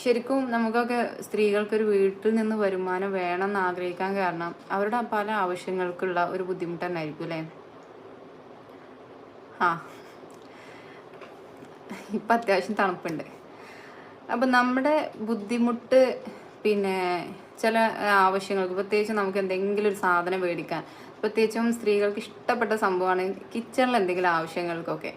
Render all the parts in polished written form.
ശരിക്കും നമുക്കൊക്കെ സ്ത്രീകൾക്കൊരു വീട്ടിൽ നിന്ന് വരുമാനം വേണമെന്ന് ആഗ്രഹിക്കാൻ കാരണം അവരുടെ പല ആവശ്യങ്ങൾക്കുള്ള ഒരു ബുദ്ധിമുട്ട് തന്നെ ആയിരിക്കും അല്ലേ? ആ, ഇപ്പം അത്യാവശ്യം തണുപ്പുണ്ട്. അപ്പം നമ്മുടെ ബുദ്ധിമുട്ട് പിന്നെ ചില ആവശ്യങ്ങൾക്ക്, പ്രത്യേകിച്ച് നമുക്ക് എന്തെങ്കിലും ഒരു സാധനം മേടിക്കാൻ, പ്രത്യേകിച്ചും സ്ത്രീകൾക്ക് ഇഷ്ടപ്പെട്ട സംഭവമാണ് കിച്ചണിൽ എന്തെങ്കിലും ആവശ്യങ്ങൾക്കൊക്കെ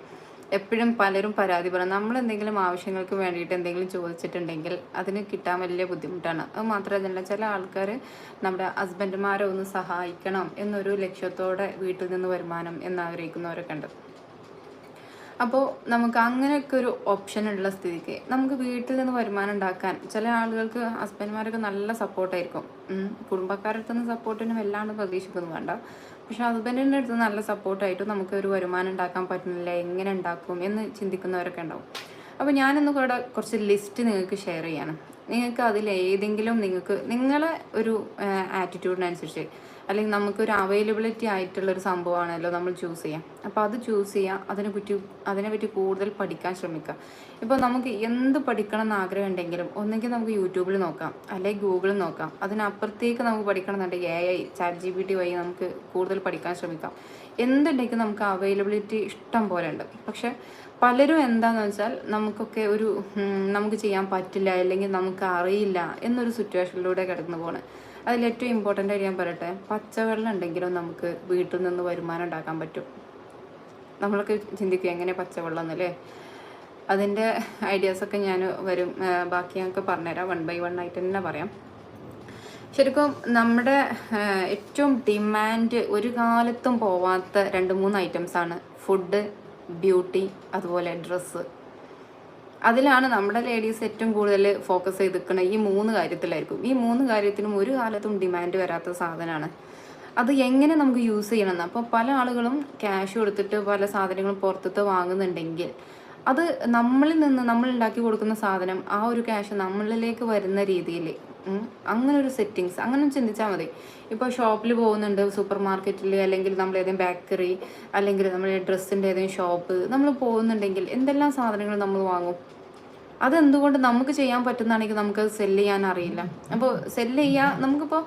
എപ്പോഴും പലരും പരാതി പറയും. നമ്മൾ എന്തെങ്കിലും ആവശ്യങ്ങൾക്ക് വേണ്ടിയിട്ട് എന്തെങ്കിലും ചോദിച്ചിട്ടുണ്ടെങ്കിൽ അതിന് കിട്ടാൻ വലിയ ബുദ്ധിമുട്ടാണ്. അത് മാത്രമല്ല, ചില ആൾക്കാർ നമ്മുടെ ഹസ്ബൻഡുമാരെ ഒന്ന് സഹായിക്കണം എന്നൊരു ലക്ഷ്യത്തോടെ വീട്ടിൽ നിന്ന് വരുമാനം എന്നാഗ്രഹിക്കുന്നവരൊക്കെ ഉണ്ട്. അപ്പോൾ നമുക്ക് അങ്ങനെയൊക്കെ ഒരു ഓപ്ഷൻ ഉള്ള സ്ഥിതിക്ക് നമുക്ക് വീട്ടിൽ നിന്ന് വരുമാനം ഉണ്ടാക്കാൻ ചില ആളുകൾക്ക് ഹസ്ബൻഡ്മാരൊക്കെ നല്ല സപ്പോർട്ടായിരിക്കും. കുടുംബക്കാരുടെ നിന്ന് സപ്പോർട്ടിന് വല്ലാണ്ട് പ്രതീക്ഷിക്കുന്നു വേണ്ട. പക്ഷെ ഹസ്ബൻഡിൻ്റെ അടുത്ത് നല്ല സപ്പോർട്ടായിട്ട് നമുക്ക് ഒരു വരുമാനം ഉണ്ടാക്കാൻ പറ്റുന്നില്ല, എങ്ങനെ ഉണ്ടാക്കും എന്ന് ചിന്തിക്കുന്നവരൊക്കെ ഉണ്ടാവും. അപ്പോൾ ഞാനിന്ന് കൂടെ കുറച്ച് ലിസ്റ്റ് നിങ്ങൾക്ക് ഷെയർ ചെയ്യാണ്. നിങ്ങൾക്ക് അതിൽ ഏതെങ്കിലും നിങ്ങളെ ഒരു ആറ്റിറ്റ്യൂഡിനനുസരിച്ച്, അല്ലെങ്കിൽ നമുക്കൊരു അവൈലബിലിറ്റി ആയിട്ടുള്ളൊരു സംഭവമാണല്ലോ നമ്മൾ ചൂസ് ചെയ്യാം. അപ്പോൾ അത് ചൂസ് ചെയ്യുക, അതിനെപ്പറ്റി കൂടുതൽ പഠിക്കാൻ ശ്രമിക്കുക. ഇപ്പോൾ നമുക്ക് എന്ത് പഠിക്കണം എന്ന് ആഗ്രഹം ഉണ്ടെങ്കിലും ഒന്നെങ്കിൽ നമുക്ക് യൂട്യൂബിൽ നോക്കാം, അല്ലെങ്കിൽ ഗൂഗിളിൽ നോക്കാം. അതിനപ്പുറത്തേക്ക് നമുക്ക് പഠിക്കണം എന്നുണ്ടെങ്കിൽ AI, ChatGPT വഴി നമുക്ക് കൂടുതൽ പഠിക്കാൻ ശ്രമിക്കാം. എന്തുണ്ടെങ്കിൽ നമുക്ക് അവൈലബിലിറ്റി ഇഷ്ടം പോലെ ഉണ്ട്. പക്ഷെ പലരും എന്താണെന്ന് വെച്ചാൽ നമുക്ക് ചെയ്യാൻ പറ്റില്ല, അല്ലെങ്കിൽ നമുക്ക് അറിയില്ല എന്നൊരു സിറ്റുവേഷനിലൂടെ കിടന്നു പോകണം. അതിലേറ്റവും ഇമ്പോർട്ടൻ്റ് ആയിട്ട് ഞാൻ പറയട്ടെ, പച്ചവെള്ളം ഉണ്ടെങ്കിലും നമുക്ക് വീട്ടിൽ നിന്ന് വരുമാനം ഉണ്ടാക്കാൻ പറ്റും. നമ്മളൊക്കെ ചിന്തിക്കുക എങ്ങനെ പച്ചവെള്ളം എന്നല്ലേ. അതിൻ്റെ ഐഡിയാസൊക്കെ ഞാൻ ബാക്കി ഞങ്ങൾക്ക് പറഞ്ഞുതരാം. 1 by 1 ആയിട്ട് തന്നെ പറയാം. ശരിക്കും നമ്മുടെ ഏറ്റവും ഡിമാൻഡ് ഒരു കാലത്തും പോവാത്ത 2-3 ഐറ്റംസാണ് ഫുഡ്, ബ്യൂട്ടി, അതുപോലെ ഡ്രസ്സ്. അതിലാണ് നമ്മുടെ ലേഡീസ് ഏറ്റവും കൂടുതൽ ഫോക്കസ് ചെയ്ത് നിൽക്കുന്നത്. ഈ 3 കാര്യത്തിലായിരിക്കും. ഈ 3 കാര്യത്തിനും ഒരു കാലത്തും ഡിമാൻഡ് വരാത്ത സാധനമാണ്. അത് എങ്ങനെ നമുക്ക് യൂസ് ചെയ്യണമെന്ന്. അപ്പോൾ പല ആളുകളും ക്യാഷ് കൊടുത്തിട്ട് പല സാധനങ്ങളും പുറത്തത്തെ വാങ്ങുന്നുണ്ടെങ്കിൽ അത് നമ്മൾ ഉണ്ടാക്കി കൊടുക്കുന്ന സാധനം ആ ഒരു ക്യാഷ് നമ്മളിലേക്ക് വരുന്ന രീതിയിൽ അങ്ങനെ ഒരു സെറ്റിങ്സ് അങ്ങനെ ചിന്തിച്ചാൽ മതി. ഇപ്പോൾ ഷോപ്പിൽ പോകുന്നുണ്ട്, സൂപ്പർ മാർക്കറ്റിൽ, അല്ലെങ്കിൽ നമ്മൾ ഏതെങ്കിലും ബേക്കറി, അല്ലെങ്കിൽ നമ്മുടെ ഡ്രസ്സിൻ്റെ ഏതെങ്കിലും ഷോപ്പ് നമ്മൾ പോകുന്നുണ്ടെങ്കിൽ എന്തെല്ലാം സാധനങ്ങൾ നമ്മൾ വാങ്ങും. അതെന്തുകൊണ്ട് നമുക്ക് ചെയ്യാൻ പറ്റുന്നതാണെങ്കിൽ നമുക്കത് സെല്ല് ചെയ്യാൻ അറിയില്ല. അപ്പോൾ സെല്ല് നമുക്കിപ്പോൾ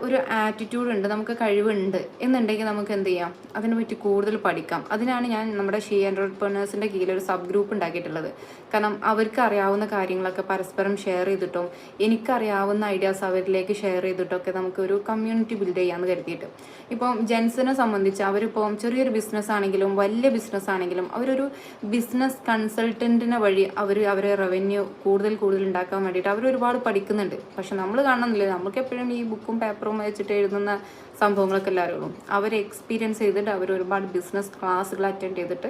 ഒരു ആറ്റിറ്റ്യൂഡ് ഉണ്ട്, നമുക്ക് കഴിവുണ്ട് എന്നുണ്ടെങ്കിൽ നമുക്ക് എന്ത് ചെയ്യാം, അതിനെപ്പറ്റി കൂടുതൽ പഠിക്കാം. അതിനാണ് ഞാൻ നമ്മുടെ ഷീ എൻ്റർപ്രനേഴ്സിൻ്റെ കീഴിൽ ഒരു സബ് ഗ്രൂപ്പ് ഉണ്ടാക്കിയിട്ടുള്ളത്. കാരണം അവർക്ക് അറിയാവുന്ന കാര്യങ്ങളൊക്കെ പരസ്പരം ഷെയർ ചെയ്തിട്ടും എനിക്കറിയാവുന്ന ഐഡിയാസ് അവരിലേക്ക് ഷെയർ ചെയ്തിട്ടൊക്കെ നമുക്കൊരു കമ്മ്യൂണിറ്റി ബിൽഡ് ചെയ്യാമെന്ന് കരുതിയിട്ട്. ഇപ്പം ജെൻസിനെ സംബന്ധിച്ച് അവരിപ്പം ചെറിയൊരു ബിസിനസ് ആണെങ്കിലും വലിയ ബിസിനസ് ആണെങ്കിലും അവരൊരു ബിസിനസ് കൺസൾട്ടൻറ്റിനെ വഴി അവരെ റവന്യൂ കൂടുതൽ ഉണ്ടാക്കാൻ വേണ്ടിയിട്ട് അവർ ഒരുപാട് പഠിക്കുന്നുണ്ട്. പക്ഷെ നമ്മൾ കാണുന്നില്ല, നമുക്ക് എപ്പോഴും ഈ ബുക്കും പേപ്പറും വെച്ചിട്ട് എഴുതുന്ന സംഭവങ്ങളൊക്കെ എല്ലാവരും അവർ എക്സ്പീരിയൻസ് ചെയ്തിട്ട് അവർ ഒരുപാട് ബിസിനസ് ക്ലാസ്സുകൾ അറ്റൻഡ് ചെയ്തിട്ട്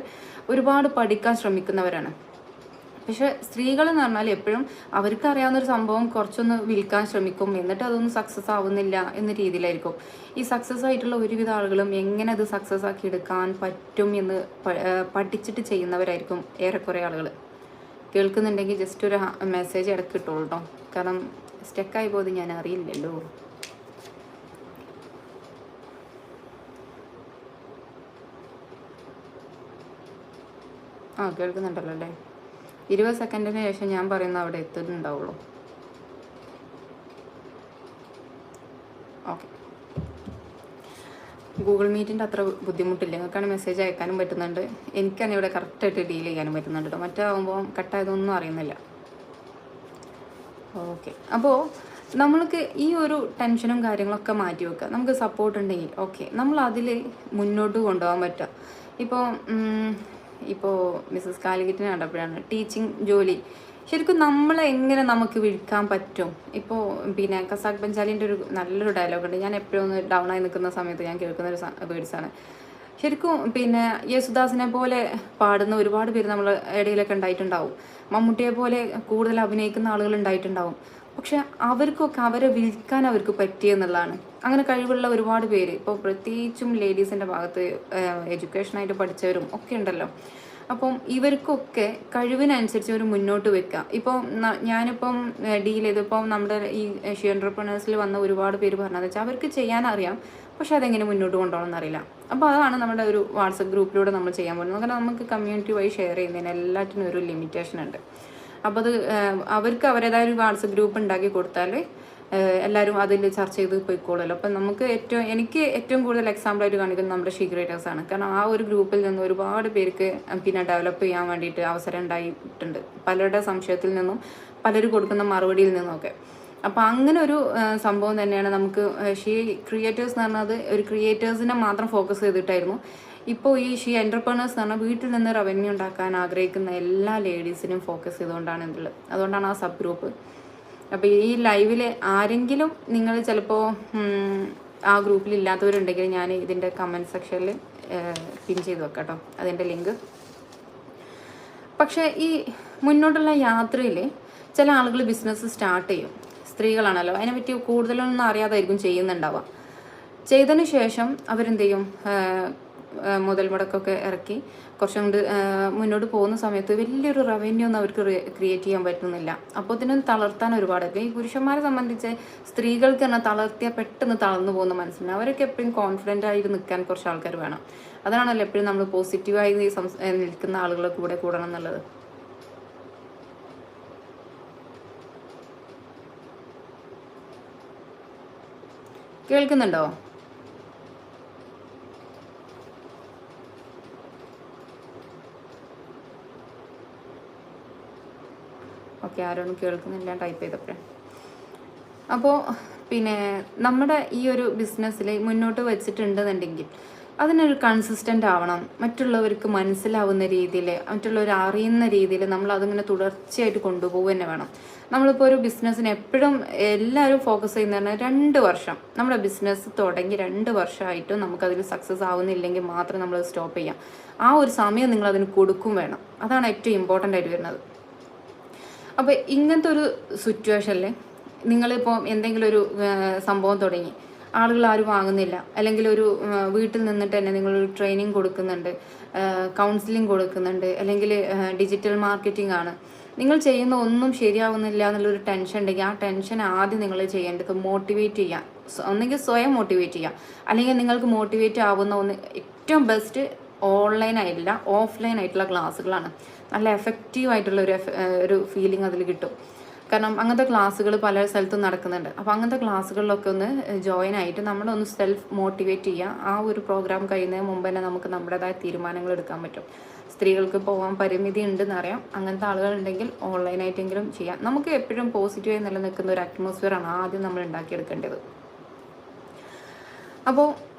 ഒരുപാട് പഠിക്കാൻ ശ്രമിക്കുന്നവരാണ്. പക്ഷെ സ്ത്രീകൾ എന്ന് പറഞ്ഞാൽ എപ്പോഴും അവർക്ക് അറിയാവുന്നൊരു സംഭവം കുറച്ചൊന്ന് വിൽക്കാൻ ശ്രമിക്കും, എന്നിട്ട് അതൊന്നും സക്സസ് ആവുന്നില്ല എന്ന രീതിയിലായിരിക്കും. ഈ സക്സസ് ആയിട്ടുള്ള ഒരുവിധ ആളുകളും എങ്ങനെ അത് സക്സസ് ആക്കി എടുക്കാൻ പറ്റും എന്ന് പഠിച്ചിട്ട് ചെയ്യുന്നവരായിരിക്കും ഏറെക്കുറെ ആളുകൾ. കേൾക്കുന്നുണ്ടെങ്കിൽ ജസ്റ്റ് ഒരു മെസ്സേജ് ഇടയ്ക്ക് ഇട്ടോളൂ കേട്ടോ, കാരണം സ്റ്റക്കായി പോകുന്നത് ഞാൻ അറിയില്ലല്ലോ. കേൾക്കുന്നുണ്ടല്ലോ അല്ലേ? 20 സെക്കൻഡിന് ശേഷം ഞാൻ പറയുന്ന അവിടെ എത്തുന്നുണ്ടാവുള്ളൂ. ഓക്കെ, ഗൂഗിൾ മീറ്റിൻ്റെ അത്ര ബുദ്ധിമുട്ടില്ല. നിങ്ങൾക്കാണ് മെസ്സേജ് അയക്കാനും പറ്റുന്നുണ്ട്, എനിക്കാണ് ഇവിടെ കറക്റ്റായിട്ട് ഡീൽ ചെയ്യാനും പറ്റുന്നുണ്ട് കേട്ടോ. മറ്റാകുമ്പോൾ കട്ടായതൊന്നും അറിയുന്നില്ല. ഓക്കെ, അപ്പോൾ നമ്മൾക്ക് ഈ ഒരു ടെൻഷനും കാര്യങ്ങളൊക്കെ മാറ്റി വെക്കുക. നമുക്ക് സപ്പോർട്ട് ഉണ്ടെങ്കിൽ ഓക്കെ, നമ്മൾ അതിൽ മുന്നോട്ട് കൊണ്ടുപോകാൻ പറ്റുക. ഇപ്പോൾ മിസ്സസ് കാലിക്കറ്റിനെ കണ്ടപ്പോഴാണ് ടീച്ചിങ് ജോലി ശരിക്കും എങ്ങനെ നമുക്ക് വിൽക്കാൻ പറ്റും. ഇപ്പോൾ പിന്നെ ഖസാക്ക് ബെഞ്ചാലിൻ്റെ ഒരു നല്ലൊരു ഡയലോഗുണ്ട്, ഞാൻ എപ്പോഴും ഒന്ന് ഡൗൺ ആയി നിൽക്കുന്ന സമയത്ത് ഞാൻ കേൾക്കുന്നൊരു വേർഡ്സാണ്. ശരിക്കും പിന്നെ യേശുദാസിനെ പോലെ പാടുന്ന ഒരുപാട് പേര് നമ്മളെ ഇടയിലൊക്കെ ഉണ്ടായിട്ടുണ്ടാവും, മമ്മൂട്ടിയെ പോലെ കൂടുതൽ അഭിനയിക്കുന്ന ആളുകൾ ഉണ്ടായിട്ടുണ്ടാവും. പക്ഷെ അവർക്കൊക്കെ അവരെ വിൽക്കാൻ അവർക്ക് പറ്റിയെന്നുള്ളതാണ്. അങ്ങനെ കഴിവുള്ള ഒരുപാട് പേര് ഇപ്പോൾ പ്രത്യേകിച്ചും ലേഡീസിൻ്റെ ഭാഗത്ത് എഡ്യൂക്കേഷനായിട്ട് പഠിച്ചവരും ഒക്കെ ഉണ്ടല്ലോ. അപ്പം ഇവർക്കൊക്കെ കഴിവിനനുസരിച്ച് അവർ മുന്നോട്ട് വെക്കുക. ഇപ്പം ഞാനിപ്പം ഡീൽ ചെയ്തപ്പം നമ്മുടെ ഈ ഷീ എൻ്റർപ്രനേഴ്സിൽ വന്ന ഒരുപാട് പേര് പറഞ്ഞതെന്ന് വെച്ചാൽ അവർക്ക് ചെയ്യാനറിയാം, പക്ഷെ അതെങ്ങനെ മുന്നോട്ട് കൊണ്ടുപോകണമെന്ന് അറിയില്ല. അപ്പോൾ അതാണ് നമ്മുടെ ഒരു വാട്സപ്പ് ഗ്രൂപ്പിലൂടെ നമ്മൾ ചെയ്യാൻ പോകുന്നത്. കാരണം നമുക്ക് കമ്മ്യൂണിറ്റി വഴി ഷെയർ ചെയ്യുന്നതിന് എല്ലാറ്റിനും ഒരു ലിമിറ്റേഷൻ ഉണ്ട്. അപ്പോൾ അത് അവർക്ക് അവരുടേതായ ഒരു വാട്സപ്പ് ഗ്രൂപ്പ് ഉണ്ടാക്കി കൊടുത്താൽ എല്ലാവരും അതിൽ ചർച്ച ചെയ്ത് പോയിക്കോളല്ലോ. അപ്പം എനിക്ക് ഏറ്റവും കൂടുതൽ എക്സാമ്പിളായിട്ട് കാണിക്കുന്നത് നമ്മുടെ ഷീ ക്രിയേറ്റേഴ്സാണ്. കാരണം ആ ഒരു ഗ്രൂപ്പിൽ നിന്ന് ഒരുപാട് പേർക്ക് പിന്നെ ഡെവലപ്പ് ചെയ്യാൻ വേണ്ടിയിട്ട് അവസരം ഉണ്ടായിട്ടുണ്ട്, പലരുടെ സംശയത്തിൽ നിന്നും പലർ കൊടുക്കുന്ന മറുപടിയിൽ നിന്നൊക്കെ. അപ്പോൾ അങ്ങനെ ഒരു സംഭവം തന്നെയാണ് നമുക്ക് ഷീ ക്രിയേറ്റേഴ്സ് എന്ന് പറഞ്ഞത് ഒരു ക്രിയേറ്റേഴ്സിനെ മാത്രം ഫോക്കസ് ചെയ്തിട്ടായിരുന്നു. ഇപ്പോൾ ഈ ഷീ എൻ്റർപ്രണേഴ്സ് എന്ന് പറഞ്ഞാൽ വീട്ടിൽ നിന്ന് റവന്യൂ ഉണ്ടാക്കാൻ ആഗ്രഹിക്കുന്ന എല്ലാ ലേഡീസിനും ഫോക്കസ് ചെയ്തുകൊണ്ടാണ് ഇതുള്ളത്. അതുകൊണ്ടാണ് ആ സബ് ഗ്രൂപ്പ്. അപ്പോൾ ഈ ലൈവിൽ ആരെങ്കിലും നിങ്ങൾ ചിലപ്പോൾ ആ ഗ്രൂപ്പിൽ ഇല്ലാത്തവരുണ്ടെങ്കിൽ ഞാൻ ഇതിൻ്റെ കമൻറ്റ് സെക്ഷനിൽ പിൻ ചെയ്ത് വെക്കാം കേട്ടോ, അതിൻ്റെ ലിങ്ക്. പക്ഷേ ഈ മുന്നോട്ടുള്ള യാത്രയിൽ ചില ആളുകൾ ബിസിനസ് സ്റ്റാർട്ട് ചെയ്യും, സ്ത്രീകളാണല്ലോ, അതിനെപ്പറ്റി കൂടുതലൊന്നും അറിയാതായിരിക്കും ചെയ്യുന്നുണ്ടാവുക. ചെയ്തതിന് ശേഷം അവരെന്ത് ചെയ്യും, മുതൽ മുടക്കൊക്കെ ഇറക്കി കുറച്ചും കൊണ്ട് മുന്നോട്ട് പോകുന്ന സമയത്ത് വലിയൊരു റവന്യൂ ഒന്നും അവർക്ക് ക്രിയേറ്റ് ചെയ്യാൻ പറ്റുന്നില്ല. അപ്പോൾ ഇതിനൊന്ന് തളർത്താൻ ഒരുപാടൊക്കെ ഈ പുരുഷന്മാരെ സംബന്ധിച്ച് സ്ത്രീകൾക്ക് തന്നെ തളർത്തിയാൽ പെട്ടെന്ന് തളർന്നു പോകുന്ന മനസ്സിലാണ്. അവരൊക്കെ എപ്പോഴും കോൺഫിഡൻ്റ് ആയിട്ട് നിൽക്കാൻ കുറച്ച് ആൾക്കാർ വേണം. അതാണല്ലോ എപ്പോഴും നമ്മൾ പോസിറ്റീവായി നിൽക്കുന്ന ആളുകളെ കൂടെ കൂടണം എന്നുള്ളത്. കേൾക്കുന്നുണ്ടോ? ഓക്കെ, ആരൊന്നും കേൾക്കുന്നില്ല ടൈപ്പ് ചെയ്തപ്പോഴേ. അപ്പോൾ പിന്നെ നമ്മുടെ ഈ ഒരു ബിസിനസ്സിൽ മുന്നോട്ട് വെച്ചിട്ടുണ്ടെന്നുണ്ടെങ്കിൽ അതിനൊരു കൺസിസ്റ്റൻ്റ് ആവണം, മറ്റുള്ളവർക്ക് മനസ്സിലാവുന്ന രീതിയിൽ, മറ്റുള്ളവർ അറിയുന്ന രീതിയിൽ നമ്മൾ അതിങ്ങനെ തുടർച്ചയായിട്ട് കൊണ്ടുപോകുക തന്നെ വേണം. നമ്മളിപ്പോൾ ഒരു ബിസിനസ്സിന് എപ്പോഴും എല്ലാവരും ഫോക്കസ് ചെയ്യുന്നതാണ് 2 വർഷം. നമ്മുടെ ബിസിനസ് തുടങ്ങി 2 വർഷമായിട്ടും നമുക്കതിൽ സക്സസ് ആവുന്നില്ലെങ്കിൽ മാത്രം നമ്മൾ സ്റ്റോപ്പ് ചെയ്യാം. ആ ഒരു സമയം നിങ്ങൾ അതിന് കൊടുക്കും വേണം. അതാണ് ഏറ്റവും ഇമ്പോർട്ടൻ്റ് ആയിട്ട് വരുന്നത്. അപ്പോൾ ഇങ്ങനത്തെ ഒരു സിറ്റുവേഷനിൽ നിങ്ങളിപ്പോൾ എന്തെങ്കിലും ഒരു സംഭവം തുടങ്ങി, ആളുകൾ ആരും വാങ്ങുന്നില്ല, അല്ലെങ്കിൽ ഒരു വീട്ടിൽ നിന്നിട്ട് തന്നെ നിങ്ങളൊരു ട്രെയിനിങ് കൊടുക്കുന്നുണ്ട്, കൗൺസിലിംഗ് കൊടുക്കുന്നുണ്ട്, അല്ലെങ്കിൽ ഡിജിറ്റൽ മാർക്കറ്റിംഗ് ആണ്, നിങ്ങൾ ചെയ്യുന്ന ഒന്നും ശരിയാവുന്നില്ല എന്നുള്ളൊരു ടെൻഷൻ ഉണ്ടെങ്കിൽ ആ ടെൻഷൻ ആദ്യം നിങ്ങൾ ചെയ്യേണ്ടത് മോട്ടിവേറ്റ് ചെയ്യാം. ഒന്നെങ്കിൽ സ്വയം മോട്ടിവേറ്റ് ചെയ്യാം, അല്ലെങ്കിൽ നിങ്ങൾക്ക് മോട്ടിവേറ്റ് ആവുന്ന ഏറ്റവും ബെസ്റ്റ് ഓൺലൈൻ ആയിട്ടില്ല ഓഫ്ലൈൻ ആയിട്ടുള്ള ക്ലാസ്സുകളാണ്. നല്ല എഫക്റ്റീവ് ആയിട്ടുള്ള ഒരു ഫീലിംഗ് അതിൽ കിട്ടും. കാരണം അങ്ങനത്തെ ക്ലാസ്സുകൾ പല സ്ഥലത്തും നടക്കുന്നുണ്ട്. അപ്പോൾ അങ്ങനത്തെ ക്ലാസ്സുകളിലൊക്കെ ഒന്ന് ജോയിൻ ആയിട്ട് നമ്മളൊന്ന് സെൽഫ് മോട്ടിവേറ്റ് ചെയ്യുക. ആ ഒരു പ്രോഗ്രാം കഴിയുന്നതിന് മുമ്പ് തന്നെ നമുക്ക് നമ്മുടേതായ തീരുമാനങ്ങൾ എടുക്കാൻ പറ്റും. സ്ത്രീകൾക്ക് പോകാൻ പരിമിതി ഉണ്ടെന്നറിയാം. അങ്ങനത്തെ ആളുകളുണ്ടെങ്കിൽ ഓൺലൈനായിട്ടെങ്കിലും ചെയ്യാം. നമുക്ക് എപ്പോഴും പോസിറ്റീവായി നിലനിൽക്കുന്ന ഒരു അറ്റ്മോസ്ഫിയറാണ് ആദ്യം നമ്മൾ ഉണ്ടാക്കിയെടുക്കേണ്ടത്. അപ്പോൾ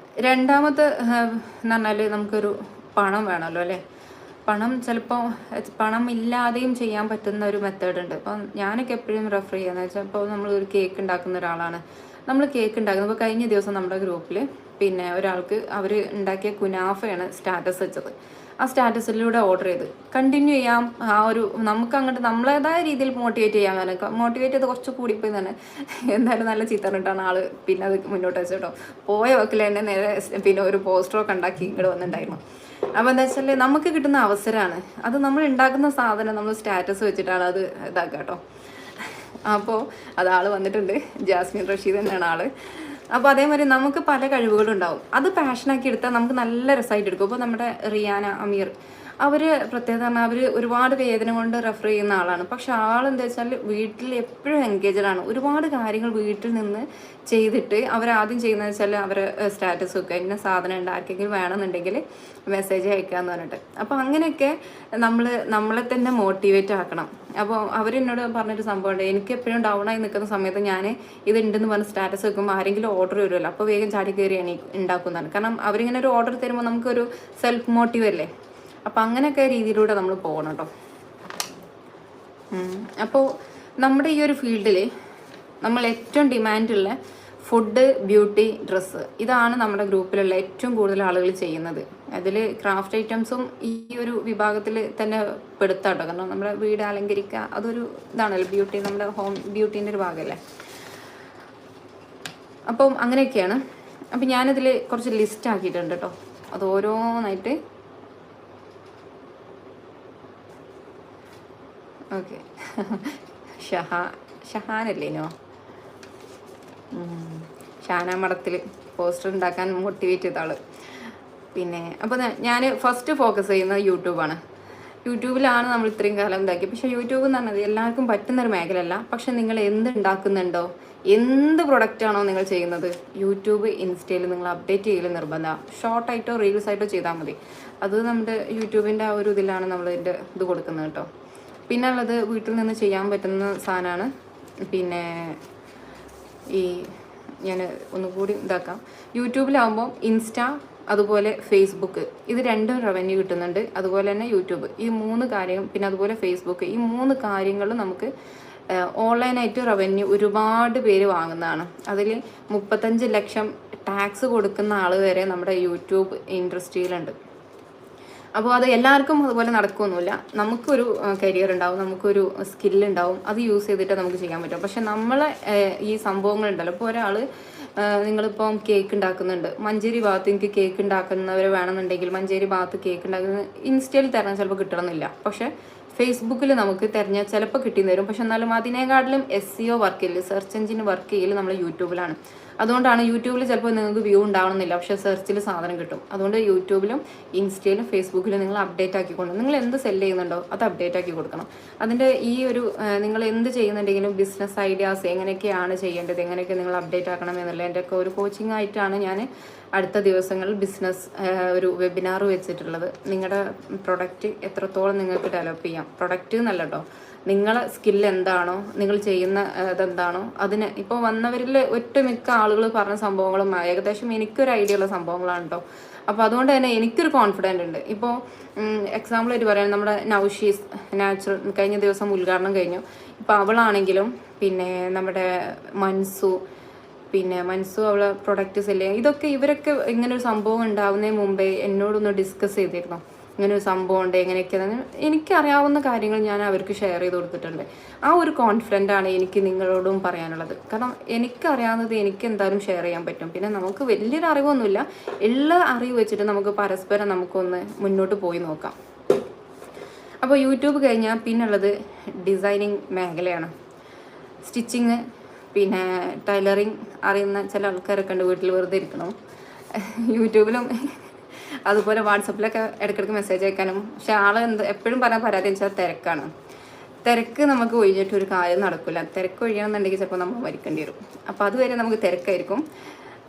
രണ്ടാമത്തെ എന്ന് പറഞ്ഞാൽ നമുക്കൊരു പണം വേണമല്ലോ അല്ലേ. പണം ഇല്ലാതെയും ചെയ്യാൻ പറ്റുന്ന ഒരു മെത്തേഡ് ഉണ്ട്. അപ്പം ഞാനൊക്കെ എപ്പോഴും റെഫർ ചെയ്യാന്ന് വെച്ചാൽ, ഇപ്പോൾ നമ്മളൊരു കേക്ക് ഉണ്ടാക്കുന്ന ഒരാളാണ്. നമ്മൾ കേക്ക് ഉണ്ടാക്കുന്നത്, ഇപ്പോൾ കഴിഞ്ഞ ദിവസം നമ്മുടെ ഗ്രൂപ്പിൽ പിന്നെ ഒരാൾക്ക് അവർ ഉണ്ടാക്കിയ കുനാഫയാണ് സ്റ്റാറ്റസ് വെച്ചത്. ആ സ്റ്റാറ്റസിലൂടെ ഓർഡർ ചെയ്ത് കണ്ടിന്യൂ ചെയ്യാം. ആ ഒരു നമുക്ക് അങ്ങോട്ട് നമ്മളേതായ രീതിയിൽ മോട്ടിവേറ്റ് ചെയ്യാൻ വേണം. മോട്ടിവേറ്റ് ചെയ്ത് കുറച്ച് കൂടിപ്പോയി തന്നെ എന്തായാലും നല്ല ചിത്രം ആൾ പിന്നെ അത് മുന്നോട്ട് വെച്ചോട്ടോ. പോയ വക്കിൽ തന്നെ നേരെ പിന്നെ ഒരു പോസ്റ്ററൊക്കെ ഉണ്ടാക്കി ഇങ്ങോട്ട് വന്നിട്ടുണ്ടായിരുന്നു. അപ്പോൾ എന്താ വെച്ചാൽ നമുക്ക് കിട്ടുന്ന അവസരമാണ് അത്. നമ്മൾ ഉണ്ടാക്കുന്ന സാധനം നമ്മൾ സ്റ്റാറ്റസ് വെച്ചിട്ടാണ് അത് ഇതാക്കുക കേട്ടോ. അപ്പോൾ അത് ആൾ വന്നിട്ടുണ്ട്, ജാസ്മിൻ റഷീദ് തന്നെയാണ് ആള്. അപ്പോൾ അതേമാതിരി നമുക്ക് പല കഴിവുകളുണ്ടാവും. അത് പാഷനാക്കി എടുത്താൽ നമുക്ക് നല്ല രസമായിട്ട് എടുക്കും. ഇപ്പോൾ നമ്മുടെ റിയാന അമീർ, അവർ പ്രത്യേകത പറഞ്ഞാൽ അവർ ഒരുപാട് വേദന കൊണ്ട് റെഫർ ചെയ്യുന്ന ആളാണ്. പക്ഷെ ആളെന്താ വെച്ചാൽ വീട്ടിൽ എപ്പോഴും എൻഗേജഡാണ്. ഒരുപാട് കാര്യങ്ങൾ വീട്ടിൽ നിന്ന് ചെയ്തിട്ട് അവരാദ്യം ചെയ്യുന്നത് വെച്ചാൽ അവർ സ്റ്റാറ്റസ് വെക്കുക, ഇന്ന സാധനം ഉണ്ട്, ആർക്കെങ്കിലും വേണമെന്നുണ്ടെങ്കിൽ മെസ്സേജ് അയക്കുക എന്ന് പറഞ്ഞിട്ട്. അപ്പോൾ അങ്ങനെയൊക്കെ നമ്മളെ തന്നെ മോട്ടിവേറ്റ് ആക്കണം. അപ്പോൾ അവരെന്നോട് പറഞ്ഞൊരു സംഭവമുണ്ട്, എനിക്ക് എപ്പോഴും ഡൗൺ ആയി നിൽക്കുന്ന സമയത്ത് ഞാൻ ഇതുണ്ടെന്ന് പറഞ്ഞ് സ്റ്റാറ്റസ് വെക്കുമ്പോൾ ആരെങ്കിലും ഓർഡർ വരുമല്ലോ, അപ്പോൾ വേഗം ചാടി കയറി ഉണ്ടാക്കുന്നതാണ്. കാരണം അവരിങ്ങനെ ഒരു ഓർഡർ തരുമ്പോൾ നമുക്കൊരു സെൽഫ് മോട്ടീവ് അല്ലേ. അപ്പം അങ്ങനെയൊക്കെ രീതിയിലൂടെ നമ്മൾ പോകണം കേട്ടോ. അപ്പോൾ നമ്മുടെ ഈ ഒരു ഫീൽഡിൽ നമ്മൾ ഏറ്റവും ഡിമാൻഡുള്ള ഫുഡ്, ബ്യൂട്ടി, ഡ്രസ്സ്, ഇതാണ് നമ്മുടെ ഗ്രൂപ്പിലുള്ള ഏറ്റവും കൂടുതൽ ആളുകൾ ചെയ്യുന്നത്. അതിൽ ക്രാഫ്റ്റ് ഐറ്റംസും ഈ ഒരു വിഭാഗത്തിൽ തന്നെ പെടുത്താം കേട്ടോ. കാരണം നമ്മുടെ വീട് അലങ്കരിക്കുക അതൊരു ഇതാണല്ലോ, ബ്യൂട്ടി, നമ്മുടെ ഹോം ബ്യൂട്ടീൻ്റെ ഒരു ഭാഗമല്ലേ. അപ്പം അങ്ങനെയൊക്കെയാണ്. അപ്പം ഞാനതിൽ കുറച്ച് ലിസ്റ്റ് ആക്കിയിട്ടുണ്ട് കേട്ടോ. അത് ഓരോന്നായിട്ട് ഓക്കെ. ഷഹാനല്ലേനോ, ഷാന മഠത്തിൽ പോസ്റ്റർ ഉണ്ടാക്കാൻ മോട്ടിവേറ്റ് ചെയ്ത ആള്. പിന്നെ അപ്പോൾ ഞാൻ ഫസ്റ്റ് ഫോക്കസ് ചെയ്യുന്നത് യൂട്യൂബാണ്. യൂട്യൂബിലാണ് നമ്മൾ ഇത്രയും കാലം ഇതാക്കി. പക്ഷേ യൂട്യൂബ് എന്ന് പറഞ്ഞത് എല്ലാവർക്കും പറ്റുന്നൊരു മേഖലയല്ല. പക്ഷെ നിങ്ങൾ എന്ത് ഉണ്ടാക്കുന്നുണ്ടോ, എന്ത് പ്രൊഡക്റ്റാണോ നിങ്ങൾ ചെയ്യുന്നത്, യൂട്യൂബ് ഇൻസ്റ്റയിൽ നിങ്ങൾ അപ്ഡേറ്റ് ചെയ്യൽ നിർബന്ധമാണ്. ഷോർട്ടായിട്ടോ റീൽസ് ആയിട്ടോ ചെയ്താൽ മതി. അത് നമ്മുടെ യൂട്യൂബിൻ്റെ ആ ഒരു ഇതിലാണ് നമ്മൾ ഇതിൻ്റെ ഇത് കൊടുക്കുന്നത് കേട്ടോ. പിന്നെ ഉള്ളത് വീട്ടിൽ നിന്ന് ചെയ്യാൻ പറ്റുന്ന സാധനമാണ്. പിന്നെ ഈ ഞാൻ ഒന്നുകൂടി ഇതാക്കാം. യൂട്യൂബിലാവുമ്പോൾ ഇൻസ്റ്റ അതുപോലെ ഫേസ്ബുക്ക് ഇത് രണ്ടും റവന്യൂ കിട്ടുന്നുണ്ട്. അതുപോലെ തന്നെ യൂട്യൂബ്, ഈ 3 കാര്യം, പിന്നെ അതുപോലെ ഫേസ്ബുക്ക്, ഈ 3 കാര്യങ്ങളും നമുക്ക് ഓൺലൈനായിട്ട് റവന്യൂ ഒരുപാട് പേര് വാങ്ങുന്നതാണ്. അതിൽ 35 ലക്ഷം ടാക്സ് കൊടുക്കുന്ന ആൾ വരെ നമ്മുടെ യൂട്യൂബ് ഇൻഡസ്ട്രിയിലുണ്ട്. അപ്പോൾ അത് എല്ലാവർക്കും അതുപോലെ നടക്കുമൊന്നുമില്ല. നമുക്കൊരു കരിയർ ഉണ്ടാവും, നമുക്കൊരു സ്കില്ലുണ്ടാവും, അത് യൂസ് ചെയ്തിട്ട് നമുക്ക് ചെയ്യാൻ പറ്റും. പക്ഷെ നമ്മളെ ഈ സംഭവങ്ങളുണ്ടല്ലോ, ഇപ്പോൾ ഒരാൾ നിങ്ങളിപ്പം കേക്ക് ഉണ്ടാക്കുന്നുണ്ട്, മഞ്ചേരി ഭാഗത്ത് എനിക്ക് കേക്ക് ഉണ്ടാക്കുന്നവർ വേണമെന്നുണ്ടെങ്കിൽ മഞ്ചേരി ഭാഗത്ത് കേക്ക് ഉണ്ടാക്കുന്നത് ഇൻസ്റ്റയിൽ തരണം ചിലപ്പോൾ കിട്ടണമെന്നില്ല. പക്ഷേ ഫേസ്ബുക്കിൽ നമുക്ക് തിരഞ്ഞാൽ ചിലപ്പോൾ കിട്ടിയെന്ന് വരും. പക്ഷെ എന്നാലും അതിനേക്കാട്ടിലും SEO വർക്ക് ചെയ്യൽ, സെർച്ച് എഞ്ചിൻ വർക്ക് ചെയ്യൽ നമ്മൾ യൂട്യൂബിലാണ്. അതുകൊണ്ടാണ് യൂട്യൂബിൽ ചിലപ്പോൾ നിങ്ങൾക്ക് വ്യൂ ഉണ്ടാവണമെന്നില്ല, പക്ഷേ സെർച്ചിൽ സാധനം കിട്ടും. അതുകൊണ്ട് യൂട്യൂബിലും ഇൻസ്റ്റയിലും ഫേസ്ബുക്കിലും നിങ്ങൾ അപ്ഡേറ്റ് ആക്കിക്കൊണ്ട് നിങ്ങൾ എന്ത് സെല് ചെയ്യുന്നുണ്ടോ അത് അപ്ഡേറ്റ് ആക്കി കൊടുക്കണം. അതിൻ്റെ ഈ ഒരു നിങ്ങൾ എന്ത് ചെയ്യുന്നുണ്ടെങ്കിലും ബിസിനസ് ഐഡിയാസ് എങ്ങനെയൊക്കെയാണ് ചെയ്യേണ്ടത്, എങ്ങനെയൊക്കെ നിങ്ങൾ അപ്ഡേറ്റ് ആക്കണം എന്നുള്ളതിൻ്റെ ഒക്കെ ഒരു കോച്ചിങ് ആയിട്ടാണ് ഞാൻ അടുത്ത ദിവസങ്ങളിൽ ബിസിനസ് ഒരു വെബിനാർ വെച്ചിട്ടുള്ളത്. നിങ്ങളുടെ പ്രൊഡക്റ്റ് എത്രത്തോളം നിങ്ങൾക്ക് ഡെവലപ്പ് ചെയ്യാം, പ്രൊഡക്റ്റ് എന്നല്ല കേട്ടോ, നിങ്ങളെ സ്കില്ല് എന്താണോ, നിങ്ങൾ ചെയ്യുന്ന ഇതെന്താണോ അതിന്. ഇപ്പോൾ വന്നവരിൽ ഒട്ടുമിക്ക ആളുകൾ പറഞ്ഞ സംഭവങ്ങളും ഏകദേശം എനിക്കൊരു ഐഡിയ ഉള്ള സംഭവങ്ങളാണ് കേട്ടോ. അപ്പോൾ അതുകൊണ്ട് തന്നെ എനിക്കൊരു കോൺഫിഡൻ്റ് ഉണ്ട്. ഇപ്പോൾ എക്സാമ്പിളായിട്ട് പറയാൻ നമ്മുടെ നൗഷീസ് നാച്ചുറൽ കഴിഞ്ഞ ദിവസം ഉദ്ഘാടനം കഴിഞ്ഞു. ഇപ്പോൾ അവളാണെങ്കിലും പിന്നെ നമ്മുടെ മൻസു അവളെ പ്രൊഡക്റ്റ് സെല് ചെയ്യുക, ഇതൊക്കെ ഇവരൊക്കെ ഇങ്ങനൊരു സംഭവം ഉണ്ടാവുന്നതിന് മുമ്പേ എന്നോടൊന്ന് ഡിസ്കസ് ചെയ്തിരുന്നു. ഇങ്ങനൊരു സംഭവം ഉണ്ട്, എങ്ങനെയൊക്കെയാണ് എനിക്കറിയാവുന്ന കാര്യങ്ങൾ ഞാൻ അവർക്ക് ഷെയർ ചെയ്ത് കൊടുത്തിട്ടുണ്ട്. ആ ഒരു കോൺഫിഡൻ്റാണ് എനിക്ക് നിങ്ങളോടും പറയാനുള്ളത്. കാരണം എനിക്കറിയാവുന്നത് എനിക്ക് എന്തായാലും ഷെയർ ചെയ്യാൻ പറ്റും. പിന്നെ നമുക്ക് വലിയൊരു അറിവൊന്നുമില്ല, ഉള്ള അറിവ് വെച്ചിട്ട് നമുക്ക് പരസ്പരം നമുക്കൊന്ന് മുന്നോട്ട് പോയി നോക്കാം. അപ്പോൾ യൂട്യൂബ് കഴിഞ്ഞാൽ പിന്നുള്ളത് ഡിസൈനിങ് മേഖലയാണ്. സ്റ്റിച്ചിങ്, പിന്നെ ടൈലറിങ് അറിയുന്ന ചില ആൾക്കാരൊക്കെ ഉണ്ട് വീട്ടിൽ വെറുതെ ഇരിക്കണം. യൂട്യൂബിലും അതുപോലെ വാട്സപ്പിലൊക്കെ ഇടയ്ക്കിടയ്ക്ക് മെസ്സേജ് അയക്കാനും. പക്ഷെ എപ്പോഴും പറയാൻ പരാതി വെച്ചാൽ തിരക്ക് നമുക്ക് ഒഴിഞ്ഞിട്ട് ഒരു കാര്യം നടക്കില്ല. തിരക്ക് ഒഴിയണമെന്നുണ്ടെങ്കിൽ ചിലപ്പോൾ നമ്മൾ മരിക്കേണ്ടി വരും. അപ്പോൾ അതുവരെ നമുക്ക് തിരക്കായിരിക്കും.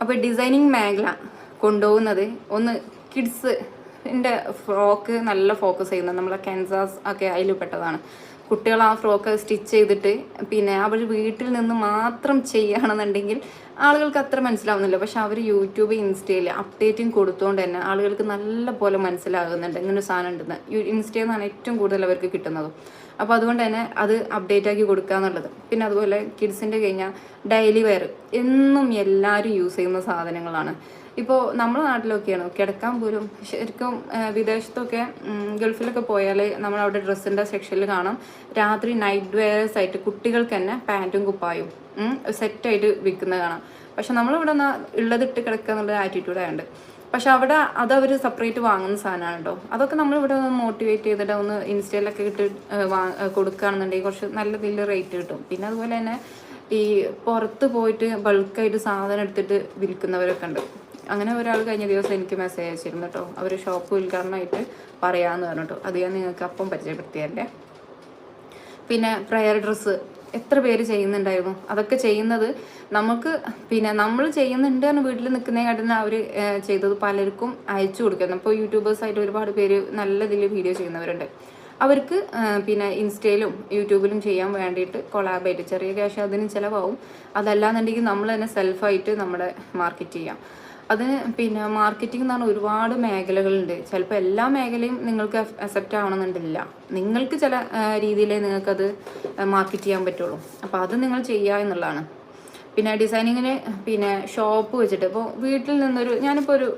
അപ്പോൾ ഡിസൈനിങ് മേഖല കൊണ്ടുപോകുന്നത് ഒന്ന് കിഡ്സിൻ്റെ ഫ്രോക്ക് നല്ല ഫോക്കസ് ചെയ്യുന്നത്, നമ്മളെ കെൻസാസ് ഒക്കെ അതിൽ പെട്ടതാണ്. കുട്ടികൾ ആ ഫ്രോക്ക് സ്റ്റിച്ച് ചെയ്തിട്ട് പിന്നെ അവർ വീട്ടിൽ നിന്ന് മാത്രം ചെയ്യുകയാണെന്നുണ്ടെങ്കിൽ ആളുകൾക്ക് അത്ര മനസ്സിലാവുന്നില്ല. പക്ഷെ അവർ യൂട്യൂബ് ഇൻസ്റ്റയിൽ അപ്ഡേറ്റിംഗ് കൊടുത്തുകൊണ്ട് തന്നെ ആളുകൾക്ക് നല്ല പോലെ മനസ്സിലാകുന്നുണ്ട് ഇങ്ങനെ ഒരു സാധനം ഉണ്ടെന്ന്. ഇൻസ്റ്റയിൽ നിന്നാണ് ഏറ്റവും കൂടുതൽ അവർക്ക് കിട്ടുന്നത്. അപ്പോൾ അതുകൊണ്ട് തന്നെ അത് അപ്ഡേറ്റ് ആക്കി കൊടുക്കുക എന്നുള്ളത്. പിന്നെ അതുപോലെ കിഡ്സിൻ്റെ കഴിഞ്ഞാൽ ഡെയിലി വെയർ എന്നും എല്ലാവരും യൂസ് ചെയ്യുന്ന സാധനങ്ങളാണ്. ഇപ്പോൾ നമ്മുടെ നാട്ടിലൊക്കെയാണ് കിടക്കാൻ പോലും ശരിക്കും വിദേശത്തൊക്കെ ഗൾഫിലൊക്കെ പോയാൽ നമ്മളവിടെ ഡ്രസ്സിൻ്റെ സെക്ഷനിൽ കാണാം രാത്രി നൈറ്റ് വെയർസ് ആയിട്ട് കുട്ടികൾക്ക് തന്നെ പാൻറ്റും കുപ്പായും സെറ്റായിട്ട് വിൽക്കുന്നത് കാണാം. പക്ഷെ നമ്മളിവിടെ ഉള്ളതിട്ട് കിടക്കുക എന്നുള്ളൊരു ആറ്റിറ്റ്യൂഡായുണ്ട്. പക്ഷെ അവിടെ അതവർ സെപ്പറേറ്റ് വാങ്ങുന്ന സാധനമാണ് കേട്ടോ. അതൊക്കെ നമ്മളിവിടെ ഒന്ന് മോട്ടിവേറ്റ് ചെയ്തിട്ട് ഒന്ന് ഇൻസ്റ്റയിലൊക്കെ ഇട്ട് കൊടുക്കുകയാണെന്നുണ്ടെങ്കിൽ കുറച്ച് നല്ല വലിയ റേറ്റ് കിട്ടും. പിന്നെ അതുപോലെ തന്നെ ഈ പുറത്ത് പോയിട്ട് ബൾക്കായിട്ട് സാധനം എടുത്തിട്ട് വിൽക്കുന്നവരൊക്കെ ഉണ്ട്. അങ്ങനെ ഒരാൾ കഴിഞ്ഞ ദിവസം എനിക്ക് മെസ്സേജ് അയച്ചിരുന്നു കേട്ടോ. അവർ ഷോപ്പ് ഉദ്ഘാടനമായിട്ട് പറയാമെന്ന് പറഞ്ഞിട്ടോ. അത് ഞാൻ നിങ്ങൾക്ക് അപ്പം പരിചയപ്പെടുത്തിയല്ലേ. പിന്നെ പ്രയർ ഡ്രസ്സ് എത്ര പേര് ചെയ്യുന്നുണ്ടായിരുന്നു. അതൊക്കെ ചെയ്യുന്നത് നമുക്ക് പിന്നെ നമ്മൾ ചെയ്യുന്നുണ്ട് എന്ന് വീട്ടിൽ നിൽക്കുന്നതിനാട്ടിൽ അവർ ചെയ്തത് പലർക്കും അയച്ചു കൊടുക്കുന്നു. ഇപ്പോൾ യൂട്യൂബേഴ്സായിട്ട് ഒരുപാട് പേര് നല്ല ഇതിൽ വീഡിയോ ചെയ്യുന്നവരുണ്ട്. അവർക്ക് പിന്നെ ഇൻസ്റ്റയിലും യൂട്യൂബിലും ചെയ്യാൻ വേണ്ടിയിട്ട് കൊളാബായിട്ട് ചെറിയ ക്യാഷ് അതിന് ചിലവാകും. അതല്ലാന്നുണ്ടെങ്കിൽ നമ്മൾ തന്നെ സെൽഫായിട്ട് നമ്മുടെ മാർക്കറ്റ് ചെയ്യാം. അതിന് പിന്നെ മാർക്കറ്റിംഗ് എന്ന് പറഞ്ഞാൽ ഒരുപാട് മേഖലകളുണ്ട്. ചിലപ്പോൾ എല്ലാ മേഖലയും നിങ്ങൾക്ക് അക്സെപ്റ്റ് ആവണമെന്നുണ്ടില്ല. നിങ്ങൾക്ക് ചില രീതിയിലേ നിങ്ങൾക്കത് മാർക്കറ്റ് ചെയ്യാൻ പറ്റുള്ളൂ. അപ്പോൾ അത് നിങ്ങൾ ചെയ്യുക എന്നുള്ളതാണ്. പിന്നെ ഡിസൈനിങ്ങിന് പിന്നെ ഷോപ്പ് വെച്ചിട്ട് ഇപ്പോൾ വീട്ടിൽ നിന്നൊരു ഞാനിപ്പോൾ ഒരു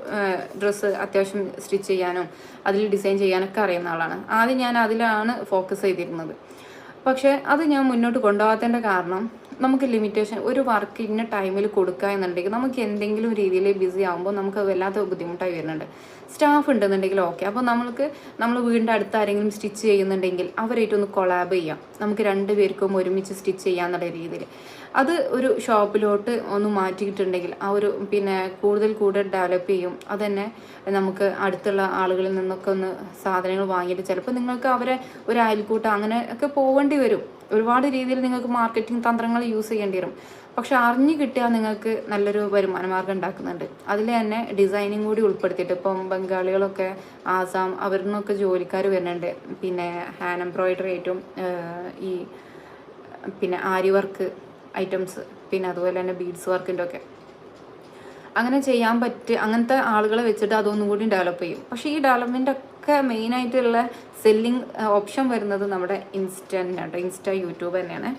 ഡ്രസ്സ് അത്യാവശ്യം സ്റ്റിച്ച് ചെയ്യാനും അതിൽ ഡിസൈൻ ചെയ്യാനൊക്കെ അറിയുന്ന ആളാണ്. ആദ്യം ഞാൻ അതിലാണ് ഫോക്കസ് ചെയ്തിരുന്നത്. പക്ഷേ അത് ഞാൻ മുന്നോട്ട് കൊണ്ടുപോകാത്തതിൻ്റെ കാരണം നമുക്ക് ലിമിറ്റേഷൻ ഒരു വർക്ക് ഇന്ന ടൈമിൽ കൊടുക്കുക എന്നുണ്ടെങ്കിൽ നമുക്ക് എന്തെങ്കിലും രീതിയിൽ ബിസി ആകുമ്പോൾ നമുക്ക് വല്ലാത്ത ബുദ്ധിമുട്ടായി വരുന്നുണ്ട്. സ്റ്റാഫ് ഉണ്ടെന്നുണ്ടെങ്കിൽ ഓക്കെ. അപ്പോൾ നമ്മൾ വീടിൻ്റെ അടുത്ത് ആരെങ്കിലും സ്റ്റിച്ച് ചെയ്യുന്നുണ്ടെങ്കിൽ അവരായിട്ടൊന്ന് കൊളാബ് ചെയ്യാം, നമുക്ക് 2 പേർക്കും ഒരുമിച്ച് സ്റ്റിച്ച് ചെയ്യാന്നുള്ള രീതിയിൽ. അത് ഒരു ഷോപ്പിലോട്ട് ഒന്ന് മാറ്റിയിട്ടുണ്ടെങ്കിൽ ആ ഒരു പിന്നെ കൂടുതൽ ഡെവലപ്പ് ചെയ്യും. അതുതന്നെ നമുക്ക് അടുത്തുള്ള ആളുകളിൽ നിന്നൊക്കെ ഒന്ന് സാധനങ്ങൾ വാങ്ങിയിട്ട് ചിലപ്പോൾ നിങ്ങൾക്ക് അവരെ ഒരു അയൽക്കൂട്ടം അങ്ങനെ ഒക്കെ പോവേണ്ടി വരും. ഒരുപാട് രീതിയിൽ നിങ്ങൾക്ക് മാർക്കറ്റിംഗ് തന്ത്രങ്ങൾ യൂസ് ചെയ്യേണ്ടി വരും. പക്ഷെ അറിഞ്ഞു കിട്ടിയാൽ നിങ്ങൾക്ക് നല്ലൊരു വരുമാന മാർഗ്ഗം ഉണ്ടാക്കുന്നുണ്ട്. അതിൽ തന്നെ ഡിസൈനിങ് കൂടി ഉൾപ്പെടുത്തിയിട്ട് ഇപ്പം ബംഗാളികളൊക്കെ ആസാം അവരിൽ നിന്നൊക്കെ ജോലിക്കാർ വരുന്നുണ്ട്. പിന്നെ ഹാൻഡ് എംബ്രോയിഡറി ആയിട്ടും ഈ പിന്നെ ആരി വർക്ക് ഐറ്റംസ്, പിന്നെ അതുപോലെ തന്നെ ബീഡ്സ് വർക്കിൻ്റെ ഒക്കെ അങ്ങനെ ചെയ്യാൻ അങ്ങനത്തെ ആളുകളെ വെച്ചിട്ട് അതൊന്നും കൂടി ഡെവലപ്പ് ചെയ്യും. പക്ഷേ ഈ ഡെവലപ്മെൻ്റ് ഒക്കെ മെയിനായിട്ടുള്ള സെല്ലിങ് ഓപ്ഷൻ വരുന്നത് നമ്മുടെ ഇൻസ്റ്റ യൂട്യൂബ് തന്നെയാണ്.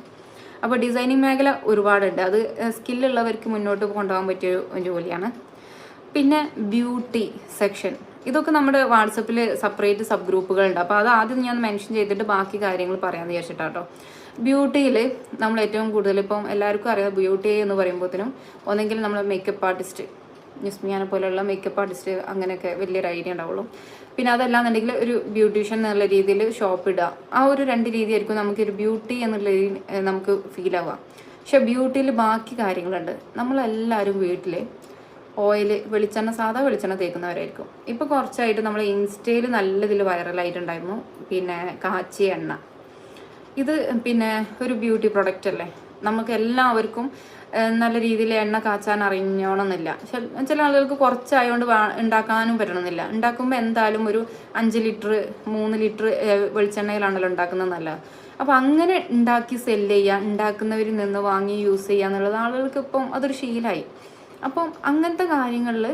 അപ്പോൾ ഡിസൈനിങ് മേഖല ഒരുപാടുണ്ട്. അത് സ്കില്ലുള്ളവർക്ക് മുന്നോട്ട് കൊണ്ടുപോകാൻ പറ്റിയൊരു ജോലിയാണ്. പിന്നെ ബ്യൂട്ടി സെക്ഷൻ, ഇതൊക്കെ നമ്മുടെ വാട്സപ്പിൽ സെപ്പറേറ്റ് സബ് ഗ്രൂപ്പുകളുണ്ട്. അപ്പോൾ അത് ആദ്യം ഞാൻ മെൻഷൻ ചെയ്തിട്ട് ബാക്കി കാര്യങ്ങൾ പറയാമെന്ന് വിചാരിച്ചിട്ടാട്ടോ. ബ്യൂട്ടിയിൽ നമ്മൾ ഏറ്റവും കൂടുതൽ ഇപ്പം എല്ലാവർക്കും അറിയാം, ബ്യൂട്ടി എന്ന് പറയുമ്പോഴത്തേനും ഒന്നെങ്കിൽ നമ്മൾ മേക്കപ്പ് ആർട്ടിസ്റ്റ്, നിസ്മിയാനെ പോലെയുള്ള മേക്കപ്പ് ആർട്ടിസ്റ്റ് അങ്ങനെയൊക്കെ വലിയൊരു ഐഡിയ ഉണ്ടാവുള്ളൂ. പിന്നെ അതല്ലാന്നുണ്ടെങ്കിൽ ഒരു ബ്യൂട്ടീഷ്യൻ എന്നുള്ള രീതിയിൽ ഷോപ്പ് ഇടുക. ആ ഒരു 2 രീതിയായിരിക്കും നമുക്കൊരു ബ്യൂട്ടി എന്നുള്ള രീതിയിൽ നമുക്ക് ഫീൽ ആവുക. പക്ഷെ ബ്യൂട്ടിയിൽ ബാക്കി കാര്യങ്ങളുണ്ട്. നമ്മളെല്ലാവരും വീട്ടിൽ സാധാ വെളിച്ചെണ്ണ തേക്കുന്നവരായിരിക്കും. ഇപ്പോൾ കുറച്ചായിട്ട് നമ്മൾ ഇൻസ്റ്റയിൽ നല്ലതിൽ വൈറലായിട്ടുണ്ടായിരുന്നു പിന്നെ കാച്ചിയ എണ്ണ. ഇത് പിന്നെ ഒരു ബ്യൂട്ടി പ്രൊഡക്റ്റ് അല്ലേ, നമുക്ക് എല്ലാവർക്കും നല്ല രീതിയിൽ എണ്ണ കാച്ചാൻ അറിഞ്ഞോണമെന്നില്ല. ചില ആളുകൾക്ക് കുറച്ചായതുകൊണ്ട് ഉണ്ടാക്കാനും പറ്റണമെന്നില്ല. ഉണ്ടാക്കുമ്പോൾ എന്തായാലും ഒരു 5 ലിറ്റർ 3 ലിറ്റർ വെളിച്ചെണ്ണയിലാണല്ലോ ഉണ്ടാക്കുന്നത് നല്ലത്. അപ്പോൾ അങ്ങനെ ഉണ്ടാക്കി സെല്ല് ചെയ്യുക, ഉണ്ടാക്കുന്നവരിൽ നിന്ന് വാങ്ങി യൂസ് ചെയ്യുക എന്നുള്ളത് ആളുകൾക്ക് ഇപ്പം അതൊരു ശീലമായി. അപ്പം അങ്ങനത്തെ കാര്യങ്ങളിൽ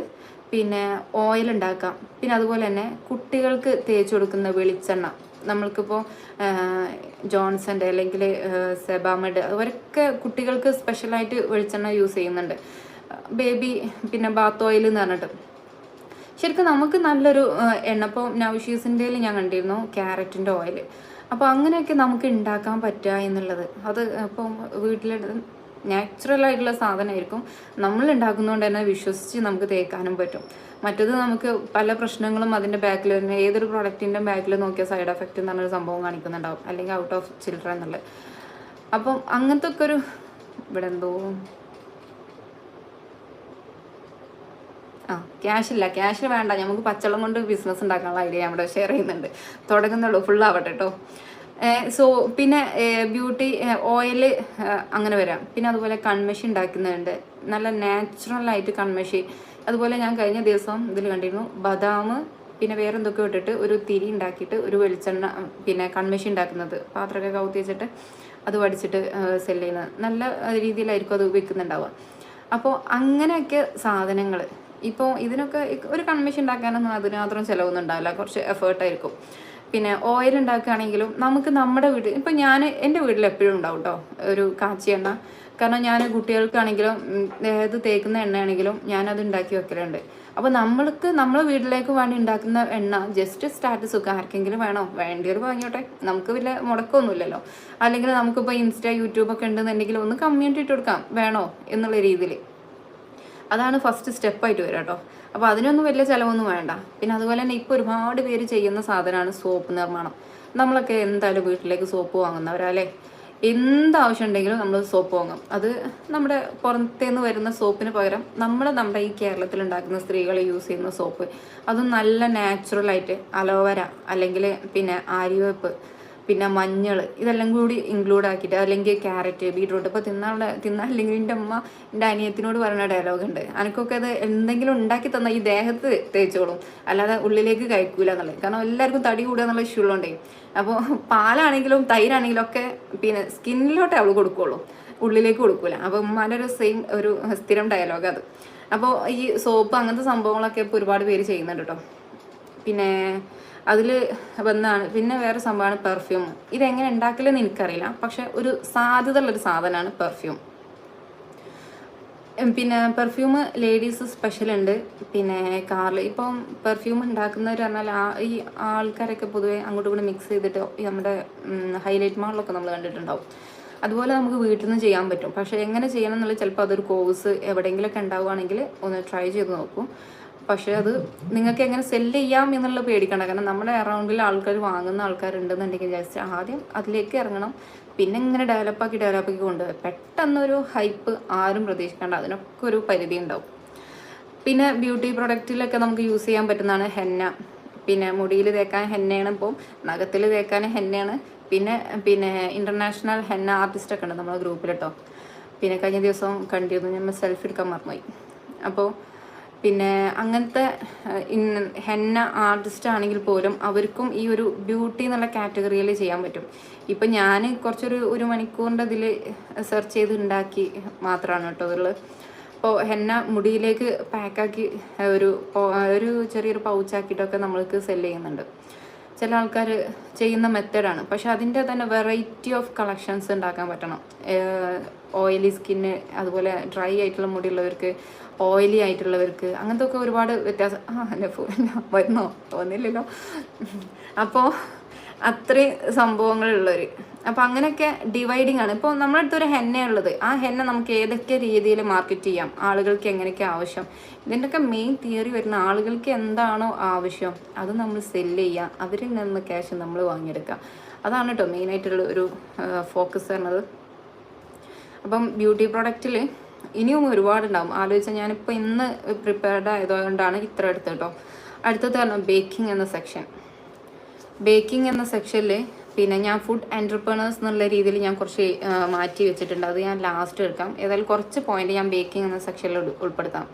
പിന്നെ ഓയിൽ ഉണ്ടാക്കാം. പിന്നെ അതുപോലെ തന്നെ കുട്ടികൾക്ക് തേച്ച് കൊടുക്കുന്ന വെളിച്ചെണ്ണ, നമ്മൾക്കിപ്പോൾ ജോൺസൻ്റെ അല്ലെങ്കിൽ സെബാമെഡ് അവരൊക്കെ കുട്ടികൾക്ക് സ്പെഷ്യലായിട്ട് വെളിച്ചെണ്ണ യൂസ് ചെയ്യുന്നുണ്ട്. ബേബി പിന്നെ ബാത്ത് ഓയിൽ എന്ന് പറഞ്ഞിട്ട് ശരിക്കും നമുക്ക് നല്ലൊരു എണ്ണ. ഇപ്പോൾ നൗഷീസിൻ്റെ ഞാൻ കണ്ടിരുന്നു ക്യാരറ്റിൻ്റെ ഓയിൽ. അപ്പോൾ അങ്ങനെയൊക്കെ നമുക്ക് ഉണ്ടാക്കാൻ പറ്റുക എന്നുള്ളത് അത് ഇപ്പം വീട്ടിലെടുത്ത് നാച്ചുറലായിട്ടുള്ള സാധനമായിരിക്കും. നമ്മൾ ഉണ്ടാക്കുന്നതുകൊണ്ട് തന്നെ വിശ്വസിച്ച് നമുക്ക് തേക്കാനും പറ്റും. മറ്റത് നമുക്ക് പല പ്രശ്നങ്ങളും അതിൻ്റെ ബാക്കിൽ തന്നെ ഏതൊരു പ്രൊഡക്റ്റിൻ്റെ ബാക്കിൽ നോക്കിയാൽ സൈഡ് എഫക്റ്റ് എന്ന് പറഞ്ഞൊരു സംഭവം കാണിക്കുന്നുണ്ടാവും, അല്ലെങ്കിൽ ഔട്ട് ഓഫ് ചിൽഡ്രൻ എന്നുള്ളത്. അപ്പം അങ്ങനത്തെ ഒക്കെ ഒരു ഇവിടെ എന്തോ ക്യാഷ് വേണ്ട, നമുക്ക് പച്ചവെള്ളം കൊണ്ട് ബിസിനസ് ഉണ്ടാക്കാനുള്ള ഐഡിയ നമ്മുടെ ഷെയർ ചെയ്യുന്നുണ്ട്. തുടങ്ങുന്നുള്ളൂ, ഫുള്ളാവട്ടെ കേട്ടോ. പിന്നെ ബ്യൂട്ടി ഓയിൽ അങ്ങനെ വരാം. പിന്നെ അതുപോലെ കൺമഷി ഉണ്ടാക്കുന്നുണ്ട്, നല്ല നാച്ചുറലായിട്ട് കൺമഷി. അതുപോലെ ഞാൻ കഴിഞ്ഞ ദിവസം ഇതിൽ കണ്ടിരുന്നു ബദാം പിന്നെ വേറെ എന്തൊക്കെ ഇട്ടിട്ട് ഒരു തിരി ഉണ്ടാക്കിയിട്ട് ഒരു വെളിച്ചെണ്ണ പിന്നെ കൺമഷി ഉണ്ടാക്കുന്നത്, പാത്രമൊക്കെ കൗത്തി വെച്ചിട്ട് അത് വടിച്ചിട്ട് സെല് ചെയ്യുന്നത്. നല്ല രീതിയിലായിരിക്കും അത് വിൽക്കുന്നുണ്ടാവുക. അപ്പോൾ അങ്ങനെയൊക്കെ സാധനങ്ങൾ ഇപ്പോൾ ഇതിനൊക്കെ ഒരു കൺമഷി ഉണ്ടാക്കാനൊന്നും അതിനുമാത്രം ചിലവൊന്നും ഉണ്ടാവില്ല, കുറച്ച് എഫേർട്ടായിരിക്കും. പിന്നെ ഓയിൽ ഉണ്ടാക്കുകയാണെങ്കിലും നമുക്ക് നമ്മുടെ വീട്ടിൽ ഇപ്പം എൻ്റെ വീട്ടിൽ എപ്പോഴും ഉണ്ടാവും കേട്ടോ ഒരു കാച്ചി എണ്ണ. കാരണം ഞാൻ കുട്ടികൾക്കാണെങ്കിലും ഇത് തേക്കുന്ന എണ്ണയാണെങ്കിലും ഞാനത് ഉണ്ടാക്കി വെക്കലുണ്ട്. അപ്പോൾ നമ്മളെ വീട്ടിലേക്ക് വേണ്ടി ഉണ്ടാക്കുന്ന എണ്ണ ജസ്റ്റ് സ്റ്റാറ്റസ് ഒക്കെ ആർക്കെങ്കിലും വേണ്ടിയവർ വാങ്ങിയോട്ടെ, നമുക്ക് വലിയ മുടക്കമൊന്നുമില്ലല്ലോ. അല്ലെങ്കിൽ നമുക്കിപ്പോൾ ഇൻസ്റ്റ യൂട്യൂബൊക്കെ ഉണ്ടെന്നുണ്ടെങ്കിൽ ഒന്ന് കമ്മ്യൂണിറ്റി ഇട്ട് കൊടുക്കാം വേണോ എന്നുള്ള രീതിയിൽ. അതാണ് ഫസ്റ്റ് സ്റ്റെപ്പായിട്ട് വരിക കേട്ടോ. അപ്പോൾ അതിനൊന്നും വലിയ ചിലവൊന്നും വേണ്ട. പിന്നെ അതുപോലെ തന്നെ ഇപ്പോൾ ഒരുപാട് പേര് ചെയ്യുന്ന സാധനമാണ് സോപ്പ് നിർമ്മാണം. നമ്മളൊക്കെ എന്തായാലും വീട്ടിലേക്ക് സോപ്പ് വാങ്ങുന്നവരല്ലേ, എന്താവശ്യം ഉണ്ടെങ്കിലും നമ്മൾ സോപ്പ് വാങ്ങും. അത് നമ്മുടെ പുറത്തേന്ന് വരുന്ന സോപ്പിന് പകരം നമ്മുടെ ഈ കേരളത്തിൽ ഉണ്ടാക്കുന്ന സ്ത്രീകൾ യൂസ് ചെയ്യുന്ന സോപ്പ്, അതും നല്ല നാച്ചുറലായിട്ട് അലോവേര അല്ലെങ്കിൽ പിന്നെ ആര്യവേപ്പ് പിന്നെ മഞ്ഞൾ ഇതെല്ലാം കൂടി ഇൻക്ലൂഡ് ആക്കിയിട്ട്, അല്ലെങ്കിൽ ക്യാരറ്റ് ബീട്രൂട്ട്. ഇപ്പോൾ തിന്നാല്ലെങ്കിൽ എൻ്റെ അമ്മ എൻ്റെ അനിയത്തിനോട് പറയുന്ന ഡയലോഗ് ഉണ്ട്, എനിക്കൊക്കെ അത് എന്തെങ്കിലും ഉണ്ടാക്കി തന്നാൽ ഈ ദേഹത്ത് തേച്ചോളും, അല്ലാതെ ഉള്ളിലേക്ക് കഴിക്കൂല എന്നുള്ളത്. കാരണം എല്ലാവർക്കും തടി കൂടുക എന്നുള്ള ഇഷ്യൂ ഉള്ളതുകൊണ്ടേ. അപ്പോൾ പാലാണെങ്കിലും തൈരാണെങ്കിലും ഒക്കെ പിന്നെ സ്കിന്നിലോട്ടേ അവൾ കൊടുക്കുകയുള്ളൂ, ഉള്ളിലേക്ക് കൊടുക്കൂല. അപ്പോൾ ഉമ്മാൻ്റെ ഒരു ഒരു സ്ഥിരം ഡയലോഗ് അത്. അപ്പോൾ ഈ സോപ്പ് അങ്ങനത്തെ സംഭവങ്ങളൊക്കെ ഇപ്പോൾ ഒരുപാട് പേര് ചെയ്യുന്നുണ്ട് കേട്ടോ. പിന്നെ അതിൽ വന്നാണ് പിന്നെ വേറെ സംഭവമാണ് പെർഫ്യൂം. ഇതെങ്ങനെ ഉണ്ടാക്കില്ലെന്ന് എനിക്കറിയില്ല, പക്ഷെ ഒരു സാധ്യത ഉള്ളൊരു സാധനമാണ് പെർഫ്യൂം. പിന്നെ പെർഫ്യൂം ലേഡീസ് സ്പെഷ്യൽ ഉണ്ട്. പിന്നെ കാറിൽ ഇപ്പം പെർഫ്യൂം ഉണ്ടാക്കുന്നവർ പറഞ്ഞാൽ ഈ ആൾക്കാരൊക്കെ പൊതുവെ അങ്ങോട്ടും ഇങ്ങോട്ടും മിക്സ് ചെയ്തിട്ട് നമ്മുടെ ഹൈലൈറ്റ് മാളിലൊക്കെ നമ്മൾ കണ്ടിട്ടുണ്ടാവും. അതുപോലെ നമുക്ക് വീട്ടിൽ നിന്ന് ചെയ്യാൻ പറ്റും. പക്ഷേ എങ്ങനെ ചെയ്യണം എന്നുള്ളത് ചിലപ്പോൾ അതൊരു കോഴ്സ് എവിടെയെങ്കിലുമൊക്കെ ഉണ്ടാവുകയാണെങ്കിൽ ഒന്ന് ട്രൈ ചെയ്ത് നോക്കൂ. പക്ഷേ അത് നിങ്ങൾക്ക് എങ്ങനെ സെല്ല് ചെയ്യാം എന്നുള്ള പേടിക്കണ്ട. കാരണം നമ്മുടെ അറൗണ്ടിൽ ആൾക്കാർ വാങ്ങുന്ന ആൾക്കാരുണ്ടെന്നുണ്ടെങ്കിൽ ജസ്റ്റ് ആദ്യം അതിലേക്ക് ഇറങ്ങണം. പിന്നെ ഇങ്ങനെ ഡെവലപ്പാക്കി കൊണ്ടുപോകും. പെട്ടെന്നൊരു ഹൈപ്പ് ആരും പ്രതീക്ഷിക്കേണ്ട. അതിനൊക്കെ ഒരു പരിധി ഉണ്ടാവും. പിന്നെ ബ്യൂട്ടി പ്രൊഡക്റ്റിലൊക്കെ നമുക്ക് യൂസ് ചെയ്യാൻ പറ്റുന്നതാണ് ഹെന്ന. പിന്നെ മുടിയിൽ തേക്കാൻ ഹെന്നയാണ്, ഇപ്പോൾ നഖത്തിൽ തേക്കാൻ ഹെന്നയാണ്. പിന്നെ ഇൻ്റർനാഷണൽ ഹെന്ന ആർട്ടിസ്റ്റൊക്കെ ഉണ്ട് നമ്മുടെ ഗ്രൂപ്പിൽ കേട്ടോ. പിന്നെ കഴിഞ്ഞ ദിവസം കണ്ടിരുന്നു, നമ്മൾ സെൽഫി എടുക്കാൻ മറന്നുപോയി. അപ്പോൾ പിന്നെ അങ്ങനത്തെ ഹെന്ന ആർട്ടിസ്റ്റ് ആണെങ്കിൽ പോലും അവർക്കും ഈ ഒരു ബ്യൂട്ടി എന്നുള്ള കാറ്റഗറിയിൽ ചെയ്യാൻ പറ്റും. ഇപ്പം ഞാൻ ഒരു മണിക്കൂറിൻ്റെ ഇതിൽ സെർച്ച് ചെയ്ത് ഉണ്ടാക്കി മാത്രമാണ് കേട്ടോ അതുള്ളത്. അപ്പോൾ ഹെന്ന മുടിയിലേക്ക് പാക്കാക്കി ഒരു ചെറിയൊരു പൗച്ചാക്കിയിട്ടൊക്കെ നമ്മൾക്ക് സെല്ല് ചെയ്യുന്നുണ്ട്. ചില ആൾക്കാർ ചെയ്യുന്ന മെത്തേഡാണ്. പക്ഷെ അതിൻ്റെ തന്നെ വെറൈറ്റി ഓഫ് കളക്ഷൻസ് ഉണ്ടാക്കാൻ പറ്റണം. ഓയിലി സ്കിന്ന്, അതുപോലെ ഡ്രൈ ആയിട്ടുള്ള മുടിയുള്ളവർക്ക്, ഓയിലി ആയിട്ടുള്ളവർക്ക്, അങ്ങനത്തെ ഒക്കെ ഒരുപാട് വ്യത്യാസം. എൻ്റെ വരുന്നോ തോന്നില്ലല്ലോ. അപ്പോൾ അത്രയും സംഭവങ്ങളുള്ളവർ. അപ്പോൾ അങ്ങനെയൊക്കെ ഡിവൈഡിങ് ആണ്. ഇപ്പോൾ നമ്മുടെ അടുത്തൊരു ഹെന്ന ഉള്ളത്, ആ ഹെന്ന നമുക്ക് ഏതൊക്കെ രീതിയിൽ മാർക്കറ്റ് ചെയ്യാം, ആളുകൾക്ക് എങ്ങനെയൊക്കെ ആവശ്യം, ഇതിൻ്റെയൊക്കെ മെയിൻ തിയറി വരുന്ന ആളുകൾക്ക് എന്താണോ ആവശ്യം അത് നമ്മൾ സെല്ല് ചെയ്യുക, അവരിൽ നിന്ന് ക്യാഷ് നമ്മൾ വാങ്ങിയെടുക്കുക. അതാണ് കേട്ടോ മെയിനായിട്ടുള്ള ഒരു ഫോക്കസ് വരുന്നത്. അപ്പം ബ്യൂട്ടി പ്രൊഡക്റ്റിൽ ഇനിയും ഒരുപാടുണ്ടാവും. ആലോചിച്ചാൽ ഞാനിപ്പോൾ ഇന്ന് പ്രിപ്പയർഡ് ആയതുകൊണ്ടാണ് ഇത്ര എടുത്തത് കേട്ടോ. അടുത്തത് പറഞ്ഞാൽ ബേക്കിംഗ് എന്ന സെക്ഷൻ. ബേക്കിംഗ് എന്ന സെക്ഷനിൽ പിന്നെ ഞാൻ ഫുഡ് എൻ്റർപ്രണേഴ്സ് എന്നുള്ള രീതിയിൽ ഞാൻ കുറച്ച് മാറ്റി വെച്ചിട്ടുണ്ട്. അത് ഞാൻ ലാസ്റ്റ് എടുക്കാം. ഏതായാലും കുറച്ച് പോയിന്റ് ഞാൻ ബേക്കിംഗ് എന്ന സെക്ഷനിൽ ഉൾപ്പെടുത്താം.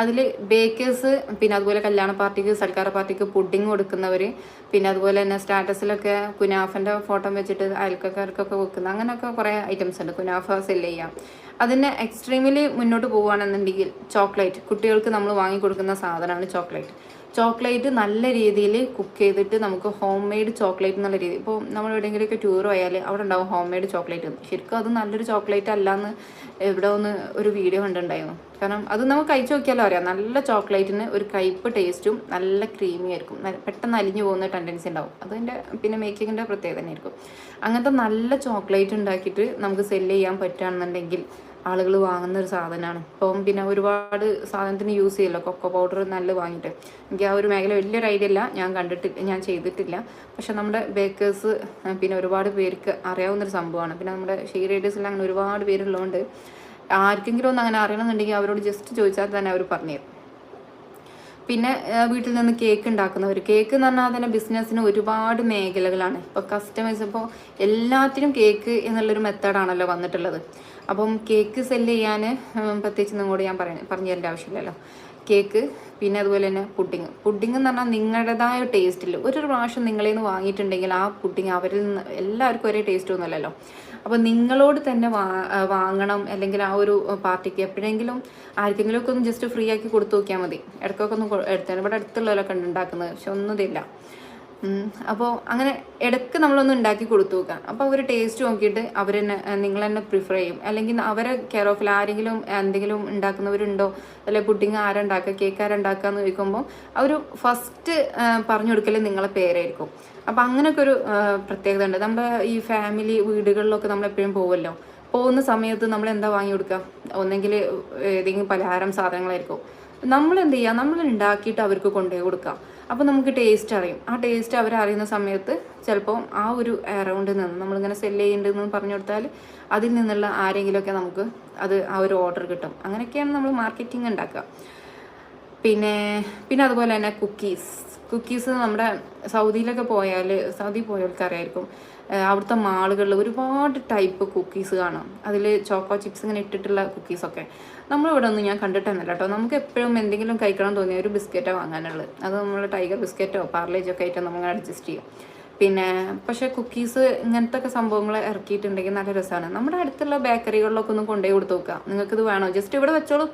അതിൽ ബേക്കേഴ്സ്, പിന്നെ അതുപോലെ കല്യാണ പാർട്ടിക്ക്, സൽക്കാര പാർട്ടിക്ക് പുഡിങ് കൊടുക്കുന്നവർ, പിന്നെ അതുപോലെ തന്നെ സ്റ്റാറ്റസിലൊക്കെ കുനാഫൻ്റെ ഫോട്ടോ വെച്ചിട്ട് അയൽക്കാർക്കൊക്കെ വെക്കുന്ന അങ്ങനെയൊക്കെ കുറേ ഐറ്റംസ് ഉണ്ട്. കുനാഫ സെല്ല് ചെയ്യാം. അതിന് എക്സ്ട്രീമിൽ മുന്നോട്ട് പോവുകയാണെന്നുണ്ടെങ്കിൽ ചോക്ലേറ്റ്, കുട്ടികൾക്ക് നമ്മൾ വാങ്ങിക്കൊടുക്കുന്ന സാധനമാണ് ചോക്ലേറ്റ് നല്ല രീതിയിൽ കുക്ക് ചെയ്തിട്ട് നമുക്ക് ഹോം മെയ്ഡ് ചോക്ലേറ്റ് എന്നുള്ള രീതി. ഇപ്പോൾ നമ്മൾ എവിടെയെങ്കിലുമൊക്കെ ടൂർ പോയാൽ അവിടെ ഉണ്ടാവും ഹോം മെയ്ഡ് ചോക്ലേറ്റ്. ശരിക്കും അത് നല്ലൊരു ചോക്ലേറ്റ് അല്ലാന്ന് ഇവിടെ ഒരു വീഡിയോ കണ്ടിട്ടുണ്ടായിരുന്നു. കാരണം അത് നമുക്ക് കഴിച്ച് നോക്കിയാലോ അറിയാം, നല്ല ചോക്ലേറ്റിന് ഒരു കയ്പ്പ് ടേസ്റ്റും നല്ല ക്രീമി ആയിരിക്കും, പെട്ടെന്ന് അലിഞ്ഞു പോകുന്ന ടെൻഡൻസി ഉണ്ടാവും. അതിൻ്റെ പിന്നെ മേക്കിങ്ങിൻ്റെ പ്രത്യേകത തന്നെയായിരിക്കും. അങ്ങനത്തെ നല്ല ചോക്ലേറ്റ് ഉണ്ടാക്കിയിട്ട് നമുക്ക് സെല്ല് ചെയ്യാൻ പറ്റുകയാണെന്നുണ്ടെങ്കിൽ ആളുകൾ വാങ്ങുന്ന ഒരു സാധനമാണ്. ഇപ്പം പിന്നെ ഒരുപാട് സാധനത്തിന് യൂസ് ചെയ്യല്ലോ, കൊക്കോ പൗഡർ നല്ല വാങ്ങിയിട്ട്. എനിക്ക് ആ ഒരു മേഖല വലിയൊരു ഐഡിയ ഇല്ല, ഞാൻ ചെയ്തിട്ടില്ല. പക്ഷെ നമ്മുടെ ബേക്കേഴ്സ് പിന്നെ ഒരുപാട് പേർക്ക് അറിയാവുന്നൊരു സംഭവമാണ്. പിന്നെ നമ്മുടെ ഷെയർ റൈഡേഴ്സിൽ അങ്ങനെ ഒരുപാട് പേരുള്ളതുകൊണ്ട് ആർക്കെങ്കിലും ഒന്ന് അങ്ങനെ അറിയണമെന്നുണ്ടെങ്കിൽ അവരോട് ജസ്റ്റ് ചോദിച്ചാൽ തന്നെ അവർ പറഞ്ഞുതരും. പിന്നെ വീട്ടിൽ നിന്ന് കേക്ക് ഉണ്ടാക്കുന്നവർ, കേക്ക് എന്ന് പറഞ്ഞാൽ തന്നെ ബിസിനസ്സിന് ഒരുപാട് മേഖലകളാണ്. ഇപ്പോൾ കസ്റ്റമേഴ്സ്, ഇപ്പോൾ എല്ലാത്തിനും കേക്ക് എന്നുള്ളൊരു മെത്തേഡാണല്ലോ വന്നിട്ടുള്ളത്. അപ്പം കേക്ക് സെല്ല് ചെയ്യാൻ പ്രത്യേകിച്ച് നിങ്ങളോട് ഞാൻ പറഞ്ഞു തരേണ്ട ആവശ്യമില്ലല്ലോ. കേക്ക്, പിന്നെ അതുപോലെ തന്നെ പുഡിങ് എന്ന് പറഞ്ഞാൽ നിങ്ങളുടേതായ ടേസ്റ്റിൽ ഒരു പ്രാവശ്യം നിങ്ങളിൽ നിന്ന് വാങ്ങിയിട്ടുണ്ടെങ്കിൽ ആ പുഡിങ് അവരിൽ നിന്ന് എല്ലാവർക്കും ഒരേ ടേസ്റ്റ് ഒന്നുമല്ലല്ലോ. അപ്പോൾ നിങ്ങളോട് തന്നെ വാങ്ങണം. അല്ലെങ്കിൽ ആ ഒരു പാർട്ടിക്ക് എപ്പോഴെങ്കിലും ആർക്കെങ്കിലും ഒക്കെ ഒന്ന് ജസ്റ്റ് ഫ്രീ ആക്കി കൊടുത്തു നോക്കിയാൽ മതി. ഇടയ്ക്കൊക്കെ ഒന്ന് എടുത്താൽ ഇവിടെ അടുത്തുള്ളവരൊക്കെ ഉണ്ടാക്കുന്നത്, പക്ഷെ ഒന്നുമില്ല. അപ്പോൾ അങ്ങനെ ഇടയ്ക്ക് നമ്മളൊന്ന് ഉണ്ടാക്കി കൊടുത്തു നോക്കാം. അപ്പോൾ അവർ ടേസ്റ്റ് നോക്കിയിട്ട് അവർ തന്നെ നിങ്ങൾ തന്നെ പ്രിഫർ ചെയ്യും. അല്ലെങ്കിൽ അവരെ കെയർ ഓഫിൽ ആരെങ്കിലും എന്തെങ്കിലും ഉണ്ടാക്കുന്നവരുണ്ടോ, അല്ലെങ്കിൽ പുഡിങ് ആരുണ്ടാക്കുക, കേക്ക് ആരുണ്ടാക്കുക എന്ന് ചോദിക്കുമ്പോൾ അവർ ഫസ്റ്റ് പറഞ്ഞു കൊടുക്കൽ നിങ്ങളെ പേരായിരിക്കും. അപ്പം അങ്ങനെയൊക്കെ ഒരു പ്രത്യേകത ഉണ്ട്. നമ്മുടെ ഈ ഫാമിലി വീടുകളിലൊക്കെ നമ്മളെപ്പോഴും പോകുമല്ലോ. പോകുന്ന സമയത്ത് നമ്മൾ എന്താ വാങ്ങി കൊടുക്കുക, ഒന്നെങ്കിൽ ഏതെങ്കിലും പലഹാരം സാധനങ്ങളായിരിക്കും. നമ്മൾ എന്ത് ചെയ്യുക, നമ്മൾ ഉണ്ടാക്കിയിട്ട് അവർക്ക് കൊണ്ടുപോയി കൊടുക്കുക. അപ്പോൾ നമുക്ക് ടേസ്റ്റ് അറിയും. ആ ടേസ്റ്റ് അവരറിയുന്ന സമയത്ത് ചിലപ്പോൾ ആ ഒരു അറൗണ്ടിൽ നിന്ന് നമ്മളിങ്ങനെ സെല്ല് ചെയ്യുന്നുണ്ടെന്ന് പറഞ്ഞു കൊടുത്താൽ അതിൽ നിന്നുള്ള ആരെങ്കിലുമൊക്കെ നമുക്ക് ആ ഒരു ഓർഡർ കിട്ടും. അങ്ങനെയൊക്കെയാണ് നമ്മൾ മാർക്കറ്റിംഗ് ഉണ്ടാക്കുക. പിന്നെ അതുപോലെ തന്നെ കുക്കീസ് നമ്മുടെ സൗദിയിലൊക്കെ സൗദി പോയവർക്ക് അറിയായിരിക്കും. അവിടുത്തെ മാളുകളിൽ ഒരുപാട് ടൈപ്പ് കുക്കീസ് കാണാം. അതിൽ ചോക്കോ ചിപ്സ് ഇങ്ങനെ ഇട്ടിട്ടുള്ള കുക്കീസൊക്കെ നമ്മളിവിടെ ഒന്നും ഞാൻ കണ്ടിട്ടൊന്നുമില്ല കേട്ടോ. നമുക്ക് എപ്പോഴും എന്തെങ്കിലും കഴിക്കണം തോന്നിയ ഒരു ബിസ്ക്കറ്റോ വാങ്ങാനുള്ളത്, അത് നമ്മൾ ടൈഗർ ബിസ്ക്കറ്റോ പാർലേജോ ഒക്കെ ആയിട്ട് നമ്മൾ അഡ്ജസ്റ്റ് ചെയ്യും. പക്ഷേ കുക്കീസ് ഇങ്ങനത്തെ ഒക്കെ സംഭവങ്ങൾ ഇറക്കിയിട്ടുണ്ടെങ്കിൽ നല്ല രസമാണ്. നമ്മുടെ അടുത്തുള്ള ബേക്കറികളിലൊക്കെ ഒന്ന് കൊണ്ടുപോയി കൊടുത്ത് നോക്കുക. നിങ്ങൾക്കിത് വേണോ, ജസ്റ്റ് ഇവിടെ വെച്ചോളൂ,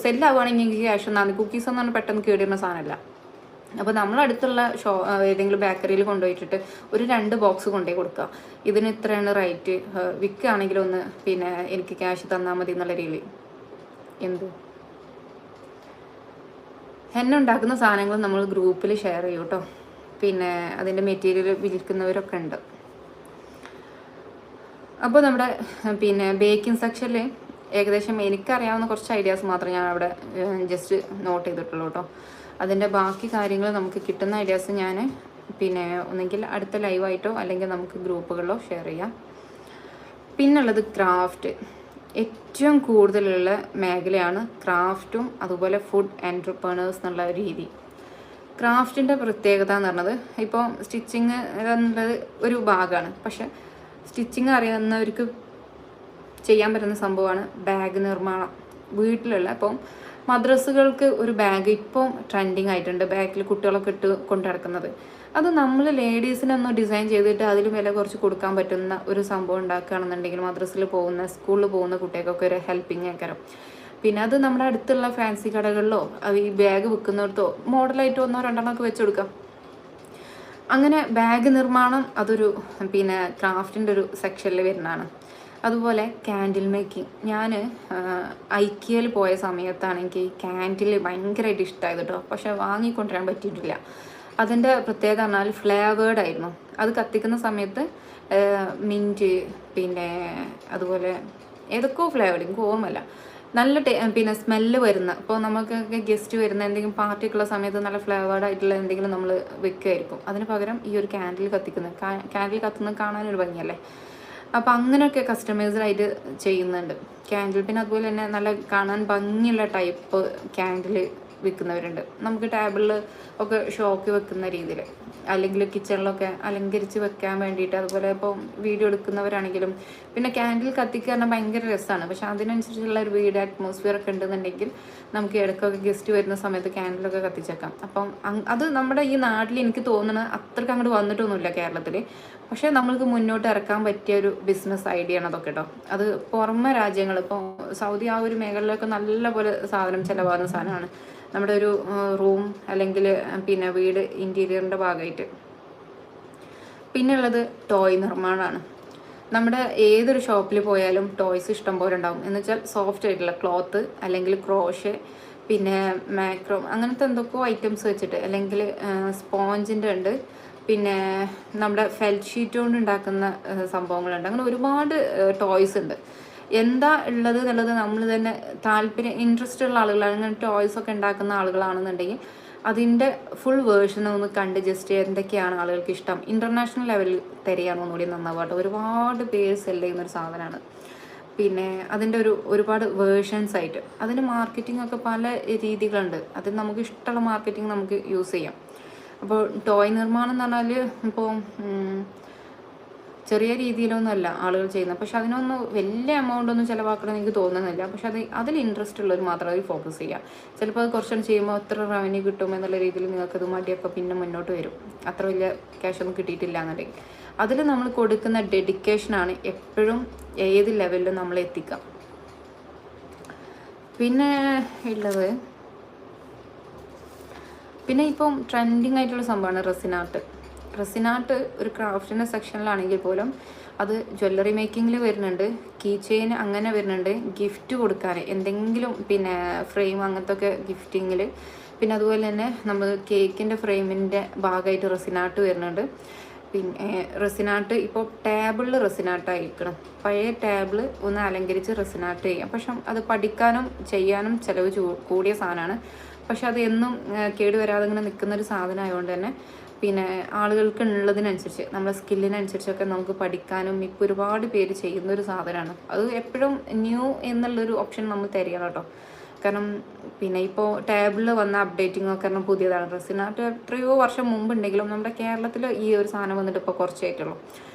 സെല്ലാവുകയാണെങ്കിൽ ക്യാഷ് ഒന്നാണ്. കുക്കീസ് ഒന്നും പെട്ടെന്ന് കേടുന്ന സാധനമല്ല. അപ്പോൾ നമ്മളടുത്തുള്ള ഏതെങ്കിലും ബേക്കറിയിൽ കൊണ്ടുപോയിട്ടിട്ട് ഒരു 2 ബോക്സ് കൊണ്ടുപോയി കൊടുക്കുക. ഇതിന് ഇത്രയാണ് റേറ്റ്, വിൽക്കുകയാണെങ്കിലും ഒന്ന് എനിക്ക് ക്യാഷ് തന്നാൽ മതി എന്നുള്ള രീതിയിൽ. ഹെന്ന ഉണ്ടാക്കുന്ന സാധനങ്ങൾ നമ്മൾ ഗ്രൂപ്പിൽ ഷെയർ ചെയ്യും കേട്ടോ. അതിൻ്റെ മെറ്റീരിയൽ വിൽക്കുന്നവരൊക്കെ ഉണ്ട്. അപ്പോൾ നമ്മുടെ പിന്നെ ബേക്കിംഗ് സെക്ഷനിൽ ഏകദേശം എനിക്കറിയാവുന്ന കുറച്ച് ഐഡിയാസ് മാത്രമേ ഞാൻ അവിടെ ജസ്റ്റ് നോട്ട് ചെയ്തിട്ടുള്ളൂ കേട്ടോ. അതിൻ്റെ ബാക്കി കാര്യങ്ങൾ നമുക്ക് കിട്ടുന്ന ഐഡിയാസ് ഞാൻ പിന്നെ ഒന്നെങ്കിൽ അടുത്ത ലൈവായിട്ടോ അല്ലെങ്കിൽ നമുക്ക് ഗ്രൂപ്പുകളിലോ ഷെയർ ചെയ്യാം. പിന്നുള്ളത് ക്രാഫ്റ്റ്. ഏറ്റവും കൂടുതലുള്ള മേഖലയാണ് ക്രാഫ്റ്റും അതുപോലെ ഫുഡ് എൻ്റർപ്രണേഴ്സ് എന്നുള്ള രീതി. ക്രാഫ്റ്റിൻ്റെ പ്രത്യേകത എന്ന് പറഞ്ഞത് ഇപ്പോൾ സ്റ്റിച്ചിങ് എന്നുള്ളത് ഒരു ഭാഗമാണ്. പക്ഷെ സ്റ്റിച്ചിങ് അറിയാവുന്നവർക്ക് ചെയ്യാൻ പറ്റുന്ന സംഭവമാണ് ബാഗ് നിർമ്മാണം. വീട്ടിലുള്ള ഇപ്പം മദ്രസുകൾക്ക് ഒരു ബാഗ് ഇപ്പം ട്രെൻഡിങ് ആയിട്ടുണ്ട്, ബാഗിൽ കുട്ടികളൊക്കെ ഇട്ട് കൊണ്ടു നടക്കുന്നത്. അത് നമ്മൾ ലേഡീസിനൊന്ന് ഡിസൈൻ ചെയ്തിട്ട് അതിൽ വില കുറച്ച് കൊടുക്കാൻ പറ്റുന്ന ഒരു സംഭവം ഉണ്ടാക്കുകയാണെന്നുണ്ടെങ്കിൽ മദ്രസിൽ പോകുന്ന സ്കൂളിൽ പോകുന്ന കുട്ടികൾക്കൊക്കെ ഒരു ഹെൽപ്പിംഗ് ആക്കാരം. പിന്നെ അത് നമ്മുടെ അടുത്തുള്ള ഫാൻസി കടകളിലോ ഈ ബാഗ് വിൽക്കുന്നിടത്തോ മോഡലായിട്ട് 1-2 വെച്ച് കൊടുക്കാം. അങ്ങനെ ബാഗ് നിർമ്മാണം അതൊരു പിന്നെ ക്രാഫ്റ്റിൻ്റെ ഒരു സെക്ഷനിൽ വരുന്നതാണ്. അതുപോലെ ക്യാൻഡിൽ മേക്കിംഗ്. ഞാൻ ഐക്കിയയിൽ പോയ സമയത്താണ് എനിക്ക് ക്യാൻഡിൽ ഭയങ്കരമായിട്ട് ഇഷ്ടമായത് കേട്ടോ. പക്ഷെ വാങ്ങിക്കൊണ്ടുവരാൻ പറ്റിയിട്ടില്ല. അതിൻ്റെ പ്രത്യേകത പറഞ്ഞാൽ ഫ്ലേവേർഡ് ആയിരുന്നു. അത് കത്തിക്കുന്ന സമയത്ത് മിൻറ്റ് പിന്നെ അതുപോലെ ഏതൊക്കെയോ ഫ്ലേവേർഡ് എനിക്ക് ഓർമ്മയില്ല. നല്ല പിന്നെ സ്മെല്ല് വരുന്ന, ഇപ്പോൾ നമുക്കൊക്കെ ഗസ്റ്റ് വരുന്ന എന്തെങ്കിലും പാർട്ടിക്കുള്ള സമയത്ത് നല്ല ഫ്ലേവേർഡ് ആയിട്ടുള്ള എന്തെങ്കിലും നമ്മൾ വെക്കുമായിരിക്കും. അതിന് പകരം ഈ ഒരു ക്യാൻഡിൽ കത്തുന്നത് കാണാനൊരു ഭംഗിയല്ലേ. അപ്പോൾ അങ്ങനെയൊക്കെ കസ്റ്റമൈസ്ഡായിട്ട് ചെയ്യുന്നുണ്ട് ക്യാൻഡിൽ. പിന്നെ അതുപോലെ തന്നെ നല്ല കാണാൻ ഭംഗിയുള്ള ടൈപ്പ് ക്യാൻഡിൽ വിൽക്കുന്നവരുണ്ട്. നമുക്ക് ടേബിളിൽ ഒക്കെ ഷോക്ക് വെക്കുന്ന രീതിയിൽ, അല്ലെങ്കിൽ കിച്ചണിലൊക്കെ അലങ്കരിച്ച് വെക്കാൻ വേണ്ടിയിട്ട്. അതുപോലെ ഇപ്പോൾ വീഡിയോ എടുക്കുന്നവരാണെങ്കിലും പിന്നെ ക്യാൻഡിൽ കത്തിക്കാൻ ഭയങ്കര രസമാണ്. പക്ഷെ അതിനനുസരിച്ചുള്ള ഒരു വീട് അറ്റ്മോസ്ഫിയർ ഒക്കെ ഉണ്ടെന്നുണ്ടെങ്കിൽ നമുക്ക് ഇടയ്ക്കൊക്കെ ഗസ്റ്റ് വരുന്ന സമയത്ത് ക്യാൻഡിലൊക്കെ കത്തിച്ചേക്കാം. അപ്പം അത് നമ്മുടെ ഈ നാട്ടിൽ എനിക്ക് തോന്നുന്നത് അത്രയ്ക്ക് അങ്ങോട്ട് വന്നിട്ടൊന്നുമില്ല കേരളത്തിൽ. പക്ഷേ നമ്മൾക്ക് മുന്നോട്ട് ഇറക്കാൻ പറ്റിയ ഒരു ബിസിനസ് ഐഡിയ ആണ് അതൊക്കെ കേട്ടോ. അത് പുറമെ രാജ്യങ്ങൾ, ഇപ്പോൾ സൗദി ആ ഒരു മേഖലയിലൊക്കെ നല്ല പോലെ സാധനം ചിലവാകുന്ന സാധനമാണ്. നമ്മുടെ ഒരു റൂം അല്ലെങ്കിൽ പിന്നെ വീട് ഇൻറ്റീരിയറിൻ്റെ ഭാഗമായിട്ട്. പിന്നെ ഉള്ളത് ടോയ് നിർമ്മാണമാണ്. നമ്മുടെ ഏതൊരു ഷോപ്പിൽ പോയാലും ടോയ്സ് ഇഷ്ടം പോലെ ഉണ്ടാവും. എന്ന് വെച്ചാൽ സോഫ്റ്റ് ആയിട്ടുള്ള ക്ലോത്ത് അല്ലെങ്കിൽ ക്രോഷ് പിന്നെ മാക്രോ അങ്ങനത്തെ എന്തൊക്കെയോ ഐറ്റംസ് വെച്ചിട്ട്, അല്ലെങ്കിൽ സ്പോഞ്ചിൻ്റെ ഉണ്ട്, പിന്നെ നമ്മുടെ ഫെൽറ്റ് ഷീറ്റ് കൊണ്ട് ഉണ്ടാക്കുന്ന സംഭവങ്ങളുണ്ട്. അങ്ങനെ ഒരുപാട് ടോയ്സ് ഉണ്ട്. എന്താ ഉള്ളത് എന്നുള്ളത് നമ്മൾ തന്നെ ഇൻട്രസ്റ്റ് ഉള്ള ആളുകളാണ്, അങ്ങനെ ടോയ്സ് ഒക്കെ ഉണ്ടാക്കുന്ന ആളുകളാണെന്നുണ്ടെങ്കിൽ അതിൻ്റെ ഫുൾ വേർഷൻ ഒന്ന് കണ്ട് ജസ്റ്റ് എന്തൊക്കെയാണ് ആളുകൾക്ക് ഇഷ്ടം ഇൻ്റർനാഷണൽ ലെവലിൽ തരികയാണ് ഒന്നുകൂടി നന്നാവാട്ടോ. ഒരുപാട് പേര് സെല് ചെയ്യുന്നൊരു സാധനമാണ്. പിന്നെ അതിൻ്റെ ഒരുപാട് വേർഷൻസ് ആയിട്ട് അതിന് മാർക്കറ്റിംഗ് ഒക്കെ പല രീതികളുണ്ട്. അതിന് നമുക്ക് ഇഷ്ടമുള്ള മാർക്കറ്റിംഗ് നമുക്ക് യൂസ് ചെയ്യാം. അപ്പോൾ ടോയ് നിർമ്മാണം എന്ന് പറഞ്ഞാൽ ഇപ്പോൾ ചെറിയ രീതിയിലൊന്നുമല്ല ആളുകൾ ചെയ്യുന്നത്. പക്ഷെ അതിനൊന്നും വലിയ എമൗണ്ട് ഒന്നും ചിലവാക്കണമെന്ന് എനിക്ക് തോന്നുന്നില്ല. പക്ഷെ അതിൽ ഇൻട്രസ്റ്റ് ഉള്ളവർ മാത്രം അതിൽ ഫോക്കസ് ചെയ്യുക. ചിലപ്പോൾ അത് കുറച്ചുകൂടി ചെയ്യുമ്പോൾ എത്ര റവന്യൂ കിട്ടും എന്നുള്ള രീതിയിൽ നിങ്ങൾക്കത് മടിയൊക്കെ പിന്നെ മുന്നോട്ട് വരും. അത്ര വലിയ ക്യാഷൊന്നും കിട്ടിയിട്ടില്ല എന്നുണ്ടെങ്കിൽ അതിൽ നമ്മൾ കൊടുക്കുന്ന ഡെഡിക്കേഷനാണ് എപ്പോഴും ഏത് ലെവലിലും നമ്മൾ എത്തിക്കുക. പിന്നെ ഉള്ളത് ഇപ്പം ട്രെൻഡിങ് ആയിട്ടുള്ള സംഭവമാണ് റെസിനാട്ട്. ഒരു ക്രാഫ്റ്റിൻ്റെ സെക്ഷനിലാണെങ്കിൽ പോലും അത് ജ്വല്ലറി മേക്കിങ്ങിൽ വരുന്നുണ്ട്, കീ ചെയിൻ അങ്ങനെ വരുന്നുണ്ട്, ഗിഫ്റ്റ് കൊടുക്കാൻ എന്തെങ്കിലും പിന്നെ ഫ്രെയിം അങ്ങനത്തെ ഒക്കെ ഗിഫ്റ്റിങ്ങിൽ. പിന്നെ അതുപോലെ തന്നെ നമ്മൾ കേക്കിൻ്റെ ഫ്രെയിമിൻ്റെ ഭാഗമായിട്ട് റെസിനാട്ട് വരുന്നുണ്ട്. പിന്നെ റെസിനാട്ട് ഇപ്പോൾ ടേബിളിൽ റെസിനാട്ടായിരിക്കണം. പഴയ ടേബിൾ ഒന്ന് അലങ്കരിച്ച് റെസിനാട്ട് ചെയ്യാം. പക്ഷെ അത് പഠിക്കാനും ചെയ്യാനും ചിലവ് കൂടിയ സാധനമാണ്. പക്ഷെ അത് എന്നും കേടുവരാതെ ഇങ്ങനെ നിൽക്കുന്നൊരു സാധനമായതുകൊണ്ട് തന്നെ പിന്നെ ആളുകൾക്ക് ഉള്ളതിനനുസരിച്ച് നമ്മുടെ സ്കില്ലിനനുസരിച്ചൊക്കെ നമുക്ക് പഠിക്കാനും ഇപ്പോൾ ഒരുപാട് പേര് ചെയ്യുന്നൊരു സാധനമാണ്. അത് എപ്പോഴും ന്യൂ എന്നുള്ളൊരു ഓപ്ഷൻ നമ്മൾ തരികയാണ് കേട്ടോ. കാരണം പിന്നെ ഇപ്പോൾ ടേബിളിൽ വന്ന അപ്ഡേറ്റിംഗ് ഒക്കെ പറഞ്ഞാൽ പുതിയതാണ്. റെസിനാട്ട് എത്രയോ വർഷം മുമ്പുണ്ടെങ്കിലും നമ്മുടെ കേരളത്തിൽ ഈ ഒരു സാധനം വന്നിട്ട് ഇപ്പോൾ കുറച്ചായിട്ടുള്ളൂ.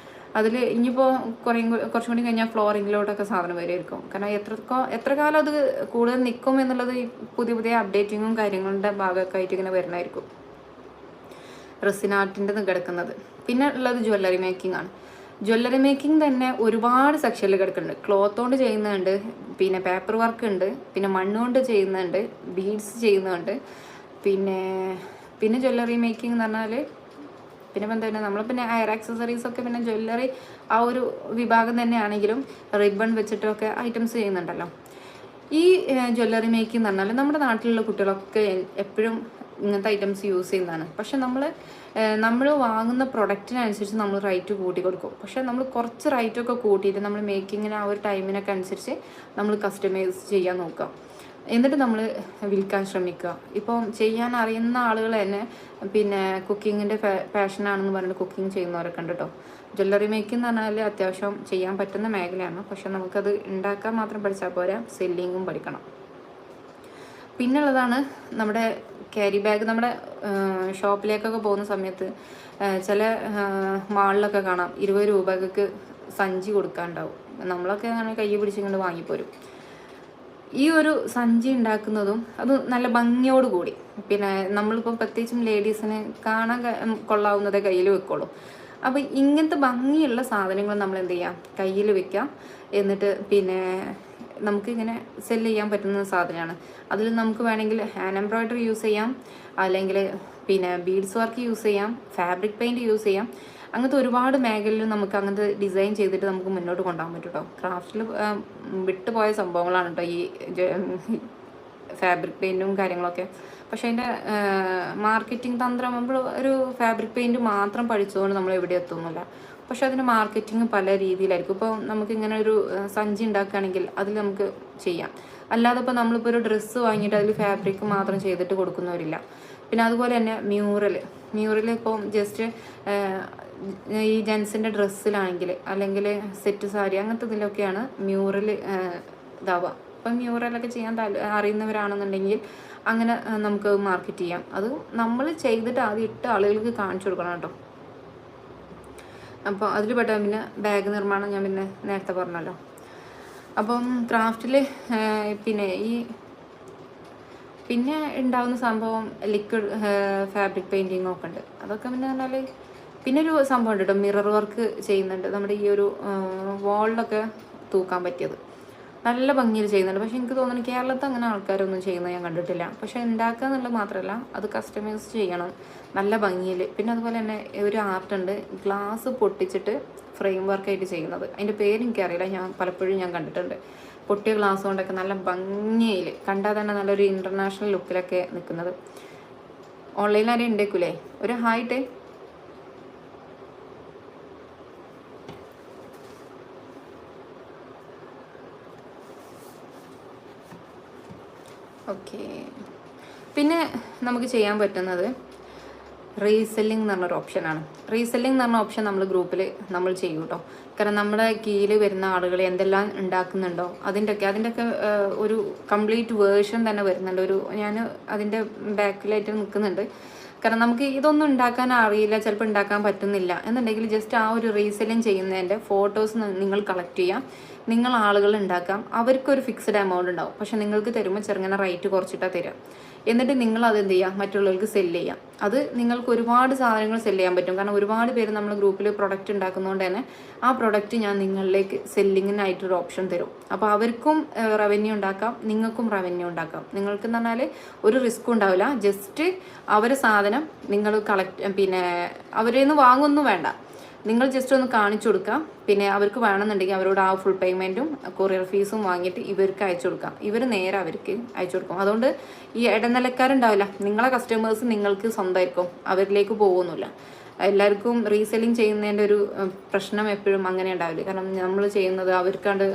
അതിൽ ഇനിയിപ്പോൾ കുറച്ചും കൂടി കഴിഞ്ഞാൽ ഫ്ലോറിങ്ങിലോട്ടൊക്കെ സാധനം വരുമായിരിക്കും. കാരണം എത്ര കാലം അത് കൂടുതൽ നിൽക്കും എന്നുള്ളത് ഈ പുതിയ അപ്ഡേറ്റിങ്ങും കാര്യങ്ങളുടെ ഭാഗമൊക്കെ ആയിട്ട് ഇങ്ങനെ വരുന്നതായിരിക്കും റെസിനാട്ടിൻ്റെ കിടക്കുന്നത്. പിന്നെ ഉള്ളത് ജ്വല്ലറി മേക്കിംഗ് ആണ്. ജ്വല്ലറി മേക്കിംഗ് തന്നെ ഒരുപാട് സെക്ഷനിൽ കിടക്കുന്നുണ്ട്. ക്ലോത്ത് കൊണ്ട് ചെയ്യുന്നുണ്ട്, പിന്നെ പേപ്പർ വർക്ക് ഉണ്ട്, പിന്നെ മണ്ണുകൊണ്ട് ചെയ്യുന്നുണ്ട്, ബീഡ്സ് ചെയ്യുന്നുണ്ട്. പിന്നെ ജ്വല്ലറി മേക്കിംഗ് എന്ന് പറഞ്ഞാൽ പിന്നെ എന്താ നമ്മൾ പിന്നെ ഹെയർ ആക്സസറീസ് ഒക്കെ പിന്നെ ജ്വല്ലറി ആ ഒരു വിഭാഗം തന്നെയാണെങ്കിലും റിബൺ വെച്ചിട്ടൊക്കെ ഐറ്റംസ് ചെയ്യുന്നുണ്ടല്ലോ. ഈ ജ്വല്ലറി മേക്കിംഗ് എന്ന് പറഞ്ഞാൽ നമ്മുടെ നാട്ടിലുള്ള കുട്ടികളൊക്കെ എപ്പോഴും ഇങ്ങനത്തെ ഐറ്റംസ് യൂസ് ചെയ്യുന്നതാണ്. പക്ഷെ നമ്മൾ വാങ്ങുന്ന പ്രൊഡക്റ്റിനനുസരിച്ച് നമ്മൾ റേറ്റ് കൂട്ടി കൊടുക്കും. പക്ഷെ നമ്മൾ കുറച്ച് റേറ്റൊക്കെ കൂട്ടിയിട്ട് നമ്മൾ മേക്കിങ്ങിന് ആ ഒരു ടൈമിനൊക്കെ അനുസരിച്ച് നമ്മൾ കസ്റ്റമൈസ് ചെയ്യാൻ നോക്കുക. എന്നിട്ട് നമ്മൾ വിൽക്കാൻ ശ്രമിക്കുക. ഇപ്പം ചെയ്യാൻ അറിയുന്ന ആളുകൾ തന്നെ പിന്നെ കുക്കിങ്ങിൻ്റെ പാഷനാണെന്ന് പറഞ്ഞിട്ട് കുക്കിംഗ് ചെയ്യുന്നവരൊക്കെ ഉണ്ട് കേട്ടോ. ജ്വല്ലറി മേക്കിംഗ് എന്ന് പറഞ്ഞാൽ അത്യാവശ്യം ചെയ്യാൻ പറ്റുന്ന മേഖലയാണ്. പക്ഷെ നമുക്കത് ഉണ്ടാക്കാൻ മാത്രം പഠിച്ചാൽ പോരാ, സെല്ലിങ്ങും പഠിക്കണം. പിന്നുള്ളതാണ് നമ്മുടെ ക്യാരി ബാഗ്. നമ്മുടെ ഷോപ്പിലേക്കൊക്കെ പോകുന്ന സമയത്ത് ചില മാളിലൊക്കെ കാണാം 20 രൂപയ്ക്ക് സഞ്ചി കൊടുക്കാനുണ്ടാവും. നമ്മളൊക്കെ അങ്ങനെ കയ്യിൽ പിടിച്ചിങ്ങോട്ട് വാങ്ങിപ്പോരും. ഈ ഒരു സഞ്ചി ഉണ്ടാക്കുന്നതും അത് നല്ല ഭംഗിയോടുകൂടി, പിന്നെ നമ്മളിപ്പം പ്രത്യേകിച്ചും ലേഡീസിന് കാണാൻ കൊള്ളാവുന്നതേ കയ്യിൽ വെക്കുള്ളൂ. അപ്പോൾ ഇങ്ങനത്തെ ഭംഗിയുള്ള സാധനങ്ങൾ നമ്മൾ എന്ത് ചെയ്യാം, കയ്യിൽ വെക്കാം. എന്നിട്ട് പിന്നെ നമുക്കിങ്ങനെ സെല്ല് ചെയ്യാൻ പറ്റുന്ന സാധനമാണ്. അതിൽ നമുക്ക് വേണമെങ്കിൽ ഹാൻഡ് എംബ്രോയ്ഡറി യൂസ് ചെയ്യാം, അല്ലെങ്കിൽ പിന്നെ ബീഡ്സ് വർക്ക് യൂസ് ചെയ്യാം, ഫാബ്രിക് പെയിൻറ്റ് യൂസ് ചെയ്യാം. അങ്ങനത്തെ ഒരുപാട് മേഖലയിൽ നമുക്ക് അങ്ങനത്തെ ഡിസൈൻ ചെയ്തിട്ട് നമുക്ക് മുന്നോട്ട് കൊണ്ടുപോകാൻ പറ്റും കേട്ടോ. ക്രാഫ്റ്റിൽ വിട്ടുപോയ സംഭവങ്ങളാണ് കേട്ടോ ഈ ഫാബ്രിക് പെയിൻറ്റും കാര്യങ്ങളൊക്കെ. പക്ഷേ അതിൻ്റെ മാർക്കറ്റിംഗ് തന്ത്രം, നമ്മൾ ഒരു ഫാബ്രിക് പെയിൻറ്റ് മാത്രം പഠിച്ചുകൊണ്ട് നമ്മൾ എവിടെ എത്തുന്നില്ല. പക്ഷെ അതിൻ്റെ മാർക്കറ്റിംഗ് പല രീതിയിലായിരിക്കും. ഇപ്പോൾ നമുക്കിങ്ങനെ ഒരു സഞ്ചി ഉണ്ടാക്കുകയാണെങ്കിൽ അതിൽ നമുക്ക് ചെയ്യാം. അല്ലാതെ ഇപ്പോൾ നമ്മളിപ്പോൾ ഒരു ഡ്രസ്സ് വാങ്ങിയിട്ട് അതിൽ ഫാബ്രിക് മാത്രം ചെയ്തിട്ട് കൊടുക്കുന്നവരില്ല. പിന്നെ അതുപോലെ തന്നെ മ്യൂറൽ ഇപ്പോൾ ജസ്റ്റ് ഈ ജെൻസിൻ്റെ ഡ്രസ്സിലാണെങ്കിൽ അല്ലെങ്കിൽ സെറ്റ് സാരി അങ്ങനത്തെ ഇതിലൊക്കെയാണ് മ്യൂറൽ ഇതാവുക. അപ്പം മ്യൂറലൊക്കെ ചെയ്യാൻ അറിയുന്നവരാണെന്നുണ്ടെങ്കിൽ അങ്ങനെ നമുക്ക് മാർക്കറ്റ് ചെയ്യാം. അത് നമ്മൾ ചെയ്തിട്ട് ആദ്യം ഇട്ട് ആളുകൾക്ക് കാണിച്ചു കൊടുക്കണം കേട്ടോ. അപ്പോൾ അതിൽ പെട്ട പിന്നെ ബാഗ് നിർമ്മാണം ഞാൻ പിന്നെ നേരത്തെ പറഞ്ഞല്ലോ. അപ്പം ക്രാഫ്റ്റിൽ പിന്നെ ഉണ്ടാകുന്ന സംഭവം ലിക്വിഡ് ഫാബ്രിക് പെയിൻറ്റിങ്ങും ഒക്കെ ഉണ്ട്. അതൊക്കെ പിന്നെ പറഞ്ഞാൽ പിന്നെ ഒരു സംഭവം ഉണ്ട് കേട്ടോ, മിറർ വർക്ക് ചെയ്യുന്നുണ്ട്. നമ്മുടെ ഈ ഒരു വാളിലൊക്കെ തൂക്കാൻ പറ്റിയത് നല്ല ഭംഗിയിൽ ചെയ്യുന്നുണ്ട്. പക്ഷെ എനിക്ക് തോന്നുന്നു കേരളത്തിൽ അങ്ങനെ ആൾക്കാരൊന്നും ചെയ്യുന്നത് ഞാൻ കണ്ടിട്ടില്ല. പക്ഷെ ഉണ്ടാക്കുക എന്നുള്ളത് മാത്രമല്ല, അത് കസ്റ്റമൈസ് ചെയ്യണം നല്ല ഭംഗിയിൽ. പിന്നെ അതുപോലെ തന്നെ ഒരു ആർട്ടുണ്ട്, ഗ്ലാസ് പൊട്ടിച്ചിട്ട് ഫ്രെയിം വർക്കായിട്ട് ചെയ്യുന്നത്. അതിൻ്റെ പേര് എനിക്കറിയില്ല, പലപ്പോഴും ഞാൻ കണ്ടിട്ടുണ്ട്. പൊട്ടിയ ഗ്ലാസ് കൊണ്ടൊക്കെ നല്ല ഭംഗിയിൽ കണ്ടാൽ തന്നെ നല്ലൊരു ഇൻ്റർനാഷണൽ ലുക്കിലൊക്കെ നിൽക്കുന്നത്. ഓൺലൈനിൽ ആരെയും ഉണ്ടാക്കൂലേ? ഒരു ഹായിട്ട്. ഓക്കെ. പിന്നെ നമുക്ക് ചെയ്യാൻ പറ്റുന്നത് റീസെല്ലിംഗ് എന്ന് പറഞ്ഞൊരു ഓപ്ഷനാണ്. റീസെല്ലിംഗ് എന്ന് പറഞ്ഞ ഓപ്ഷൻ നമ്മൾ ഗ്രൂപ്പിൽ നമ്മൾ ചെയ്യും കേട്ടോ. കാരണം നമ്മുടെ കീഴിൽ വരുന്ന ആളുകൾ എന്തെല്ലാം ഉണ്ടാക്കുന്നുണ്ടോ അതിൻ്റെയൊക്കെ ഒരു കംപ്ലീറ്റ് വേർഷൻ തന്നെ വരുന്നുണ്ട്. ഞാൻ അതിൻ്റെ ബാക്കിലായിട്ട് നിൽക്കുന്നുണ്ട്. കാരണം നമുക്ക് ഇതൊന്നും ഉണ്ടാക്കാൻ അറിയില്ല, ചിലപ്പോൾ ഉണ്ടാക്കാൻ പറ്റുന്നില്ല എന്നുണ്ടെങ്കിൽ ജസ്റ്റ് ആ ഒരു റീസെല്ലിംഗ് ചെയ്യുന്നതിൻ്റെ ഫോട്ടോസ് നിങ്ങൾ കളക്ട് ചെയ്യാം. നിങ്ങൾ ആളുകൾ ഉണ്ടാക്കാം. അവർക്കൊരു ഫിക്സ്ഡ് എമൗണ്ട് ഉണ്ടാവും. പക്ഷെ നിങ്ങൾക്ക് തരുമ്പോൾ ചെറുങ്ങനെ റേറ്റ് കുറച്ചിട്ടാണ് തരാം. എന്നിട്ട് നിങ്ങൾ അത് എന്ത് ചെയ്യുക, മറ്റുള്ളവർക്ക് സെല്ല് ചെയ്യാം. അത് നിങ്ങൾക്ക് ഒരുപാട് സാധനങ്ങൾ സെല്ല് ചെയ്യാൻ പറ്റും. കാരണം ഒരുപാട് പേര് നമ്മൾ ഗ്രൂപ്പിൽ പ്രൊഡക്റ്റ് ഉണ്ടാക്കുന്നതുകൊണ്ട് തന്നെ ആ പ്രൊഡക്റ്റ് ഞാൻ നിങ്ങളിലേക്ക് സെല്ലിങ്ങിനായിട്ടൊരു ഓപ്ഷൻ തരും. അപ്പോൾ അവർക്കും റവന്യൂ ഉണ്ടാക്കാം, നിങ്ങൾക്കും റവന്യൂ ഉണ്ടാക്കാം. നിങ്ങൾക്ക് എന്ന് പറഞ്ഞാൽ ഒരു റിസ്ക്കും ഉണ്ടാവില്ല. ജസ്റ്റ് അവരെ സാധനം നിങ്ങൾ അവരിൽ നിന്ന് വാങ്ങൊന്നും വേണ്ട, നിങ്ങൾ ജസ്റ്റ് ഒന്ന് കാണിച്ചു കൊടുക്കുക. പിന്നെ അവർക്ക് വേണമെന്നുണ്ടെങ്കിൽ അവരോട് ആ ഫുൾ പേയ്മെൻറ്റും കൊറിയർ ഫീസും വാങ്ങിയിട്ട് ഇവർക്ക് അയച്ചു കൊടുക്കാം. ഇവർ നേരെ അവർക്ക് അയച്ചു കൊടുക്കും. അതുകൊണ്ട് ഈ ഇടനിലക്കാരുണ്ടാവില്ല. നിങ്ങളെ കസ്റ്റമേഴ്സ് നിങ്ങൾക്ക് സ്വന്തമായിരിക്കും, അവരിലേക്ക് പോകുന്നില്ല. എല്ലാവർക്കും റീസെല്ലിങ് ചെയ്യുന്നതിൻ്റെ ഒരു പ്രശ്നം എപ്പോഴും അങ്ങനെ ഉണ്ടാവില്ല. കാരണം നമ്മൾ ചെയ്യുന്നത് അവർക്കാണ്ട്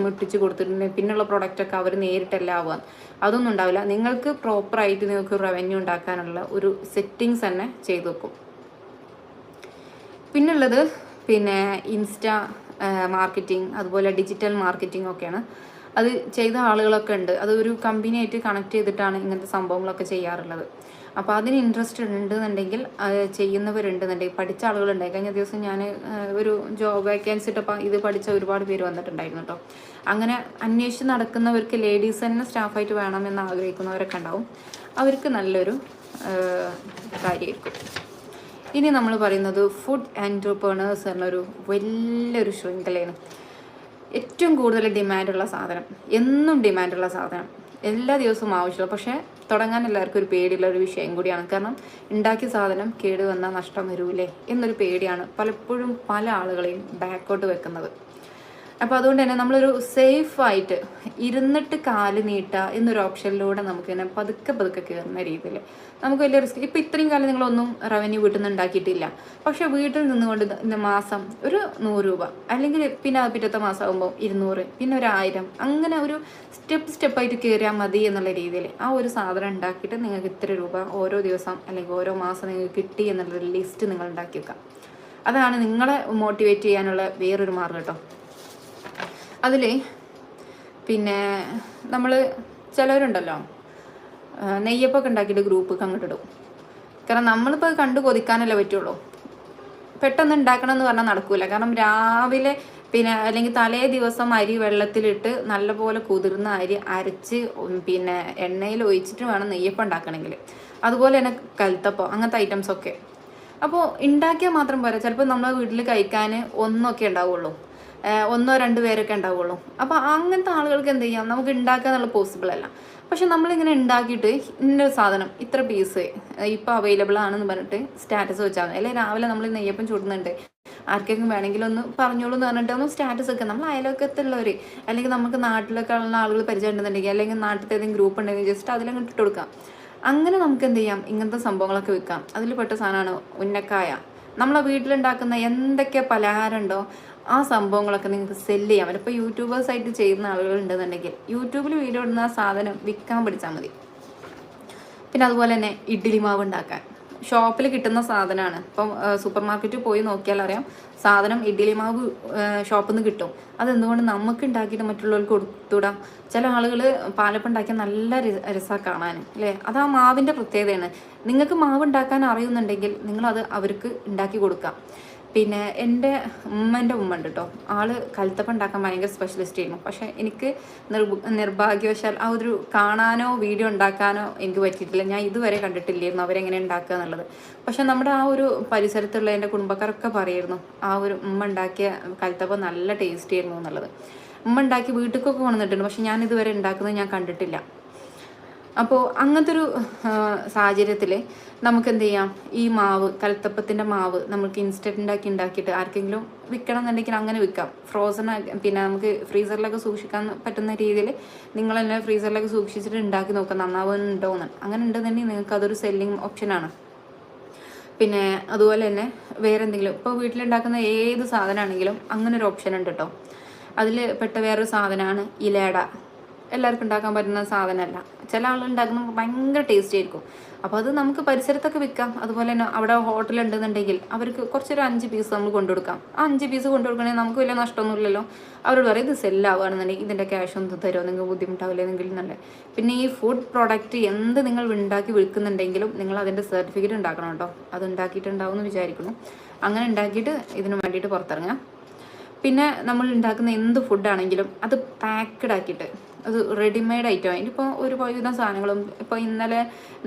മുട്ടിച്ച് കൊടുത്തിട്ടുണ്ടെങ്കിൽ പിന്നുള്ള പ്രൊഡക്റ്റൊക്കെ അവർ നേരിട്ടല്ല ആവുക, അതൊന്നും ഉണ്ടാവില്ല. നിങ്ങൾക്ക് പ്രോപ്പറായിട്ട് നിങ്ങൾക്ക് റവന്യൂ ഉണ്ടാക്കാനുള്ള ഒരു സെറ്റിങ്സ് തന്നെ ചെയ്തു വെക്കും. പിന്നുള്ളത് ഇൻസ്റ്റാ മാർക്കറ്റിംഗ്, അതുപോലെ ഡിജിറ്റൽ മാർക്കറ്റിംഗ് ഒക്കെയാണ്. അത് ചെയ്ത ആളുകളൊക്കെ ഉണ്ട്. അത് ഒരു കമ്പനിയായിട്ട് കണക്ട് ചെയ്തിട്ടാണ് ഇങ്ങനത്തെ സംഭവങ്ങളൊക്കെ ചെയ്യാറുള്ളത്. അപ്പോൾ അതിന് ഇൻട്രസ്റ്റ് ഉണ്ടെന്നുണ്ടെങ്കിൽ ചെയ്യുന്നവരുണ്ടെന്നുണ്ടെങ്കിൽ പഠിച്ച ആളുകളുണ്ടായി. കഴിഞ്ഞ ദിവസം ഞാൻ ഒരു ജോബ് വേക്കൻസി ഇട്ടപ്പോൾ ഇത് പഠിച്ച ഒരുപാട് പേര് വന്നിട്ടുണ്ടായിരുന്നു കേട്ടോ. അങ്ങനെ അന്വേഷിച്ച് നടക്കുന്നവർക്ക് ലേഡീസ് തന്നെ സ്റ്റാഫായിട്ട് വേണമെന്ന് ആഗ്രഹിക്കുന്നവരൊക്കെ ഉണ്ടാവും. അവർക്ക് നല്ലൊരു കാര്യമായിരിക്കും. ഇനി നമ്മൾ പറയുന്നത് ഫുഡ് എൻ്റർപ്രണേഴ്സ് എന്നൊരു വലിയൊരു ശൃംഖലയാണ്. ഏറ്റവും കൂടുതൽ ഡിമാൻഡുള്ള സാധനം, എന്നും ഡിമാൻഡുള്ള സാധനം, എല്ലാ ദിവസവും ആവശ്യമുള്ള, പക്ഷേ തുടങ്ങാൻ എല്ലാവർക്കും ഒരു പേടിയുള്ള ഒരു വിഷയം കൂടിയാണ്. കാരണം ഉണ്ടാക്കിയ സാധനം കേട് വന്നാൽ നഷ്ടം വരൂലേ എന്നൊരു പേടിയാണ് പലപ്പോഴും പല ആളുകളെയും ബാക്കോട്ട് വെക്കുന്നത്. അപ്പോൾ അതുകൊണ്ട് തന്നെ നമ്മളൊരു സേഫായിട്ട് ഇരുന്നിട്ട് കാല് നീട്ടുക എന്നൊരു ഓപ്ഷനിലൂടെ നമുക്ക് തന്നെ പതുക്കെ പതുക്കെ കയറുന്ന രീതിയിൽ നമുക്ക് വലിയ റിസ്ക്. ഇപ്പം ഇത്രയും കാലം നിങ്ങളൊന്നും റവന്യൂ വീട്ടിൽ നിന്ന് ഉണ്ടാക്കിയിട്ടില്ല, പക്ഷെ വീട്ടിൽ നിന്നുകൊണ്ട് മാസം ഒരു 100 രൂപ, അല്ലെങ്കിൽ പിന്നെ പിറ്റത്തെ മാസം ആകുമ്പോൾ 200, പിന്നെ ഒരു 1000, അങ്ങനെ ഒരു സ്റ്റെപ്പായിട്ട് കയറിയാൽ മതി എന്നുള്ള രീതിയിൽ ആ ഒരു സാധനം ഉണ്ടാക്കിയിട്ട് നിങ്ങൾക്ക് ഇത്ര രൂപ ഓരോ ദിവസം അല്ലെങ്കിൽ ഓരോ മാസം നിങ്ങൾക്ക് കിട്ടി എന്നുള്ളൊരു ലിസ്റ്റ് നിങ്ങൾ ഉണ്ടാക്കി വെക്കാം. അതാണ് നിങ്ങളെ മോട്ടിവേറ്റ് ചെയ്യാനുള്ള വേറൊരു മാർഗ്ഗം കേട്ടോ. അതിൽ പിന്നെ നമ്മൾ ചിലവരുണ്ടല്ലോ നെയ്യപ്പൊക്കെ ഉണ്ടാക്കിയിട്ട് ഗ്രൂപ്പൊക്കെ അങ്ങോട്ടിടും. കാരണം നമ്മളിപ്പോൾ കണ്ടു കൊതിക്കാനല്ലേ പറ്റുള്ളൂ. പെട്ടെന്ന് ഉണ്ടാക്കണം എന്ന് പറഞ്ഞാൽ നടക്കൂല. കാരണം രാവിലെ പിന്നെ അല്ലെങ്കിൽ തലേ ദിവസം അരി വെള്ളത്തിലിട്ട് നല്ലപോലെ കുതിർന്ന അരി അരച്ച് പിന്നെ എണ്ണയിൽ ഒഴിച്ചിട്ട് വേണം നെയ്യപ്പം ഉണ്ടാക്കണമെങ്കിൽ. അതുപോലെ തന്നെ കൽത്തപ്പം, അങ്ങനത്തെ ഐറ്റംസൊക്കെ. അപ്പോൾ ഉണ്ടാക്കിയാൽ മാത്രം പോരാ, ചിലപ്പോൾ നമ്മളെ വീട്ടിൽ കഴിക്കാൻ ഒന്നൊക്കെ ഉണ്ടാവുള്ളൂ, 1-2 പേരൊക്കെ ഉണ്ടാവുള്ളൂ. അപ്പോൾ അങ്ങനത്തെ ആളുകൾക്ക് എന്ത് ചെയ്യാം, നമുക്ക് ഉണ്ടാക്കുക എന്നുള്ള പോസിബിൾ അല്ല. പക്ഷെ നമ്മളിങ്ങനെ ഉണ്ടാക്കിയിട്ട് ഇന്ന സാധനം ഇത്ര പീസ് ഇപ്പോൾ അവൈലബിൾ ആണെന്ന് പറഞ്ഞിട്ട് സ്റ്റാറ്റസ് വെച്ചാൽ മതി. അല്ലെങ്കിൽ രാവിലെ നമ്മൾ നെയ്യപ്പം ചൂടുന്നുണ്ട്, ആർക്കെങ്കിലും വേണമെങ്കിൽ ഒന്ന് പറഞ്ഞോളൂ എന്ന് പറഞ്ഞിട്ട് ഒന്ന് സ്റ്റാറ്റസ് വെക്കുക. നമ്മൾ അയൽവക്കത്തുള്ളവർ അല്ലെങ്കിൽ നമുക്ക് നാട്ടിലൊക്കെ ഉള്ള ആളുകൾ പരിചയം ഉണ്ടെന്നുണ്ടെങ്കിൽ, അല്ലെങ്കിൽ നാട്ടിലത്തെ ഏതെങ്കിലും ഗ്രൂപ്പ് ഉണ്ടെങ്കിൽ ജസ്റ്റ് അതിലങ്ങോട്ട് ഇട്ട് കൊടുക്കാം. അങ്ങനെ നമുക്ക് എന്ത് ചെയ്യാം, ഇങ്ങനത്തെ സംഭവങ്ങളൊക്കെ വിൽക്കാം. അതിൽ പെട്ട സാധനമാണ് ഉന്നക്കായ. നമ്മളെ വീട്ടിലുണ്ടാക്കുന്ന എന്തൊക്കെ പലഹാരം ഉണ്ടോ ആ സംഭവങ്ങളൊക്കെ നിങ്ങൾക്ക് സെല്ല് ചെയ്യാൻ പറ്റും. ഇപ്പോൾ യൂട്യൂബേഴ്സായിട്ട് ചെയ്യുന്ന ആളുകൾ ഉണ്ടെന്നുണ്ടെങ്കിൽ യൂട്യൂബിൽ വീഡിയോ ഇടുന്ന ആ സാധനം വിൽക്കാൻ പഠിച്ചാൽ മതി. പിന്നെ അതുപോലെ തന്നെ ഇഡ്ഡലി മാവ് ഉണ്ടാക്കാൻ ഷോപ്പിൽ കിട്ടുന്ന സാധനമാണ്. ഇപ്പം സൂപ്പർ മാർക്കറ്റിൽ പോയി നോക്കിയാൽ അറിയാം, സാധനം ഇഡ്ഡലി മാവ് ഷോപ്പിൽ നിന്ന് കിട്ടും. അതെന്തുകൊണ്ട് നമുക്ക് ഉണ്ടാക്കിയിട്ട് മറ്റുള്ളവർക്ക് കൊടുത്തുവിടാം. ചില ആളുകൾ പാലപ്പം ഉണ്ടാക്കിയാൽ നല്ല രസമാണ് കാണാൻ, അല്ലേ? അത് ആ മാവിൻ്റെ പ്രത്യേകതയാണ്. നിങ്ങൾക്ക് മാവ് ഉണ്ടാക്കാൻ അറിയുന്നുണ്ടെങ്കിൽ നിങ്ങളത് അവർക്ക് ഉണ്ടാക്കി കൊടുക്കാം. പിന്നെ എൻ്റെ ഉമ്മ ഉണ്ട് കേട്ടോ, ആള് കൽത്തപ്പം ഉണ്ടാക്കാൻ ഭയങ്കര സ്പെഷ്യലിസ്റ്റ് ആയിരുന്നു. പക്ഷേ എനിക്ക് നിർഭാഗ്യവശാൽ ആ ഒരു കാണാനോ വീഡിയോ ഉണ്ടാക്കാനോ എനിക്ക് പറ്റിയിട്ടില്ല. ഞാൻ ഇതുവരെ കണ്ടിട്ടില്ലായിരുന്നു അവരെങ്ങനെ ഉണ്ടാക്കുക എന്നുള്ളത്. പക്ഷെ നമ്മുടെ ആ ഒരു പരിസരത്തുള്ള എൻ്റെ കുടുംബക്കാരൊക്കെ പറയായിരുന്നു ആ ഒരു ഉമ്മ ഉണ്ടാക്കിയ കൽത്തപ്പം നല്ല ടേസ്റ്റ് ആയിരുന്നു എന്നുള്ളത്. ഉമ്മ ഉണ്ടാക്കി വീട്ടിലേക്കൊക്കെ കൊണ്ടുവന്നിട്ടുണ്ട്, പക്ഷെ ഞാൻ ഇതുവരെ ഉണ്ടാക്കുന്നത് ഞാൻ കണ്ടിട്ടില്ല. അപ്പോൾ അങ്ങനത്തെ ഒരു സാഹചര്യത്തിൽ നമുക്ക് എന്ത് ചെയ്യാം, ഈ മാവ് കൽത്തപ്പത്തിൻ്റെ മാവ് നമുക്ക് ഇൻസ്റ്റൻറ്റ് ഉണ്ടാക്കിയിട്ട് ആർക്കെങ്കിലും വിൽക്കണം എന്നുണ്ടെങ്കിൽ അങ്ങനെ വിൽക്കാം. ഫ്രോസൺ പിന്നെ നമുക്ക് ഫ്രീസറിലൊക്കെ സൂക്ഷിക്കാൻ പറ്റുന്ന രീതിയിൽ നിങ്ങൾ തന്നെ ഫ്രീസറിലൊക്കെ സൂക്ഷിച്ചിട്ട് ഉണ്ടാക്കി നോക്കാം നന്നാവുന്നുണ്ടോയെന്ന്. അങ്ങനെ ഉണ്ടെന്നുണ്ടെങ്കിൽ നിങ്ങൾക്ക് അതൊരു സെല്ലിങ് ഓപ്ഷനാണ്. പിന്നെ അതുപോലെ തന്നെ വേറെ എന്തെങ്കിലും ഇപ്പോൾ വീട്ടിലുണ്ടാക്കുന്ന ഏത് സാധനമാണെങ്കിലും അങ്ങനെ ഒരു ഓപ്ഷൻ ഉണ്ട് കേട്ടോ. അതിൽ പെട്ട വേറൊരു സാധനമാണ് ഇലയട. എല്ലാവർക്കും ഉണ്ടാക്കാൻ പറ്റുന്ന സാധനമല്ല. ചില ആളുകൾ ഉണ്ടാക്കുന്നത് ഭയങ്കര ടേസ്റ്റ് ആയിരിക്കും. അപ്പോൾ അത് നമുക്ക് പരിസരത്തൊക്കെ വിൽക്കാം. അതുപോലെ തന്നെ അവിടെ ഹോട്ടലുണ്ടെന്നുണ്ടെങ്കിൽ അവർക്ക് കുറച്ചൊരു 5 പീസ് നമ്മൾ കൊണ്ടുകൊടുക്കാം. ആ 5 പീസ് കൊണ്ടുകൊടുക്കണമെങ്കിൽ നമുക്ക് വലിയ നഷ്ടമൊന്നുമില്ലല്ലോ. അവരോട് പറയും ഇത് സെല്ലാവുകയാണെന്നുണ്ടെങ്കിൽ ഇതിൻ്റെ ക്യാഷ് ഒന്ന് തരുമോ, നിങ്ങൾക്ക് ബുദ്ധിമുട്ടാവില്ലെന്നെങ്കിൽ നല്ല. പിന്നെ ഈ ഫുഡ് പ്രോഡക്റ്റ് എന്ത് നിങ്ങൾ ഉണ്ടാക്കി വിൽക്കുന്നുണ്ടെങ്കിലും നിങ്ങൾ അതിൻ്റെ സർട്ടിഫിക്കറ്റ് ഉണ്ടാക്കണം കേട്ടോ. അത് ഉണ്ടാക്കിയിട്ടുണ്ടാവും എന്ന് വിചാരിക്കുന്നു. അങ്ങനെ ഉണ്ടാക്കിയിട്ട് ഇതിന് വേണ്ടിയിട്ട് പുറത്തിറങ്ങാം. പിന്നെ നമ്മൾ ഉണ്ടാക്കുന്ന എന്ത് ഫുഡാണെങ്കിലും അത് പാക്കഡ് ആക്കിയിട്ട് അത് റെഡിമെയ്ഡ് ഐറ്റം. അതിനിപ്പോൾ ഒരുവിധം സാധനങ്ങളും ഇപ്പോൾ ഇന്നലെ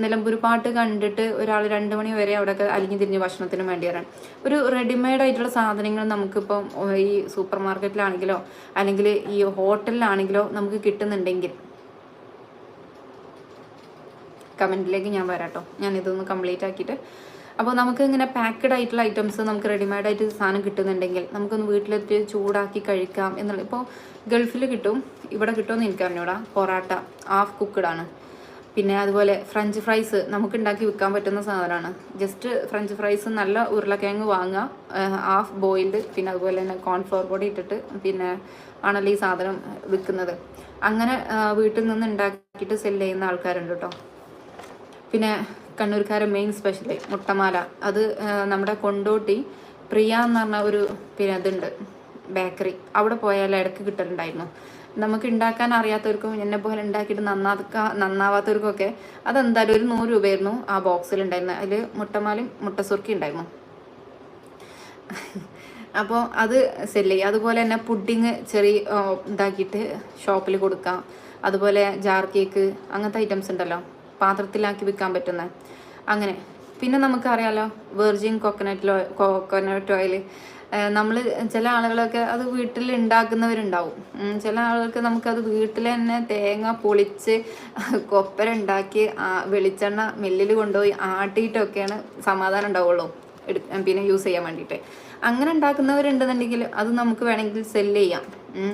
നിലമ്പൂർ പാട്ട് കണ്ടിട്ട് ഒരാൾ 2 മണി വരെ അവിടെയൊക്കെ അലിഞ്ഞു തിരിഞ്ഞ് ഭക്ഷണത്തിന് വേണ്ടി വരാൻ ഒരു റെഡിമെയ്ഡ് ആയിട്ടുള്ള സാധനങ്ങൾ നമുക്കിപ്പം ഈ സൂപ്പർ മാർക്കറ്റിലാണെങ്കിലോ അല്ലെങ്കിൽ ഈ ഹോട്ടലിലാണെങ്കിലോ നമുക്ക് കിട്ടുന്നുണ്ടെങ്കിൽ കമൻറ്റിലേക്ക് ഞാൻ വരാട്ടോ. ഞാൻ ഇതൊന്ന് കംപ്ലീറ്റ് ആക്കിയിട്ട്. അപ്പോൾ നമുക്ക് ഇങ്ങനെ പാക്കഡ് ആയിട്ടുള്ള ഐറ്റംസ് നമുക്ക് റെഡിമെയ്ഡ് ആയിട്ട് സാധനം കിട്ടുന്നുണ്ടെങ്കിൽ നമുക്കൊന്ന് വീട്ടിലെത്തി ചൂടാക്കി കഴിക്കാം എന്നുള്ള. ഇപ്പോൾ ഗൾഫിൽ കിട്ടും, ഇവിടെ കിട്ടുമെന്ന് എനിക്കറിഞ്ഞൂടാ. പൊറാട്ട ഹാഫ് കുക്ക്ഡാണ്. പിന്നെ അതുപോലെ ഫ്രഞ്ച് ഫ്രൈസ് നമുക്ക് ഉണ്ടാക്കി വിൽക്കാൻ പറ്റുന്ന സാധനമാണ്. ജസ്റ്റ് ഫ്രഞ്ച് ഫ്രൈസ് നല്ല ഉരുളക്കിഴങ്ങ് വാങ്ങുക, ഹാഫ് ബോയിൽഡ്. പിന്നെ അതുപോലെ തന്നെ കോൺഫ്ലവർ പൊടി ഇട്ടിട്ട് പിന്നെ ആണല്ലോ ഈ സാധനം വിൽക്കുന്നത്. അങ്ങനെ വീട്ടിൽ നിന്ന് ഉണ്ടാക്കിയിട്ട് സെല്ല് ചെയ്യുന്ന ആൾക്കാരുണ്ട് കേട്ടോ. പിന്നെ കണ്ണൂർക്കാരെ മെയിൻ സ്പെഷ്യൽ മുട്ടമാല. അത് നമ്മുടെ കൊണ്ടോട്ടി പ്രിയ എന്ന് പറഞ്ഞ ഒരു പിന്നെ അതുണ്ട് ബേക്കറി. അവിടെ പോയാൽ ഇടയ്ക്ക് കിട്ടലുണ്ടായിരുന്നു. നമുക്ക് ഉണ്ടാക്കാൻ അറിയാത്തവർക്കും എന്നെ പോലെ ഉണ്ടാക്കിയിട്ട് നന്നാവാത്തവർക്കൊക്കെ അതെന്തായാലും ഒരു 100 രൂപയായിരുന്നു ആ ബോക്സിലുണ്ടായിരുന്നത്. അതിൽ മുട്ടമാലയും മുട്ടസുർക്കി ഉണ്ടായിരുന്നു. അപ്പോൾ അത് സെല്ല് ചെയ്യുക. അതുപോലെ തന്നെ പുഡിങ് ചെറിയ ഇതാക്കിയിട്ട് ഷോപ്പിൽ കൊടുക്കാം. അതുപോലെ ജാർ കേക്ക് അങ്ങനത്തെ ഐറ്റംസ് ഉണ്ടല്ലോ, പാത്രത്തിലാക്കി വിൽക്കാൻ പറ്റുന്ന അങ്ങനെ. പിന്നെ നമുക്കറിയാലോ വെർജിൻ കോക്കനട്ട് ഓയിൽ. നമ്മൾ ചില ആളുകളൊക്കെ അത് വീട്ടിൽ ഉണ്ടാക്കുന്നവരുണ്ടാവും. ചില ആളുകൾക്ക് നമുക്കത് വീട്ടിൽ തന്നെ തേങ്ങ പൊളിച്ച് കൊപ്പര ഉണ്ടാക്കി വെളിച്ചെണ്ണ മില്ലിൽ കൊണ്ടുപോയി ആട്ടിയിട്ടൊക്കെയാണ് സമാധാനം ഉണ്ടാവുള്ളൂ പിന്നെ യൂസ് ചെയ്യാൻ വേണ്ടിയിട്ട്. അങ്ങനെ ഉണ്ടാക്കുന്നവരുണ്ടെന്നുണ്ടെങ്കിൽ അത് നമുക്ക് വേണമെങ്കിൽ സെല്ല് ചെയ്യാം.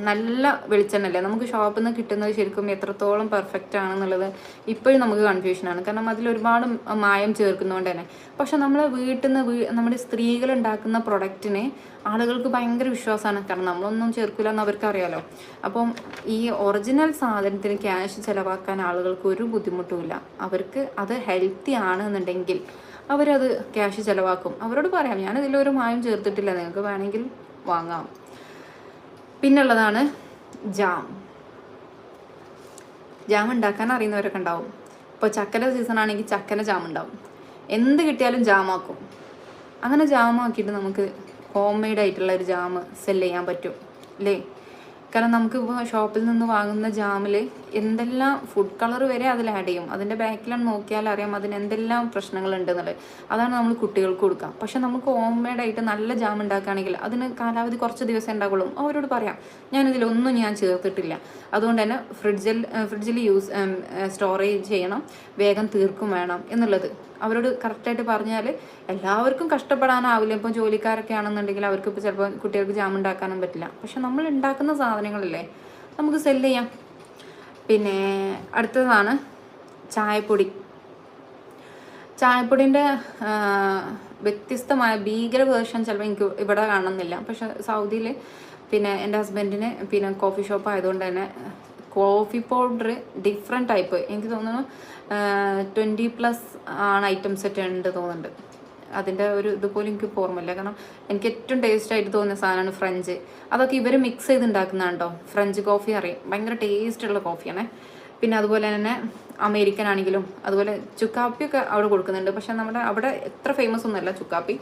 നല്ല വെളിച്ചെണ്ണല്ലേ, നമുക്ക് ഷോപ്പിൽ നിന്ന് കിട്ടുന്നത് ശരിക്കും എത്രത്തോളം പെർഫെക്റ്റ് ആണെന്നുള്ളത് ഇപ്പോഴും നമുക്ക് കൺഫ്യൂഷനാണ്. കാരണം അതിൽ ഒരുപാട് മായം ചേർക്കുന്നതുകൊണ്ട് തന്നെ. പക്ഷെ നമ്മൾ വീട്ടിൽ നിന്ന് നമ്മുടെ സ്ത്രീകൾ ഉണ്ടാക്കുന്ന പ്രൊഡക്റ്റിന് ആളുകൾക്ക് ഭയങ്കര വിശ്വാസമാണ്. കാരണം നമ്മളൊന്നും ചേർക്കില്ല എന്ന് അവർക്ക് അറിയാലോ. അപ്പം ഈ ഒറിജിനൽ സാധനത്തിന് ക്യാഷ് ചിലവാക്കാൻ ആളുകൾക്ക് ഒരു ബുദ്ധിമുട്ടുമില്ല. അവർക്ക് അത് ഹെൽത്തി ആണെന്നുണ്ടെങ്കിൽ അവരത് ക്യാഷ് ചിലവാക്കും. അവരോട് പറയാം, ഞാനിതിലൊരു മായം ചേർത്തിട്ടില്ല, നിങ്ങൾക്ക് വേണമെങ്കിൽ വാങ്ങാം. പിന്നുള്ളതാണ് ജാം. ജാം ഉണ്ടാക്കാൻ അറിയുന്നവരൊക്കെ ഉണ്ടാവും. ഇപ്പോൾ ചക്കര സീസൺ ആണെങ്കിൽ ചക്കര ജാം ഉണ്ടാവും. എന്ത് കിട്ടിയാലും ജാമാക്കും. അങ്ങനെ ജാമാക്കിയിട്ട് നമുക്ക് ഹോം മെയ്ഡ് ആയിട്ടുള്ള ഒരു ജാം സെല് ചെയ്യാൻ പറ്റും അല്ലേ? കാരണം നമുക്കിപ്പോൾ ഷോപ്പിൽ നിന്ന് വാങ്ങുന്ന ജാമിൽ എന്തെല്ലാം ഫുഡ് കളർ വരെ അതിൽ ആഡ് ചെയ്യും. അതിൻ്റെ ബാക്കിലാണ് നോക്കിയാൽ അറിയാം അതിന് എന്തെല്ലാം പ്രശ്നങ്ങളുണ്ട് എന്നുള്ളത്. അതാണ് നമ്മൾ കുട്ടികൾക്ക് കൊടുക്കാം. പക്ഷെ നമുക്ക് ഹോം മെയ്ഡായിട്ട് നല്ല ജാം ഉണ്ടാക്കുകയാണെങ്കിൽ അതിന് കാലാവധി കുറച്ച് ദിവസം ഉണ്ടാകുള്ളൂ. അവരോട് പറയാം, ഞാനിതിലൊന്നും ഞാൻ ചേർത്തിട്ടില്ല, അതുകൊണ്ട് തന്നെ ഫ്രിഡ്ജിൽ സ്റ്റോറേജ് ചെയ്യണം, വേഗം തീർക്കും വേണം എന്നുള്ളത് അവരോട് കറക്റ്റായിട്ട് പറഞ്ഞാൽ എല്ലാവർക്കും കഷ്ടപ്പെടാനാവില്ല. ഇപ്പം ജോലിക്കാരൊക്കെ ആണെന്നുണ്ടെങ്കിൽ അവർക്ക് ഇപ്പോൾ ചിലപ്പോൾ കുട്ടികൾക്ക് ജാം ഉണ്ടാക്കാനും പറ്റില്ല. പക്ഷെ നമ്മൾ ഉണ്ടാക്കുന്ന സാധനങ്ങളല്ലേ നമുക്ക് സെല് ചെയ്യാം. പിന്നെ അടുത്തതാണ് ചായപ്പൊടി. ചായപ്പൊടിൻ്റെ വ്യത്യസ്തമായ ഭീകര വേർഷൻ ചിലപ്പോൾ എനിക്ക് ഇവിടെ കാണുന്നില്ല. പക്ഷെ സൗദിയിൽ പിന്നെ എൻ്റെ ഹസ്ബൻഡിന് പിന്നെ കോഫി ഷോപ്പ് ആയതുകൊണ്ട് തന്നെ കോഫി പൗഡർ ഡിഫറെൻറ്റ് ടൈപ്പ്, എനിക്ക് തോന്നുന്നു 20+ ആണ് ഐറ്റംസ് ഒക്കെ ഉണ്ട് തോന്നുന്നുണ്ട്. അതിൻ്റെ ഒരു ഇതുപോലും എനിക്ക് ഓർമ്മയില്ല. കാരണം എനിക്ക് ഏറ്റവും ടേസ്റ്റ് ആയിട്ട് തോന്നിയ സാധനമാണ് ഫ്രഞ്ച്. അതൊക്കെ ഇവർ മിക്സ് ചെയ്ത് ഉണ്ടാക്കുന്നതാണ് കേട്ടോ. ഫ്രഞ്ച് കോഫി അറിയാം, ഭയങ്കര ടേസ്റ്റുള്ള കോഫിയാണ്. പിന്നെ അതുപോലെ തന്നെ അമേരിക്കൻ ആണെങ്കിലും അതുപോലെ ചുക്കാപ്പിയൊക്കെ അവിടെ കൊടുക്കുന്നുണ്ട്. പക്ഷെ നമ്മുടെ അവിടെ എത്ര ഫേമസ് ഒന്നുമല്ല ചുക്കാപ്പി.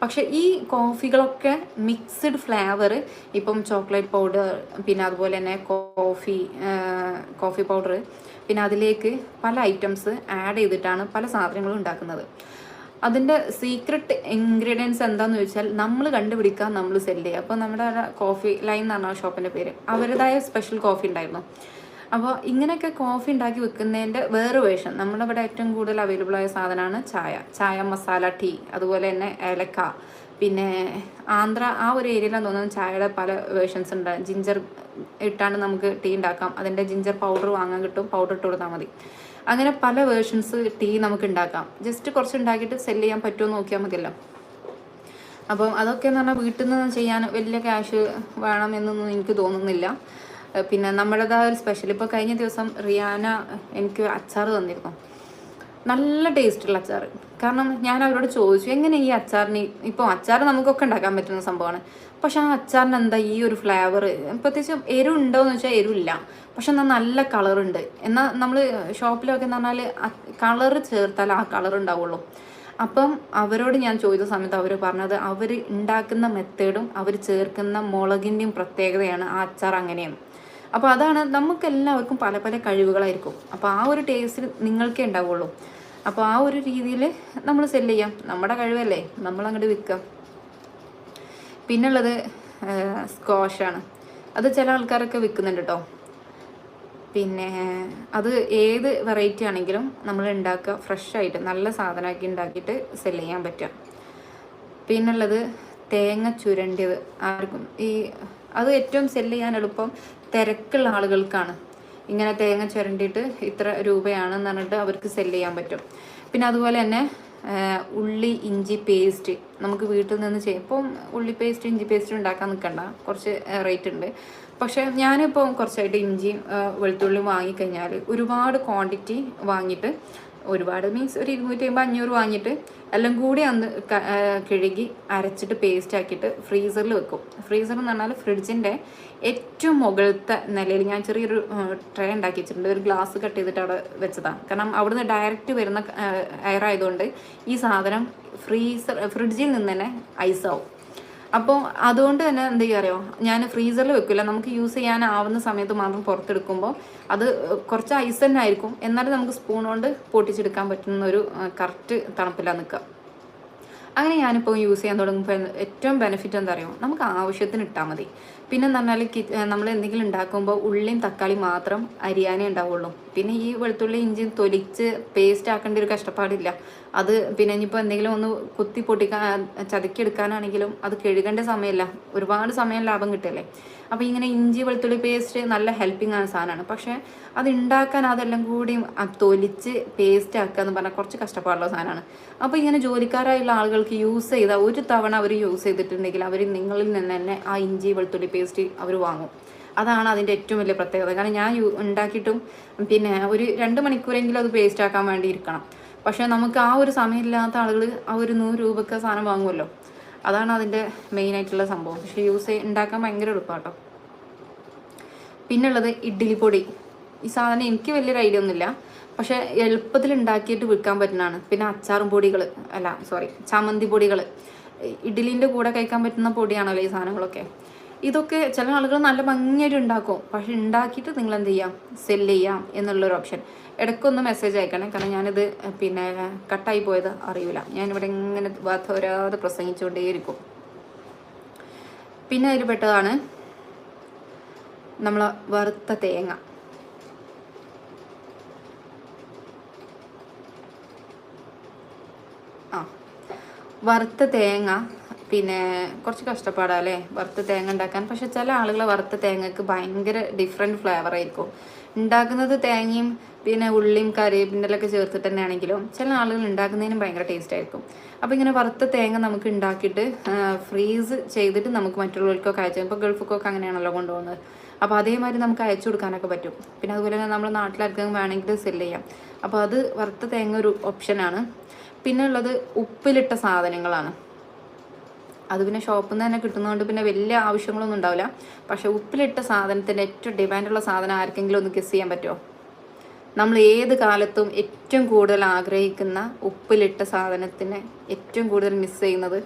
പക്ഷെ ഈ കോഫികളൊക്കെ മിക്സ്ഡ് ഫ്ലേവർ, ഇപ്പം ചോക്ലേറ്റ് പൗഡർ, പിന്നെ അതുപോലെ തന്നെ കോഫി പൗഡർ, പിന്നെ അതിലേക്ക് പല ഐറ്റംസ് ആഡ് ചെയ്തിട്ടാണ് പല സാധനങ്ങളും ഉണ്ടാക്കുന്നത്. അതിൻ്റെ സീക്രട്ട് ഇൻഗ്രീഡിയൻസ് എന്താണെന്ന് ചോദിച്ചാൽ നമ്മൾ കണ്ടുപിടിക്കാൻ, നമ്മൾ സെല് ചെയ്യുക. അപ്പോൾ നമ്മുടെ കോഫി ലൈൻ എന്ന് പറഞ്ഞ ഷോപ്പിൻ്റെ പേര്, അവരുടേതായ സ്പെഷ്യൽ കോഫി ഉണ്ടായിരുന്നു. അപ്പോൾ ഇങ്ങനെയൊക്കെ കോഫി ഉണ്ടാക്കി വെക്കുന്നതിൻ്റെ വേറെ വേർഷൻ നമ്മുടെ ഇവിടെ ഏറ്റവും കൂടുതൽ അവൈലബിൾ ആയ സാധനമാണ് ചായ മസാല ടീ, അതുപോലെ തന്നെ ഏലക്ക. പിന്നെ ആന്ധ്ര ആ ഒരു ഏരിയയിലാണ് തോന്നുന്നത് ചായയുടെ പല വേർഷൻസ് ഉണ്ട്. ജിഞ്ചർ ഇട്ടാണ് നമുക്ക് ടീ ഉണ്ടാക്കാം. അതിൻ്റെ ജിഞ്ചർ പൗഡർ വാങ്ങാൻ കിട്ടും, പൗഡർ ഇട്ട് കൊടുത്താൽ മതി. അങ്ങനെ പല വേർഷൻസ് ടീ നമുക്ക് ഉണ്ടാക്കാം. ജസ്റ്റ് കുറച്ച് ഉണ്ടാക്കിയിട്ട് സെല് ചെയ്യാൻ പറ്റുമോ നോക്കിയാൽ മതിയല്ലോ. അപ്പം അതൊക്കെ എന്ന് പറഞ്ഞാൽ വീട്ടിൽ നിന്ന് ചെയ്യാൻ വലിയ ക്യാഷ് വേണം എന്നൊന്നും എനിക്ക് തോന്നുന്നില്ല. പിന്നെ നമ്മുടേതായ ഒരു സ്പെഷ്യൽ, ഇപ്പോൾ കഴിഞ്ഞ ദിവസം റിയാന എനിക്ക് അച്ചാർ തന്നിരുന്നു, നല്ല ടേസ്റ്റുള്ള അച്ചാർ. കാരണം ഞാൻ അവരോട് ചോദിച്ചു, എങ്ങനെ ഈ അച്ചാറിന്, ഇപ്പോൾ അച്ചാർ നമുക്കൊക്കെ ഉണ്ടാക്കാൻ പറ്റുന്ന സംഭവമാണ്, പക്ഷെ ആ അച്ചാറിന് എന്താ ഈ ഒരു ഫ്ലേവർ, പ്രത്യേകിച്ച് എരിവുണ്ടോ എന്ന് വെച്ചാൽ എരിവില്ല, പക്ഷെ എന്നാൽ നല്ല കളറുണ്ട്. എന്നാൽ നമ്മൾ ഷോപ്പിലൊക്കെ എന്ന് പറഞ്ഞാൽ കളറ് ചേർത്താൽ ആ കളർ ഉണ്ടാവുള്ളൂ. അപ്പം അവരോട് ഞാൻ ചോദിച്ച സമയത്ത് അവർ പറഞ്ഞത് അവർ ഉണ്ടാക്കുന്ന മെത്തേഡും അവർ ചേർക്കുന്ന മുളകിൻ്റെയും പ്രത്യേകതയാണ് ആ അച്ചാർ അങ്ങനെയാണ്. അപ്പോൾ അതാണ്, നമുക്കെല്ലാവർക്കും പല പല കഴിവുകളായിരിക്കും. അപ്പോൾ ആ ഒരു ടേസ്റ്റ് നിങ്ങൾക്കേ ഉണ്ടാവുള്ളൂ. അപ്പോൾ ആ ഒരു രീതിയിൽ നമ്മൾ സെല് ചെയ്യാം. നമ്മുടെ കഴിവല്ലേ, നമ്മളങ്ങോട്ട് വിൽക്കാം. പിന്നുള്ളത് സ്ക്വാഷാണ്. അത് ചില ആൾക്കാരൊക്കെ വിൽക്കുന്നുണ്ട് കേട്ടോ. പിന്നെ അത് ഏത് വെറൈറ്റി ആണെങ്കിലും നമ്മൾ ഉണ്ടാക്കുക, ഫ്രഷായിട്ട് നല്ല സാധനമാക്കി ഉണ്ടാക്കിയിട്ട് സെല് ചെയ്യാൻ പറ്റുക. പിന്നുള്ളത് തേങ്ങ ചുരണ്ടിയത്. ആർക്കും അത് ഏറ്റവും സെല് ചെയ്യാൻ എളുപ്പം തിരക്കുള്ള ആളുകൾക്കാണ്. ഇങ്ങനെ തേങ്ങ ചുരണ്ടിയിട്ട് ഇത്ര രൂപയാണെന്ന് പറഞ്ഞിട്ട് അവർക്ക് സെല് ചെയ്യാൻ പറ്റും. പിന്നെ അതുപോലെ തന്നെ ഉള്ളി ഇഞ്ചി പേസ്റ്റ് നമുക്ക് വീട്ടിൽ നിന്ന് ചെയ്യും. ഇപ്പം ഉള്ളി പേസ്റ്റ് ഇഞ്ചി പേസ്റ്റ് ഉണ്ടാക്കാൻ നിൽക്കണ്ട, കുറച്ച് റേറ്റ് ഉണ്ട്. പക്ഷേ ഞാനിപ്പോൾ കുറച്ചായിട്ട് ഇഞ്ചിയും വെളുത്തുള്ളിയും വാങ്ങിക്കഴിഞ്ഞാൽ ഒരുപാട് ക്വാണ്ടിറ്റി വാങ്ങിയിട്ട്, ഒരുപാട് മീൻസ് ഒരു 250-500 വാങ്ങിയിട്ട് എല്ലാം കൂടി അന്ന് കഴുകി അരച്ചിട്ട് പേസ്റ്റ് ആക്കിയിട്ട് ഫ്രീസറിൽ വെക്കും. ഫ്രീസർ എന്ന് പറഞ്ഞാൽ ഫ്രിഡ്ജിൻ്റെ ഏറ്റവും മുകളിലത്തെ നിലയിൽ ഞാൻ ചെറിയൊരു ട്രേ ഉണ്ടാക്കി വെച്ചിട്ടുണ്ട്. ഒരു ഗ്ലാസ് കട്ട് ചെയ്തിട്ട് അവിടെ വെച്ചതാണ്. കാരണം അവിടുന്ന് ഡയറക്റ്റ് വരുന്ന എയർ ആയതുകൊണ്ട് ഈ സാധനം ഫ്രിഡ്ജിൽ നിന്ന് തന്നെ ഐസാവും. അപ്പോൾ അതുകൊണ്ട് തന്നെ എന്ത് ചെയ്യുക അറിയോ, ഞാൻ ഫ്രീസറിൽ വെക്കില്ല. നമുക്ക് യൂസ് ചെയ്യാനാവുന്ന സമയത്ത് മാത്രം പുറത്തെടുക്കുമ്പോൾ അത് കുറച്ച് ഐസ് തന്നെ ആയിരിക്കും, എന്നാലും നമുക്ക് സ്പൂൺ കൊണ്ട് പൊട്ടിച്ചെടുക്കാൻ പറ്റുന്ന ഒരു കറക്റ്റ് തണുപ്പിലാണ് നിൽക്കുക. അങ്ങനെ ഞാനിപ്പോൾ യൂസ് ചെയ്യാൻ തുടങ്ങുമ്പോൾ ഏറ്റവും ബെനിഫിറ്റ് എന്താ അറിയോ, നമുക്ക് ആവശ്യത്തിന് ഇട്ടാൽ മതി. പിന്നെ എന്ന് പറഞ്ഞാൽ നമ്മൾ എന്തെങ്കിലും ഉണ്ടാക്കുമ്പോൾ ഉള്ളിയും തക്കാളി മാത്രം അരിയാനേ ഉണ്ടാവുള്ളൂ. പിന്നെ ഈ വെളുത്തുള്ളി ഇഞ്ചി തൊലിച്ച് പേസ്റ്റ് ആക്കേണ്ട ഒരു കഷ്ടപ്പാടില്ല. അത് പിന്നെ ഇനിയിപ്പോൾ എന്തെങ്കിലും ഒന്ന് കുത്തി പൊട്ടിക്കാൻ ചതുക്കിയെടുക്കാനാണെങ്കിലും അത് കഴുകേണ്ട സമയമില്ല, ഒരുപാട് സമയം ലാഭം കിട്ടില്ലേ. അപ്പോൾ ഇങ്ങനെ ഇഞ്ചി വെളുത്തുള്ളി പേസ്റ്റ് നല്ല ഹെൽപ്പിംഗ് ആണ് സാധനമാണ്. പക്ഷേ അത് ഉണ്ടാക്കാൻ അതെല്ലാം കൂടി തൊലിച്ച് പേസ്റ്റ് ആക്കുക എന്ന് പറഞ്ഞാൽ കുറച്ച് കഷ്ടപ്പാടുള്ള സാധനമാണ്. അപ്പോൾ ഇങ്ങനെ ജോലിക്കാരായുള്ള ആളുകൾക്ക് യൂസ് ചെയ്ത ഒരു തവണ അവർ യൂസ് ചെയ്തിട്ടുണ്ടെങ്കിൽ അവർ നിങ്ങളിൽ നിന്ന് തന്നെ ആ ഇഞ്ചി വെളുത്തുള്ളി പേസ്റ്റ് അവർ വാങ്ങും. അതാണ് അതിൻ്റെ ഏറ്റവും വലിയ പ്രത്യേകത. കാരണം ഞാൻ ഉണ്ടാക്കിയിട്ടും പിന്നെ ഒരു 2 മണിക്കൂറെങ്കിലും അത് പേസ്റ്റ് ആക്കാൻ വേണ്ടി ഇരിക്കണം. പക്ഷേ നമുക്ക് ആ ഒരു സമയമില്ലാത്ത ആളുകൾ ആ ഒരു 100 രൂപയ്ക്ക് സാധനം വാങ്ങുമല്ലോ. അതാണ് അതിൻ്റെ മെയിനായിട്ടുള്ള സംഭവം. പക്ഷേ ഉണ്ടാക്കാൻ ഭയങ്കര എളുപ്പമാട്ടോ. പിന്നുള്ളത് ഇഡ്ഡലി പൊടി. ഈ സാധനം എനിക്ക് വലിയൊരു ഐഡിയ ഒന്നുമില്ല, പക്ഷേ എളുപ്പത്തിൽ ഉണ്ടാക്കിയിട്ട് വിൽക്കാൻ പറ്റുന്നതാണ്. പിന്നെ അച്ചാറും പൊടികൾ ചമ്മന്തി പൊടികൾ, ഇഡ്ഡലീൻ്റെ കൂടെ കഴിക്കാൻ പറ്റുന്ന പൊടിയാണല്ലോ ഈ സാധനങ്ങളൊക്കെ. ഇതൊക്കെ ചില ആളുകൾ നല്ല ഭംഗിയായിട്ട് ഉണ്ടാക്കും. പക്ഷെ ഉണ്ടാക്കിയിട്ട് നിങ്ങൾ എന്ത് ചെയ്യാം, സെല്ല് ചെയ്യാം എന്നുള്ളൊരു ഓപ്ഷൻ. ഇടയ്ക്കൊന്ന് മെസ്സേജ് അയക്കണേ, കാരണം ഞാനിത് പിന്നെ കട്ടായി പോയത് അറിയില്ല. ഞാനിവിടെ ഇങ്ങനെ വരാതെ പ്രസംഗിച്ചുകൊണ്ടേയിരിക്കും. പിന്നെ അതിൽ പെട്ടതാണ് നമ്മൾ വറുത്ത തേങ്ങ. വറുത്ത തേങ്ങ പിന്നെ കുറച്ച് കഷ്ടപ്പാടല്ലേ വറുത്ത തേങ്ങ ഉണ്ടാക്കാൻ. പക്ഷെ ചില ആളുകൾ വറുത്ത തേങ്ങക്ക് ഭയങ്കര ഡിഫറെൻറ്റ് ഫ്ലേവർ ആയിരിക്കും ഉണ്ടാക്കുന്നത്. തേങ്ങയും പിന്നെ ഉള്ളിയും കറിവേപ്പിൻ്റെലൊക്കെ ചേർത്തിട്ട് തന്നെ ആണെങ്കിലും ചില ആളുകൾ ഉണ്ടാക്കുന്നതിനും ഭയങ്കര ടേസ്റ്റ് ആയിരിക്കും. അപ്പോൾ ഇങ്ങനെ വറുത്ത തേങ്ങ നമുക്ക് ഉണ്ടാക്കിയിട്ട് ഫ്രീസ് ചെയ്തിട്ട് നമുക്ക് മറ്റുള്ളവർക്കൊക്കെ അയച്ചു, ഇപ്പോൾ ഗൾഫിക്കൊക്കെ അങ്ങനെയാണല്ലോ കൊണ്ടുപോകുന്നത്. അപ്പോൾ അതേമാതിരി നമുക്ക് അയച്ചു കൊടുക്കാനൊക്കെ പറ്റും. പിന്നെ അതുപോലെ തന്നെ നമ്മൾ നാട്ടിലാർക്കും വേണമെങ്കിൽ സെല്ല് ചെയ്യാം. അപ്പോൾ അത് വറുത്ത തേങ്ങ ഒരു ഓപ്ഷനാണ്. പിന്നെ ഉള്ളത് ഉപ്പിലിട്ട സാധനങ്ങളാണ്. അത് പിന്നെ ഷോപ്പിൽ നിന്ന് തന്നെ കിട്ടുന്നതുകൊണ്ട് പിന്നെ വലിയ ആവശ്യങ്ങളൊന്നും ഉണ്ടാവില്ല. പക്ഷേ ഉപ്പിലിട്ട സാധനത്തിൻ്റെ ഏറ്റവും ഡിമാൻഡുള്ള സാധനം ആർക്കെങ്കിലും ഒന്ന് ഗസ് ചെയ്യാൻ പറ്റുമോ? നമ്മൾ ഏത് കാലത്തും ഏറ്റവും കൂടുതൽ ആഗ്രഹിക്കുന്ന ഉപ്പിലിട്ട സാധനത്തിനെ ഏറ്റവും കൂടുതൽ മിസ് ചെയ്യുന്നത്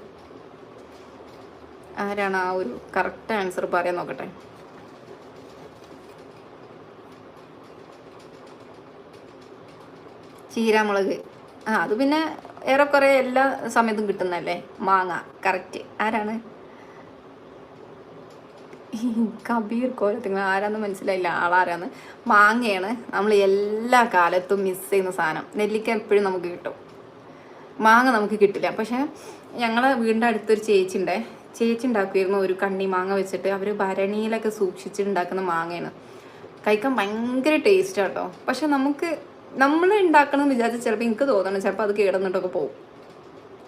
ആരാണ്? ആ ഒരു കറക്റ്റ് ആൻസർ പറയാൻ നോക്കട്ടെ. ചീരാമുളക്. അത് പിന്നെ ഏറെക്കുറെ എല്ലാ സമയത്തും കിട്ടുന്നതല്ലേ. മാങ്ങ. കറക്റ്റ്. ആരാണ്? കബീർ കോലത്തിങ്ങൾ. ആരാന്ന് മനസ്സിലായില്ല ആളാരാന്ന്. മാങ്ങയാണ് നമ്മൾ എല്ലാ കാലത്തും മിസ് ചെയ്യുന്ന സാധനം. നെല്ലിക്ക എപ്പോഴും നമുക്ക് കിട്ടും, മാങ്ങ നമുക്ക് കിട്ടില്ല. പക്ഷേ ഞങ്ങളെ വീടിൻ്റെ അടുത്തൊരു ചേച്ചി ഉണ്ടാക്കുമായിരുന്നു ഒരു കണ്ണി മാങ്ങ വെച്ചിട്ട്. അവർ ഭരണിയിലൊക്കെ സൂക്ഷിച്ചിട്ടുണ്ടാക്കുന്ന മാങ്ങയാണ്. കഴിക്കാൻ ഭയങ്കര ടേസ്റ്റ് കേട്ടോ. പക്ഷെ നമ്മൾ ഉണ്ടാക്കണം എന്ന് വിചാരിച്ചാൽ ചിലപ്പോൾ എനിക്ക് തോന്നണം ചിലപ്പോൾ അത് കേടന്നിട്ടൊക്കെ പോകും.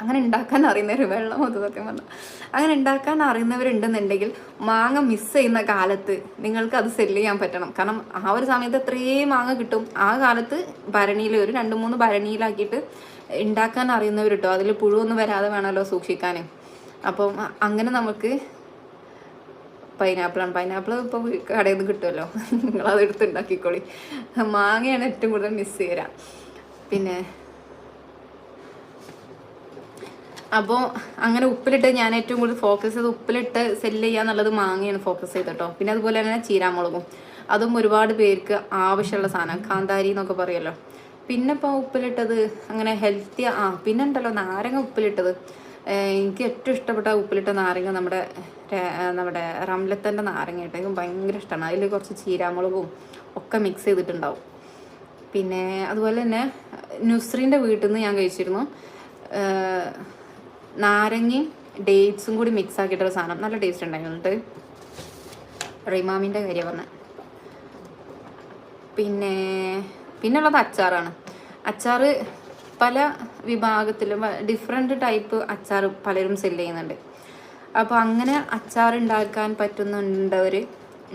അങ്ങനെ ഉണ്ടാക്കാൻ അറിയുന്നവർ വെള്ളം മൊത്തം സത്യം പറഞ്ഞാൽ അങ്ങനെ ഉണ്ടാക്കാൻ അറിയുന്നവരുണ്ടെന്നുണ്ടെങ്കിൽ മാങ്ങ മിസ് ചെയ്യുന്ന കാലത്ത് നിങ്ങൾക്ക് അത് സെല്ല് ചെയ്യാൻ പറ്റണം. കാരണം ആ ഒരു സമയത്ത് എത്രയും മാങ്ങ കിട്ടും. ആ കാലത്ത് ഭരണിയിൽ ഒരു 2-3 ഭരണിയിലാക്കിയിട്ട് ഉണ്ടാക്കാൻ അറിയുന്നവർ കിട്ടും. അതിൽ പുഴുവൊന്നും വരാതെ വേണമല്ലോ സൂക്ഷിക്കാൻ. അപ്പം അങ്ങനെ നമുക്ക് പൈനാപ്പിൾ ഇപ്പോൾ കടയിൽ നിന്ന് കിട്ടുമല്ലോ, നിങ്ങളത് എടുത്ത് ഉണ്ടാക്കിക്കോളി. മാങ്ങയാണ് ഏറ്റവും കൂടുതൽ മിസ് ചെയ്യുക. പിന്നെ അപ്പോൾ അങ്ങനെ ഉപ്പിലിട്ട് ഞാൻ ഏറ്റവും കൂടുതൽ ഫോക്കസ് ചെയ്ത് ഉപ്പിലിട്ട് സെല്ല് ചെയ്യുക എന്നുള്ളത് മാങ്ങയാണ് ഫോക്കസ് ചെയ്തിട്ടോ. പിന്നെ അതുപോലെ തന്നെ ചീരാമുളകും, അതും ഒരുപാട് പേർക്ക് ആവശ്യമുള്ള സാധനം. കാന്താരി എന്നൊക്കെ പറയുമല്ലോ. പിന്നെ ഇപ്പോൾ ഉപ്പിലിട്ടത് അങ്ങനെ ഹെൽത്തി. പിന്നെ ഉണ്ടല്ലോ നാരങ്ങ ഉപ്പിലിട്ടത്. എനിക്ക് ഏറ്റവും ഇഷ്ടപ്പെട്ട ഉപ്പിലിട്ട നാരങ്ങ നമ്മുടെ റംലത്തൻ്റെ നാരങ്ങ കേട്ടോ. എനിക്ക് ഭയങ്കര ഇഷ്ടമാണ്. അതിൽ കുറച്ച് ചീരാമുളകും ഒക്കെ മിക്സ് ചെയ്തിട്ടുണ്ടാവും. പിന്നെ അതുപോലെ തന്നെ നുസ്രീൻ്റെ വീട്ടിൽ നിന്ന് ഞാൻ കഴിച്ചിരുന്നു നാരങ്ങയും ഡേറ്റ്സും കൂടി മിക്സ് ആക്കിയിട്ടൊരു സാധനം. നല്ല ടേസ്റ്റ് ഉണ്ടായിരുന്നുണ്ട്. റിമാമിൻ്റെ കാര്യം പറഞ്ഞത്. പിന്നെ ഉള്ളത് അച്ചാറാണ്. അച്ചാറ് പല വിഭാഗത്തിലും ഡിഫറെൻറ്റ് ടൈപ്പ് അച്ചാർ പലരും സെല്ല് ചെയ്യുന്നുണ്ട്. അപ്പോൾ അങ്ങനെ അച്ചാർ ഉണ്ടാക്കാൻ പറ്റുന്നുണ്ടവർ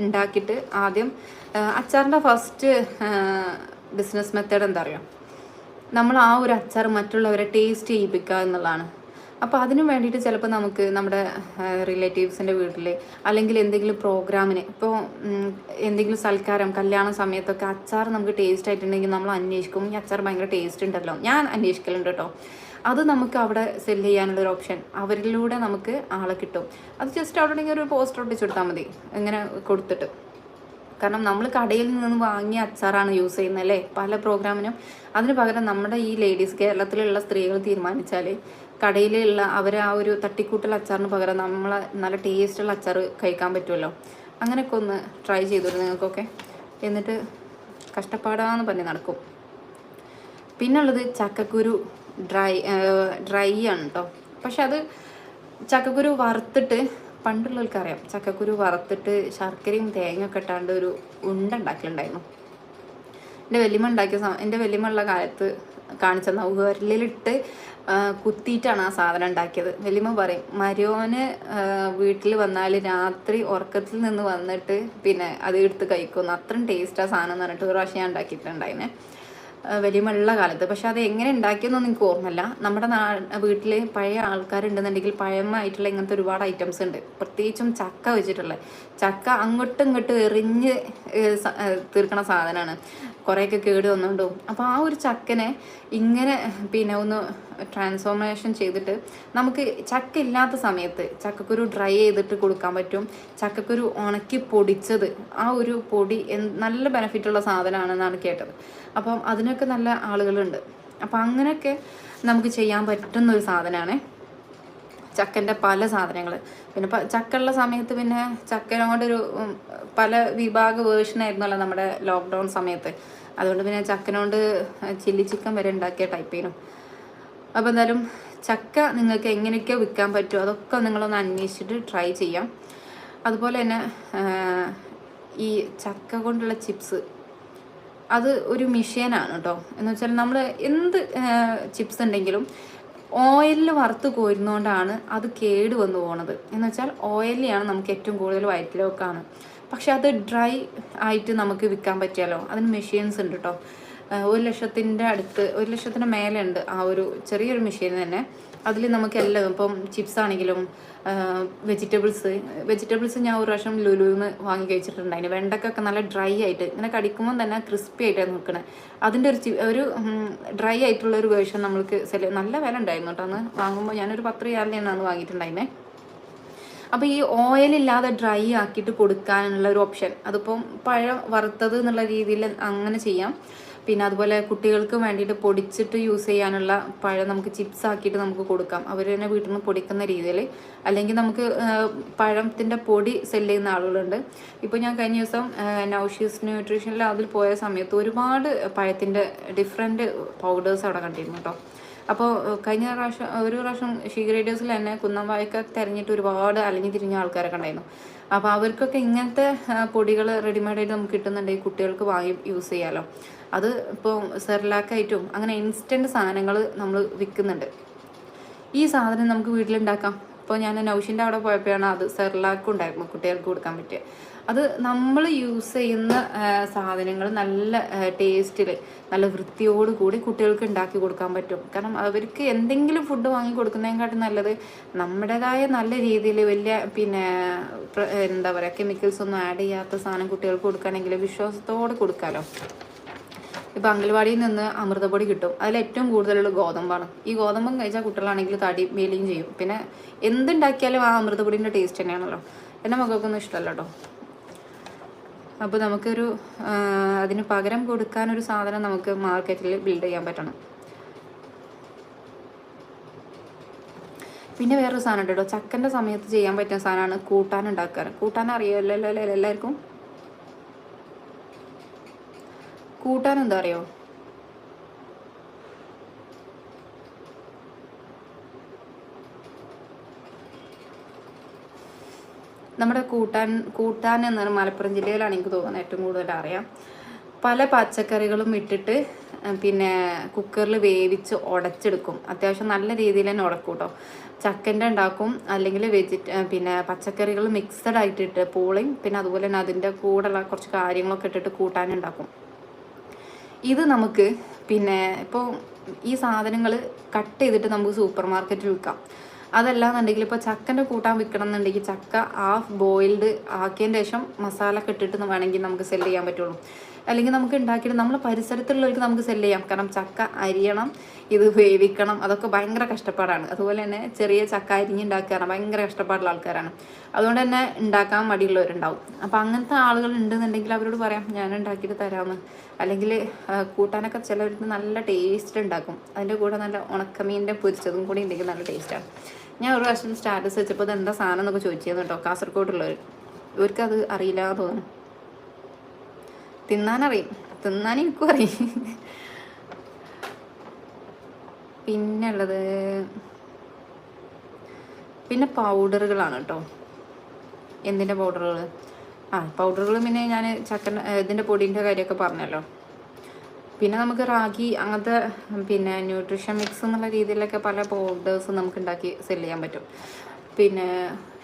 ഉണ്ടാക്കിയിട്ട് ആദ്യം അച്ചാറിൻ്റെ ഫസ്റ്റ് ബിസിനസ് മെത്തേഡ് എന്താ പറയുക, നമ്മൾ ആ ഒരു അച്ചാർ മറ്റുള്ളവരെ ടേസ്റ്റ് ചെയ്യിപ്പിക്കുക എന്നുള്ളതാണ്. അപ്പോൾ അതിനു വേണ്ടിയിട്ട് ചിലപ്പോൾ നമുക്ക് നമ്മുടെ റിലേറ്റീവ്സിൻ്റെ വീട്ടിൽ അല്ലെങ്കിൽ എന്തെങ്കിലും പ്രോഗ്രാമിന്, ഇപ്പോൾ എന്തെങ്കിലും സൽക്കാരം കല്യാണ സമയത്തൊക്കെ അച്ചാർ നമുക്ക് ടേസ്റ്റ് ആയിട്ടുണ്ടെങ്കിൽ നമ്മൾ അന്വേഷിക്കും, ഈ അച്ചാർ ഭയങ്കര ടേസ്റ്റ് ഉണ്ടല്ലോ. ഞാൻ അന്വേഷിക്കലുണ്ട് കേട്ടോ. അത് നമുക്ക് അവിടെ സെല്ല് ചെയ്യാനുള്ളൊരു ഓപ്ഷൻ, അവരിലൂടെ നമുക്ക് ആളെ കിട്ടും. അത് ജസ്റ്റ് അവിടെ ഒരു പോസ്റ്റർ ഒട്ടിച്ച് കൊടുത്താൽ മതി ഇങ്ങനെ കൊടുത്തിട്ട്. കാരണം നമ്മൾ കടയിൽ നിന്ന് വാങ്ങിയ അച്ചാറാണ് യൂസ് ചെയ്യുന്നത് അല്ലേ പല പ്രോഗ്രാമിനും. അതിന് പകരം നമ്മുടെ ഈ ലേഡീസ്, കേരളത്തിലുള്ള സ്ത്രീകൾ തീരുമാനിച്ചാൽ കടയിലുള്ള അവർ ആ ഒരു തട്ടിക്കൂട്ടൽ അച്ചാറിന് പകരം നമ്മളെ നല്ല ടേസ്റ്റുള്ള അച്ചാർ കഴിക്കാൻ പറ്റുമല്ലോ. അങ്ങനെയൊക്കെ ഒന്ന് ട്രൈ ചെയ്തോളൂ നിങ്ങൾക്കൊക്കെ. എന്നിട്ട് കഷ്ടപ്പാടാന്ന് പറഞ്ഞ് നടക്കും. പിന്നുള്ളത് ചക്കക്കുരു ഡ്രൈ ആണ് കേട്ടോ. പക്ഷെ അത് ചക്കക്കുരു വറുത്തിട്ട്, പണ്ടുള്ളവർക്കറിയാം ചക്കക്കുരു വറുത്തിട്ട് ശർക്കരയും തേങ്ങയൊക്കെ ഇട്ടാണ്ട് ഒരു ഉണ്ട ഉണ്ടാക്കലുണ്ടായിരുന്നു. എൻ്റെ വല്യമ്മ ഉള്ള കാലത്ത് കാണിച്ചെന്ന ഉരലിലിട്ട് കുത്തിയിട്ടാണ് ആ സാധനം ഉണ്ടാക്കിയത്. വല്യമ്മ പറയും, മരോന് വീട്ടിൽ വന്നാൽ രാത്രി ഉറക്കത്തിൽ നിന്ന് വന്നിട്ട് പിന്നെ അത് എടുത്ത് കഴിക്കുന്നു, അത്രയും ടേസ്റ്റ് ആ സാധനം എന്ന് പറഞ്ഞിട്ട് ഒരു പ്രാവശ്യം ഞാൻ ഉണ്ടാക്കിയിട്ടുണ്ടായിനെ വലിയമുള്ള കാലത്ത്. പക്ഷെ അത് എങ്ങനെ ഉണ്ടാക്കിയെന്നൊന്നും എനിക്ക് ഓർമ്മയില്ല. നമ്മുടെ വീട്ടിൽ പഴയ ആൾക്കാരുണ്ടെന്നുണ്ടെങ്കിൽ പഴമായിട്ടുള്ള ഇങ്ങനത്തെ ഒരുപാട് ഐറ്റംസ് ഉണ്ട്. പ്രത്യേകിച്ചും ചക്ക വെച്ചിട്ടുള്ളത്. ചക്ക അങ്ങോട്ടും ഇങ്ങോട്ടും എറിഞ്ഞ് തീർക്കണ സാധനമാണ്. കുറേയൊക്കെ കേട് വന്നുകൊണ്ടും. അപ്പോൾ ആ ഒരു ചക്കനെ ഇങ്ങനെ പിന്നെ ഒന്ന് ട്രാൻസ്ഫോർമേഷൻ ചെയ്തിട്ട് നമുക്ക് ചക്ക ഇല്ലാത്ത സമയത്ത് ചക്കക്കുരു ഡ്രൈ ചെയ്തിട്ട് കൊടുക്കാൻ പറ്റും. ചക്കക്കുരു ഉണക്കി പൊടിച്ചത്, ആ ഒരു പൊടി നല്ല ബെനിഫിറ്റുള്ള സാധനമാണെന്നാണ് കേട്ടത്. അപ്പം അതിനൊക്കെ നല്ല ആളുകളുണ്ട്. അപ്പം അങ്ങനെയൊക്കെ നമുക്ക് ചെയ്യാൻ പറ്റുന്നൊരു സാധനമാണ് ചക്കൻ്റെ പല സാധനങ്ങൾ. പിന്നെ ചക്കയുള്ള സമയത്ത് പിന്നെ ചക്കനോടൊരു പല വിഭാഗ വേർഷനായിരുന്നല്ലോ നമ്മുടെ ലോക്ക്ഡൗൺ സമയത്ത്. അതുകൊണ്ട് പിന്നെ ചക്കനോണ്ട് ചില്ലി ചിക്കൻ വരെ ഉണ്ടാക്കിയ ടൈപ്പ് ചെയ്യുന്നു. അപ്പോൾ എന്തായാലും ചക്ക നിങ്ങൾക്ക് എങ്ങനെയൊക്കെ വിൽക്കാൻ പറ്റുമോ അതൊക്കെ നിങ്ങളൊന്ന് അന്വേഷിച്ചിട്ട് ട്രൈ ചെയ്യാം. അതുപോലെ തന്നെ ഈ ചക്ക കൊണ്ടുള്ള ചിപ്സ്, അത് ഒരു മിഷീനാണ് കേട്ടോ. എന്ന് വെച്ചാൽ നമ്മൾ എന്ത് ചിപ്സ് ഉണ്ടെങ്കിലും ഓയിലിൽ വറുത്ത് കോരുന്നതുകൊണ്ടാണ് അത് കേട് വന്നു പോകുന്നത്. എന്ന് വെച്ചാൽ ഓയിലിയാണ് നമുക്ക് ഏറ്റവും കൂടുതൽ വയറ്റിലോക്കാണ്. പക്ഷെ അത് ഡ്രൈ ആയിട്ട് നമുക്ക് വിൽക്കാൻ പറ്റിയാലോ. അതിന് മെഷീൻസ് ഉണ്ട് കേട്ടോ. 1 ലക്ഷത്തിന് മേലെ ഉണ്ട് ആ ഒരു ചെറിയൊരു മെഷീൻ തന്നെ. അതിൽ നമുക്ക് എല്ലാം, ഇപ്പം ചിപ്സ് ആണെങ്കിലും വെജിറ്റബിൾസ് ഞാൻ ഒരു പ്രാവശ്യം ലുലുന്ന് വാങ്ങി കഴിച്ചിട്ടുണ്ട്. അതിന് വെണ്ടക്കൊക്കെ നല്ല ഡ്രൈ ആയിട്ട് ഇങ്ങനെ കടിക്കുമ്പോൾ തന്നെ ക്രിസ്പി ആയിട്ടാണ് നിൽക്കണേ. അതിൻ്റെ ഒരു ഡ്രൈ ആയിട്ടുള്ള ഒരു വേർഷൻ നമ്മൾക്ക് നല്ല വില ഉണ്ടായിരുന്നു കേട്ടോ. അന്ന് വാങ്ങുമ്പോൾ ഞാനൊരു 10 റിയാലിനാണ് അന്ന് വാങ്ങിയിട്ടുണ്ടായിരുന്നേ. അപ്പോൾ ഈ ഓയിലില്ലാതെ ഡ്രൈ ആക്കിയിട്ട് കൊടുക്കാനുള്ള ഒരു ഓപ്ഷൻ, അതിപ്പം പഴം വറുത്തത് എന്നുള്ള രീതിയിൽ അങ്ങനെ ചെയ്യാം. പിന്നെ അതുപോലെ കുട്ടികൾക്ക് വേണ്ടിയിട്ട് പൊടിച്ചിട്ട് യൂസ് ചെയ്യാനുള്ള പഴം നമുക്ക് ചിപ്സ് ആക്കിയിട്ട് നമുക്ക് കൊടുക്കാം. അവർ തന്നെ വീട്ടിൽ നിന്ന് പൊടിക്കുന്ന രീതിയിൽ. അല്ലെങ്കിൽ നമുക്ക് പഴത്തിൻ്റെ പൊടി സെല്ല് ചെയ്യുന്ന ആളുകളുണ്ട്. ഇപ്പോൾ ഞാൻ കഴിഞ്ഞ ദിവസം നൗഷീസ് ന്യൂട്രീഷനിൽ അതിൽ പോയ സമയത്ത് ഒരുപാട് പഴത്തിൻ്റെ ഡിഫറെൻറ്റ് പൗഡേഴ്സ് അവിടെ കണ്ടിരുന്നു കേട്ടോ. അപ്പോൾ ഒരു പ്രാവശ്യം ഷീഗ്രേഡിയേഴ്സിൽ തന്നെ കുന്നംവായൊക്കെ തിരഞ്ഞിട്ട് ഒരുപാട് അലഞ്ഞു തിരിഞ്ഞ ആൾക്കാരൊക്കെ ഉണ്ടായിരുന്നു. അപ്പോൾ അവർക്കൊക്കെ ഇങ്ങനത്തെ പൊടികൾ റെഡിമെയ്ഡായിട്ട് നമുക്ക് കിട്ടുന്നുണ്ടെങ്കിൽ കുട്ടികൾക്ക് വാങ്ങി യൂസ് ചെയ്യാമല്ലോ. അത് ഇപ്പോൾ സെർലാക്കായിട്ടും അങ്ങനെ ഇൻസ്റ്റൻറ്റ് സാധനങ്ങൾ നമ്മൾ വിൽക്കുന്നുണ്ട്. ഈ സാധനം നമുക്ക് വീട്ടിലുണ്ടാക്കാം. ഇപ്പോൾ ഞാൻ നൗഷിൻ്റെ അവിടെ പോയപ്പോഴാണ് അത് സെർലാക്കും ഉണ്ടായിരുന്നു കുട്ടികൾക്ക് കൊടുക്കാൻ പറ്റിയ. അത് നമ്മൾ യൂസ് ചെയ്യുന്ന സാധനങ്ങൾ നല്ല ടേസ്റ്റിൽ നല്ല വൃത്തിയോട് കൂടി കുട്ടികൾക്ക് ഉണ്ടാക്കി കൊടുക്കാൻ പറ്റും. കാരണം അവർക്ക് എന്തെങ്കിലും ഫുഡ് വാങ്ങി കൊടുക്കുന്നതിനെക്കാട്ടും നല്ലത് നമ്മുടേതായ നല്ല രീതിയിൽ വലിയ പിന്നെ എന്താ പറയുക കെമിക്കൽസ് ഒന്നും ആഡ് ചെയ്യാത്ത സാധനം കുട്ടികൾക്ക് കൊടുക്കുകയാണെങ്കിൽ വിശ്വാസത്തോടെ കൊടുക്കാമല്ലോ. ഇപ്പോൾ അംഗൻവാടിയിൽ നിന്ന് അമൃതപ്പൊടി കിട്ടും. അതിൽ ഏറ്റവും കൂടുതലുള്ള ഗോതമ്പാണ്. ഈ ഗോതമ്പം കഴിച്ചാൽ കുട്ടികളാണെങ്കിൽ തടി മേലുകയും ചെയ്യും. പിന്നെ എന്തുണ്ടാക്കിയാലും ആ അമൃതപ്പൊടിൻ്റെ ടേസ്റ്റ് തന്നെയാണല്ലോ. എൻ്റെ മക്കൾക്കൊന്നും ഇഷ്ടമല്ല കേട്ടോ. അപ്പോൾ നമുക്കൊരു അതിന് പകരം കൊടുക്കാനൊരു സാധനം നമുക്ക് മാർക്കറ്റിൽ ബിൽഡ് ചെയ്യാൻ പറ്റണം. പിന്നെ വേറൊരു സാധനം ഉണ്ട് കേട്ടോ. ചക്കൻ്റെ സമയത്ത് ചെയ്യാൻ പറ്റുന്ന സാധനമാണ് കൂട്ടാൻ ഉണ്ടാക്കാറ്. കൂട്ടാൻ അറിയാമല്ലോ എല്ലാവർക്കും. കൂട്ടാൻ എന്താ അറിയോ? നമ്മുടെ കൂട്ടാൻ എന്നാണ് മലപ്പുറം ജില്ലയിലാണ് എനിക്ക് തോന്നുന്നത് ഏറ്റവും കൂടുതൽ അറിയാം. പല പച്ചക്കറികളും ഇട്ടിട്ട് പിന്നെ കുക്കറിൽ വേവിച്ച് ഉടച്ചെടുക്കും. അത്യാവശ്യം നല്ല രീതിയിൽ തന്നെ ഉടക്കും കേട്ടോ. ചക്കൻ്റെ ഉണ്ടാക്കും, അല്ലെങ്കിൽ പിന്നെ പച്ചക്കറികൾ മിക്സഡ് ആയിട്ടിട്ട് പൂളയും പിന്നെ അതുപോലെ തന്നെ അതിൻ്റെ കൂടെയുള്ള കുറച്ച് കാര്യങ്ങളൊക്കെ ഇട്ടിട്ട് കൂട്ടാനുണ്ടാക്കും. ഇത് നമുക്ക് പിന്നെ ഇപ്പോൾ ഈ സാധനങ്ങൾ കട്ട് ചെയ്തിട്ട് നമുക്ക് സൂപ്പർ മാർക്കറ്റിൽ വിൽക്കാം. അതല്ലാന്നുണ്ടെങ്കിൽ ഇപ്പോൾ ചക്കൻ്റെ കൂട്ടാൻ വിൽക്കണം എന്നുണ്ടെങ്കിൽ ചക്ക ഹാഫ് ബോയിൽഡ് ആക്കിയതിന് ശേഷം മസാല ഒക്കെ ഇട്ടിട്ട് വേണമെങ്കിൽ നമുക്ക് സെല് ചെയ്യാൻ പറ്റുള്ളൂ. അല്ലെങ്കിൽ നമുക്ക് ഉണ്ടാക്കിയിട്ട് നമ്മളെ പരിസരത്തുള്ളവർക്ക് നമുക്ക് സെല് ചെയ്യാം. കാരണം ചക്ക അരിയണം, ഇത് വേവിക്കണം, അതൊക്കെ ഭയങ്കര കഷ്ടപ്പാടാണ്. അതുപോലെ തന്നെ ചെറിയ ചക്ക അരിഞ്ഞുണ്ടാക്കുകയാണ് ഭയങ്കര കഷ്ടപ്പാടുള്ള ആൾക്കാരാണ്. അതുകൊണ്ട് തന്നെ ഉണ്ടാക്കാൻ മടിയുള്ളവരുണ്ടാവും. അപ്പോൾ അങ്ങനത്തെ ആളുകൾ ഉണ്ടെന്നുണ്ടെങ്കിൽ അവരോട് പറയാം ഞാൻ ഉണ്ടാക്കിയിട്ട് തരാമെന്ന്. അല്ലെങ്കിൽ കൂട്ടാനൊക്കെ ചിലവർക്ക് നല്ല ടേസ്റ്റ് ഉണ്ടാക്കും. അതിൻ്റെ കൂടെ നല്ല ഉണക്കമീൻ്റെ പൊരിച്ചതും കൂടി ഉണ്ടെങ്കിൽ നല്ല ടേസ്റ്റാണ്. ഞാൻ ഒരു പ്രാവശ്യം സ്റ്റാറ്റസ് വെച്ചപ്പോൾ ഇത് എന്താ സാധനം എന്നൊക്കെ ചോദിച്ചിരുന്നു കേട്ടോ. കാസർഗോഡുള്ളവർ, ഇവർക്കത് അറിയില്ല തോന്നുന്നു. തിന്നാനറിയും, തിന്നാൻ എനിക്കും അറിയും. പിന്നെ പൗഡറുകളാണ് കേട്ടോ. എന്തിൻ്റെ പൗഡറുകൾ? പൗഡറുകൾ പിന്നെ ഞാൻ ഇതിൻ്റെ പൊടീൻ്റെ കാര്യമൊക്കെ പറഞ്ഞല്ലോ. പിന്നെ നമുക്ക് റാഗി അങ്ങനത്തെ പിന്നെ ന്യൂട്രീഷൻ മിക്സ് എന്നുള്ള രീതിയിലൊക്കെ പല പൗഡേഴ്സ് നമുക്ക് ഉണ്ടാക്കി സെല് ചെയ്യാൻ പറ്റും. പിന്നെ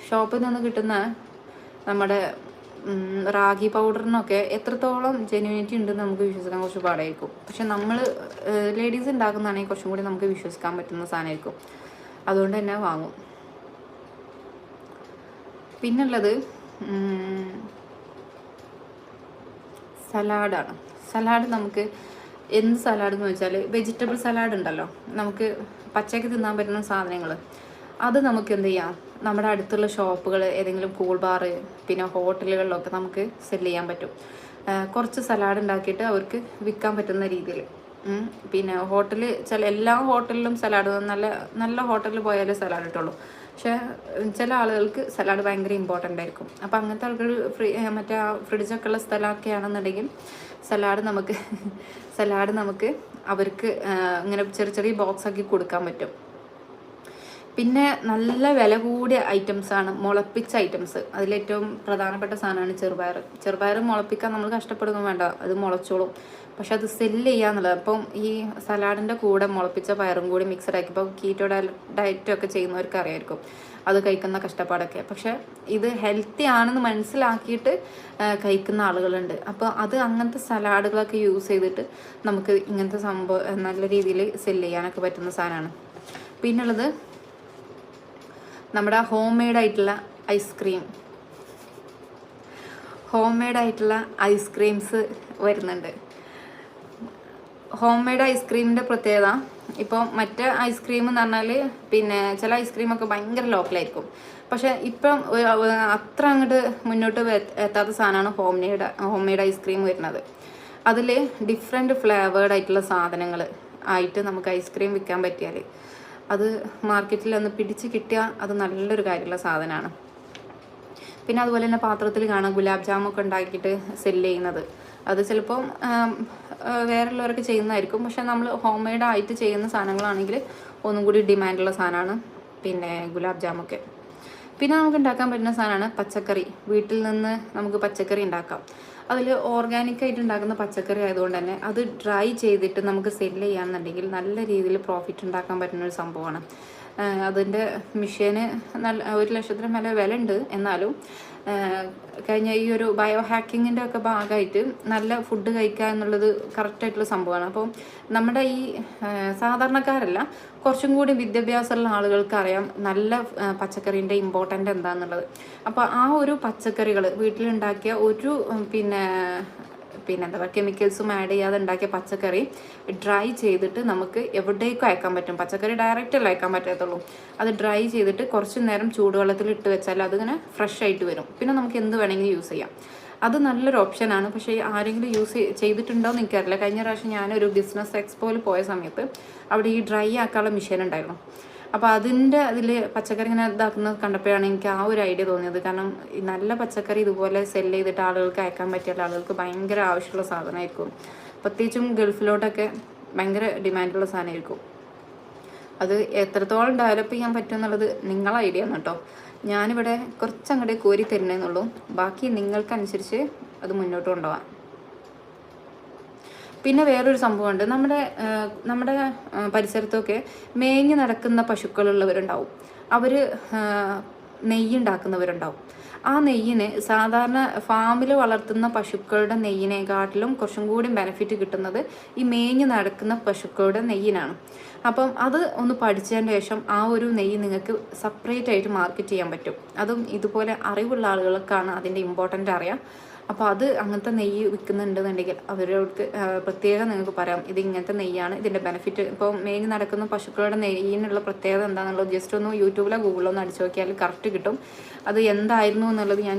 ഷോപ്പിൽ നിന്ന് കിട്ടുന്ന നമ്മുടെ റാഗി പൗഡറിനൊക്കെ എത്രത്തോളം ജെന്യൂനിറ്റി ഉണ്ടെന്ന് നമുക്ക് വിശ്വസിക്കാൻ കുറച്ച് പാടായിരിക്കും. പക്ഷെ നമ്മൾ ലേഡീസ് ഉണ്ടാക്കുന്നതാണെങ്കിൽ കുറച്ചും കൂടി നമുക്ക് വിശ്വസിക്കാൻ പറ്റുന്ന സാധനമായിരിക്കും. അതുകൊണ്ട് തന്നെ വാങ്ങും. പിന്നുള്ളത് സലാഡാണ്. സലാഡ് നമുക്ക് എന്ത് സലാഡ് എന്ന് വെച്ചാൽ വെജിറ്റബിൾ സലാഡ് ഉണ്ടല്ലോ, നമുക്ക് പച്ചയ്ക്ക് തിന്നാൻ പറ്റുന്ന സാധനങ്ങൾ, അത് നമുക്ക് എന്ത് ചെയ്യാം, നമ്മുടെ അടുത്തുള്ള ഷോപ്പുകൾ, ഏതെങ്കിലും കൂൾ ബാർ, പിന്നെ ഹോട്ടലുകളിലൊക്കെ നമുക്ക് സെല് ചെയ്യാൻ പറ്റും. കുറച്ച് സലാഡ് ഉണ്ടാക്കിയിട്ട് അവർക്ക് വിൽക്കാൻ പറ്റുന്ന രീതിയിൽ. പിന്നെ എല്ലാ ഹോട്ടലിലും സലാഡ് നല്ല നല്ല ഹോട്ടലിൽ പോയാലേ സലാഡ് ഇട്ടുള്ളൂ. പക്ഷേ ചില ആളുകൾക്ക് സലാഡ് ഭയങ്കര ഇമ്പോർട്ടൻ്റ് ആയിരിക്കും. അപ്പോൾ അങ്ങനത്തെ ആളുകൾ മറ്റേ ഫ്രിഡ്ജൊക്കെ ഉള്ള സ്ഥലമൊക്കെ ആണെന്നുണ്ടെങ്കിൽ സലാഡ് നമുക്ക് അവർക്ക് ഇങ്ങനെ ചെറിയ ബോക്സ് ആക്കി കൊടുക്കാൻ പറ്റും. പിന്നെ നല്ല വില കൂടിയ ഐറ്റംസാണ് മുളപ്പിച്ച ഐറ്റംസ്. അതിലേറ്റവും പ്രധാനപ്പെട്ട സാധനമാണ് ചെറുപയർ മുളപ്പിക്കാൻ നമ്മൾ കഷ്ടപ്പെടുന്നു വേണ്ട, അത് മുളച്ചോളും. പക്ഷെ അത് സെല്ല് ചെയ്യാന്നുള്ളത്. അപ്പം ഈ സലാഡിൻ്റെ കൂടെ മുളപ്പിച്ച പയറും കൂടി മിക്സഡ് ആക്കി, ഇപ്പോൾ കീറ്റോ ഡയറ്റൊക്കെ ചെയ്യുന്നവർക്ക് അറിയായിരിക്കും അത് കഴിക്കുന്ന കഷ്ടപ്പാടൊക്കെ. പക്ഷെ ഇത് ഹെൽത്തി ആണെന്ന് മനസ്സിലാക്കിയിട്ട് കഴിക്കുന്ന ആളുകളുണ്ട്. അപ്പോൾ അങ്ങനത്തെ സലാഡുകളൊക്കെ യൂസ് ചെയ്തിട്ട് നമുക്ക് ഇങ്ങനത്തെ സംഭവം നല്ല രീതിയിൽ സെല്ല് ചെയ്യാനൊക്കെ പറ്റുന്ന സാധനമാണ്. പിന്നുള്ളത് നമ്മുടെ ഹോം മെയ്ഡ് ആയിട്ടുള്ള ഐസ്ക്രീംസ് വരുന്നുണ്ട്. ഹോം മെയ്ഡ് ഐസ്ക്രീമിൻ്റെ പ്രത്യേകത, ഇപ്പോൾ മറ്റേ ഐസ്ക്രീം എന്ന് പറഞ്ഞാൽ പിന്നെ ചില ഐസ്ക്രീമൊക്കെ ഭയങ്കര ലോക്കലായിരിക്കും. പക്ഷെ ഇപ്പം അത്ര അങ്ങോട്ട് മുന്നോട്ട് എത്താത്ത സാധനമാണ് ഹോം മെയ്ഡ് ഐസ്ക്രീം വരുന്നത്. അതിൽ ഡിഫറെൻറ്റ് ഫ്ലേവേർഡ് ആയിട്ടുള്ള സാധനങ്ങൾ ആയിട്ട് നമുക്ക് ഐസ്ക്രീം വിൽക്കാൻ പറ്റിയാൽ അത് മാർക്കറ്റിൽ ഒന്ന് പിടിച്ച് കിട്ടിയാൽ അത് നല്ലൊരു കാര്യമുള്ള സാധനമാണ്. പിന്നെ അതുപോലെ തന്നെ പാത്രത്തിൽ കാണാം ഗുലാബ് ജാമൊക്കെ ഉണ്ടാക്കിയിട്ട് സെല്ല് ചെയ്യുന്നത്. അത് ചിലപ്പം വേറെയുള്ളവരൊക്കെ ചെയ്യുന്നതായിരിക്കും. പക്ഷെ നമ്മൾ ഹോം മെയ്ഡ് ആയിട്ട് ചെയ്യുന്ന സാധനങ്ങളാണെങ്കിൽ ഒന്നും കൂടി ഡിമാൻഡുള്ള സാധനമാണ് പിന്നെ ഗുലാബ് ജാമൊക്കെ. പിന്നെ നമുക്ക് ഉണ്ടാക്കാൻ പറ്റുന്ന സാധനമാണ് പച്ചക്കറി. വീട്ടിൽ നിന്ന് നമുക്ക് പച്ചക്കറി ഉണ്ടാക്കാം. അതിൽ ഓർഗാനിക്കായിട്ട് ഉണ്ടാക്കുന്ന പച്ചക്കറി ആയതുകൊണ്ട് തന്നെ അത് ഡ്രൈ ചെയ്തിട്ട് നമുക്ക് സെല്ല് ചെയ്യാമെന്നുണ്ടെങ്കിൽ നല്ല രീതിയിൽ പ്രോഫിറ്റ് ഉണ്ടാക്കാൻ പറ്റുന്ന ഒരു സംഭവമാണ്. അതിൻ്റെ മെഷീന് നല്ല 1,00,000 മേലെ വില ഉണ്ട്. എന്നാലും കഴിഞ്ഞ ഈ ഒരു ബയോ ഹാക്കിങ്ങിൻ്റെ ഒക്കെ ഭാഗമായിട്ട് നല്ല ഫുഡ് കഴിക്കുക എന്നുള്ളത് കറക്റ്റായിട്ടുള്ള സംഭവമാണ്. അപ്പോൾ നമ്മുടെ ഈ സാധാരണക്കാരല്ല, കുറച്ചും കൂടി വിദ്യാഭ്യാസമുള്ള ആളുകൾക്ക് അറിയാം നല്ല പച്ചക്കറീൻ്റെ ഇമ്പോർട്ടൻ്റ് എന്താണെന്നുള്ളത്. അപ്പോൾ ആ ഒരു പച്ചക്കറികൾ വീട്ടിലുണ്ടാക്കിയ ഒരു പിന്നെ എന്താ പറയുക കെമിക്കൽസും ആഡ് ചെയ്യാതെ ഉണ്ടാക്കിയ പച്ചക്കറി ഡ്രൈ ചെയ്തിട്ട് നമുക്ക് എവിടേക്കും അയക്കാൻ പറ്റും. പച്ചക്കറി ഡയറക്റ്റല്ല അയക്കാൻ പറ്റത്തുള്ളൂ. അത് ഡ്രൈ ചെയ്തിട്ട് കുറച്ച് നേരം ചൂടുവെള്ളത്തിൽ ഇട്ട് വെച്ചാൽ അതിങ്ങനെ ഫ്രഷ് ആയിട്ട് വരും. പിന്നെ നമുക്ക് എന്ത് വേണമെങ്കിലും യൂസ് ചെയ്യാം. അത് നല്ലൊരു ഓപ്ഷനാണ്. പക്ഷേ ആരെങ്കിലും യൂസ് ചെയ്തിട്ടുണ്ടോ എന്ന് എനിക്കറിയില്ല. കഴിഞ്ഞ പ്രാവശ്യം ഞാനൊരു ബിസിനസ് എക്സ്പോയിൽ പോയ സമയത്ത് അവിടെ ഈ ഡ്രൈ ആക്കാനുള്ള മെഷീൻ ഉണ്ടായിരുന്നു. അപ്പോൾ അതിൽ പച്ചക്കറി ഇങ്ങനെ ഇതാക്കുന്നത് കണ്ടപ്പോഴാണ് എനിക്ക് ആ ഒരു ഐഡിയ തോന്നിയത്. കാരണം ഈ നല്ല പച്ചക്കറി ഇതുപോലെ സെല്ല് ചെയ്തിട്ട് ആളുകൾക്ക് അയക്കാൻ പറ്റിയാൽ ആളുകൾക്ക് ഭയങ്കര ആവശ്യമുള്ള സാധനമായിരിക്കും. പ്രത്യേകിച്ചും ഗൾഫിലോട്ടൊക്കെ ഭയങ്കര ഡിമാൻഡുള്ള സാധനമായിരിക്കും. അത് എത്രത്തോളം ഡെവലപ്പ് ചെയ്യാൻ പറ്റും എന്നുള്ളത് നിങ്ങളെ ഐഡിയ ആണ് കേട്ടോ. ഞാനിവിടെ കുറച്ചങ്ങോട്ട് കോരി തരുന്നതെന്നുള്ളൂ. ബാക്കി നിങ്ങൾക്കനുസരിച്ച് അത് മുന്നോട്ട് കൊണ്ടുപോകാം. പിന്നെ വേറൊരു സംഭവമുണ്ട്. നമ്മുടെ പരിസരത്തൊക്കെ മേഞ്ഞ് നടക്കുന്ന പശുക്കളുള്ളവരുണ്ടാവും. അവർ നെയ്യുണ്ടാക്കുന്നവരുണ്ടാവും. ആ നെയ്യിന് സാധാരണ ഫാമിൽ വളർത്തുന്ന പശുക്കളുടെ നെയ്യിനെക്കാട്ടിലും കുറച്ചും കൂടി ബെനിഫിറ്റ് കിട്ടുന്നത് ഈ മേഞ്ഞ് നടക്കുന്ന പശുക്കളുടെ നെയ്യിനാണ്. അപ്പം അത് ഒന്ന് പഠിച്ചതിന് ശേഷം ആ ഒരു നെയ്യ് നിങ്ങൾക്ക് സെപ്പറേറ്റ് ആയിട്ട് മാർക്കറ്റ് ചെയ്യാൻ പറ്റും. അതും ഇതുപോലെ അറിവുള്ള ആളുകൾക്കാണ് അതിൻ്റെ ഇമ്പോർട്ടൻ്റ് അറിയാം. അപ്പോൾ അത് അങ്ങനത്തെ നെയ്യ് വിൽക്കുന്നുണ്ടെന്നുണ്ടെങ്കിൽ അവരോട് പ്രത്യേകം നിങ്ങൾക്ക് പറയാം, ഇത് ഇങ്ങനത്തെ നെയ്യാണ്, ഇതിൻ്റെ ബെനിഫിറ്റ്. ഇപ്പോൾ മേഞ്ഞ് നടക്കുന്ന പശുക്കളുടെ നെയ്യിനുള്ള പ്രത്യേകത എന്താണെന്നുള്ളത് ജസ്റ്റ് ഒന്ന് യൂട്യൂബിലോ ഗൂഗിളിലോ ഒന്ന് അടിച്ചു നോക്കിയാൽ കറക്റ്റ് കിട്ടും. അത് എന്തായിരുന്നു എന്നുള്ളത് ഞാൻ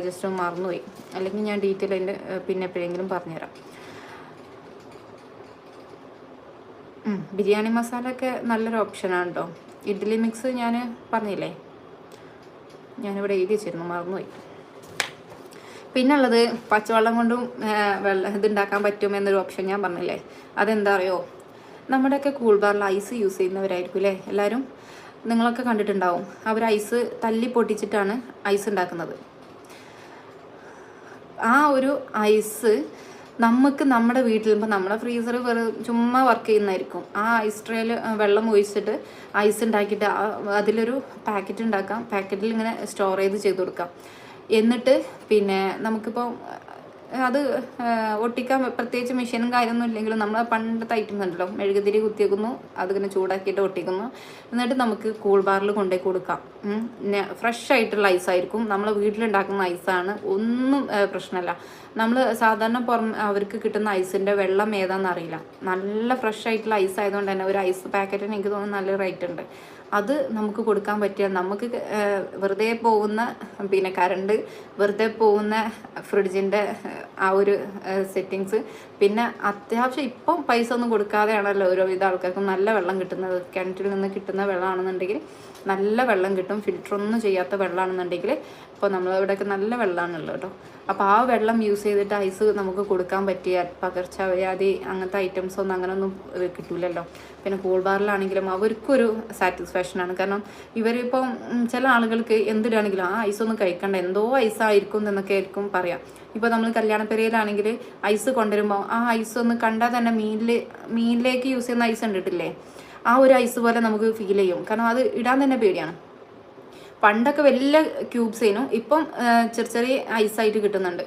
ജസ്റ്റ് ഒന്ന് മറന്നുപോയി, അല്ലെങ്കിൽ ഞാൻ ഡീറ്റെയിൽ അതിൻ്റെ പിന്നെ എപ്പോഴെങ്കിലും പറഞ്ഞുതരാം. ബിരിയാണി മസാല ഒക്കെ നല്ലൊരു ഓപ്ഷനാണ് കേട്ടോ. ഇഡ്ഡലി മിക്സ് ഞാൻ പറഞ്ഞില്ലേ, ഞാനിവിടെ എഴുതി വെച്ചിരുന്നു, മറന്നുപോയി. പിന്നുള്ളത് പച്ചവെള്ളം കൊണ്ടും ഇതുണ്ടാക്കാൻ പറ്റും എന്നൊരു ഓപ്ഷൻ ഞാൻ പറഞ്ഞില്ലേ, അതെന്താ അറിയോ, നമ്മുടെയൊക്കെ കൂൾ ബാറിൽ ഐസ് യൂസ് ചെയ്യുന്നവരായിരിക്കും അല്ലേ എല്ലാവരും. നിങ്ങളൊക്കെ കണ്ടിട്ടുണ്ടാവും, അവർ ഐസ് തല്ലി പൊട്ടിച്ചിട്ടാണ് ഐസ് ഉണ്ടാക്കുന്നത്. ആ ഒരു ഐസ് നമുക്ക് നമ്മുടെ വീട്ടിൽ ഇപ്പോൾ നമ്മുടെ ഫ്രീസർ ചുമ്മാ വർക്ക് ചെയ്യുന്നതായിരിക്കും. ആ ഐസ് ട്രേയിൽ വെള്ളം ഒഴിച്ചിട്ട് ഐസ് ഉണ്ടാക്കിയിട്ട് അതിലൊരു പാക്കറ്റ് ഉണ്ടാക്കാം, പാക്കറ്റിൽ ഇങ്ങനെ സ്റ്റോർ ചെയ്ത് കൊടുക്കാം. എന്നിട്ട് പിന്നെ നമുക്കിപ്പോൾ അത് ഒട്ടിക്കാൻ പ്രത്യേകിച്ച് മെഷീനും കാര്യമൊന്നും ഇല്ലെങ്കിലും നമ്മൾ പണ്ടത്തെ ഐറ്റംസ് ഉണ്ടല്ലോ, മെഴുകുതിരി കുത്തിയേക്കുന്നു, അതിങ്ങനെ ചൂടാക്കിയിട്ട് ഒട്ടിക്കുന്നു, എന്നിട്ട് നമുക്ക് കൂൾ ബാറിൽ കൊണ്ടുപോയി കൊടുക്കാം. ഫ്രഷ് ആയിട്ടുള്ള ഐസായിരിക്കും, നമ്മൾ വീട്ടിലുണ്ടാക്കുന്ന ഐസാണ്, ഒന്നും പ്രശ്നമല്ല. നമ്മൾ സാധാരണ അവർക്ക് കിട്ടുന്ന ഐസിൻ്റെ വെള്ളം ഏതാണെന്ന് അറിയില്ല, നല്ല ഫ്രഷ് ആയിട്ടുള്ള ഐസ് ആയതുകൊണ്ട് തന്നെ ഒരു ഐസ് പാക്കറ്റിന് എനിക്ക് തോന്നുന്നു നല്ല റേറ്റ് ഉണ്ട്. അത് നമുക്ക് കൊടുക്കാൻ പറ്റിയാൽ നമുക്ക് വെറുതെ പോകുന്ന പിന്നെ കറണ്ട്, വെറുതെ പോകുന്ന ഫ്രിഡ്ജിൻ്റെ ആ ഒരു സെറ്റിങ്സ്, പിന്നെ അത്യാവശ്യം ഇപ്പം പൈസ ഒന്നും കൊടുക്കാതെയാണല്ലോ ഓരോവിധ ആൾക്കാർക്കും നല്ല വെള്ളം കിട്ടുന്നത്. കിണറ്റിൽ നിന്ന് കിട്ടുന്ന വെള്ളമാണെന്നുണ്ടെങ്കിൽ നല്ല വെള്ളം കിട്ടും, ഫിൽറ്ററൊന്നും ചെയ്യാത്ത വെള്ളമാണെന്നുണ്ടെങ്കിൽ ഇപ്പോൾ നമ്മളിവിടെയൊക്കെ നല്ല വെള്ളമാണല്ലോ കേട്ടോ. അപ്പോൾ ആ വെള്ളം യൂസ് ചെയ്തിട്ട് ഐസ് നമുക്ക് കൊടുക്കാൻ പറ്റിയാൽ പകർച്ചവ്യാധി അങ്ങനത്തെ ഐറ്റംസ് ഒന്നും അങ്ങനെയൊന്നും കിട്ടില്ലല്ലോ. പിന്നെ കൂൾ ബാറിലാണെങ്കിലും അവർക്കൊരു സാറ്റിസ്ഫാക്ഷനാണ്. കാരണം ഇവരിപ്പം ചില ആളുകൾക്ക് എന്തിനാണെങ്കിലും ആ ഐസ് ഒന്നും കഴിക്കണ്ട, എന്തോ ഐസായിരിക്കും എന്നൊക്കെ ആയിരിക്കും പറയാം. ഇപ്പോൾ നമ്മൾ കല്യാണപ്പെരയിലാണെങ്കിൽ ഐസ് കൊണ്ടുവരുമ്പോൾ ആ ഐസ് ഒന്ന് കണ്ടാൽ തന്നെ മീനിലേക്ക് യൂസ് ചെയ്യുന്ന ഐസ് കണ്ടിട്ടില്ലേ, ആ ഒരു ഐസ് പോലെ നമുക്ക് ഫീൽ ചെയ്യും. കാരണം അത് ഇടാൻ തന്നെ പേടിയാണ്. പണ്ടൊക്കെ വലിയ ക്യൂബ്സ് ആയിരുന്നു, ഇപ്പം ചെറിയ ഐസായിട്ട് കിട്ടുന്നുണ്ട്.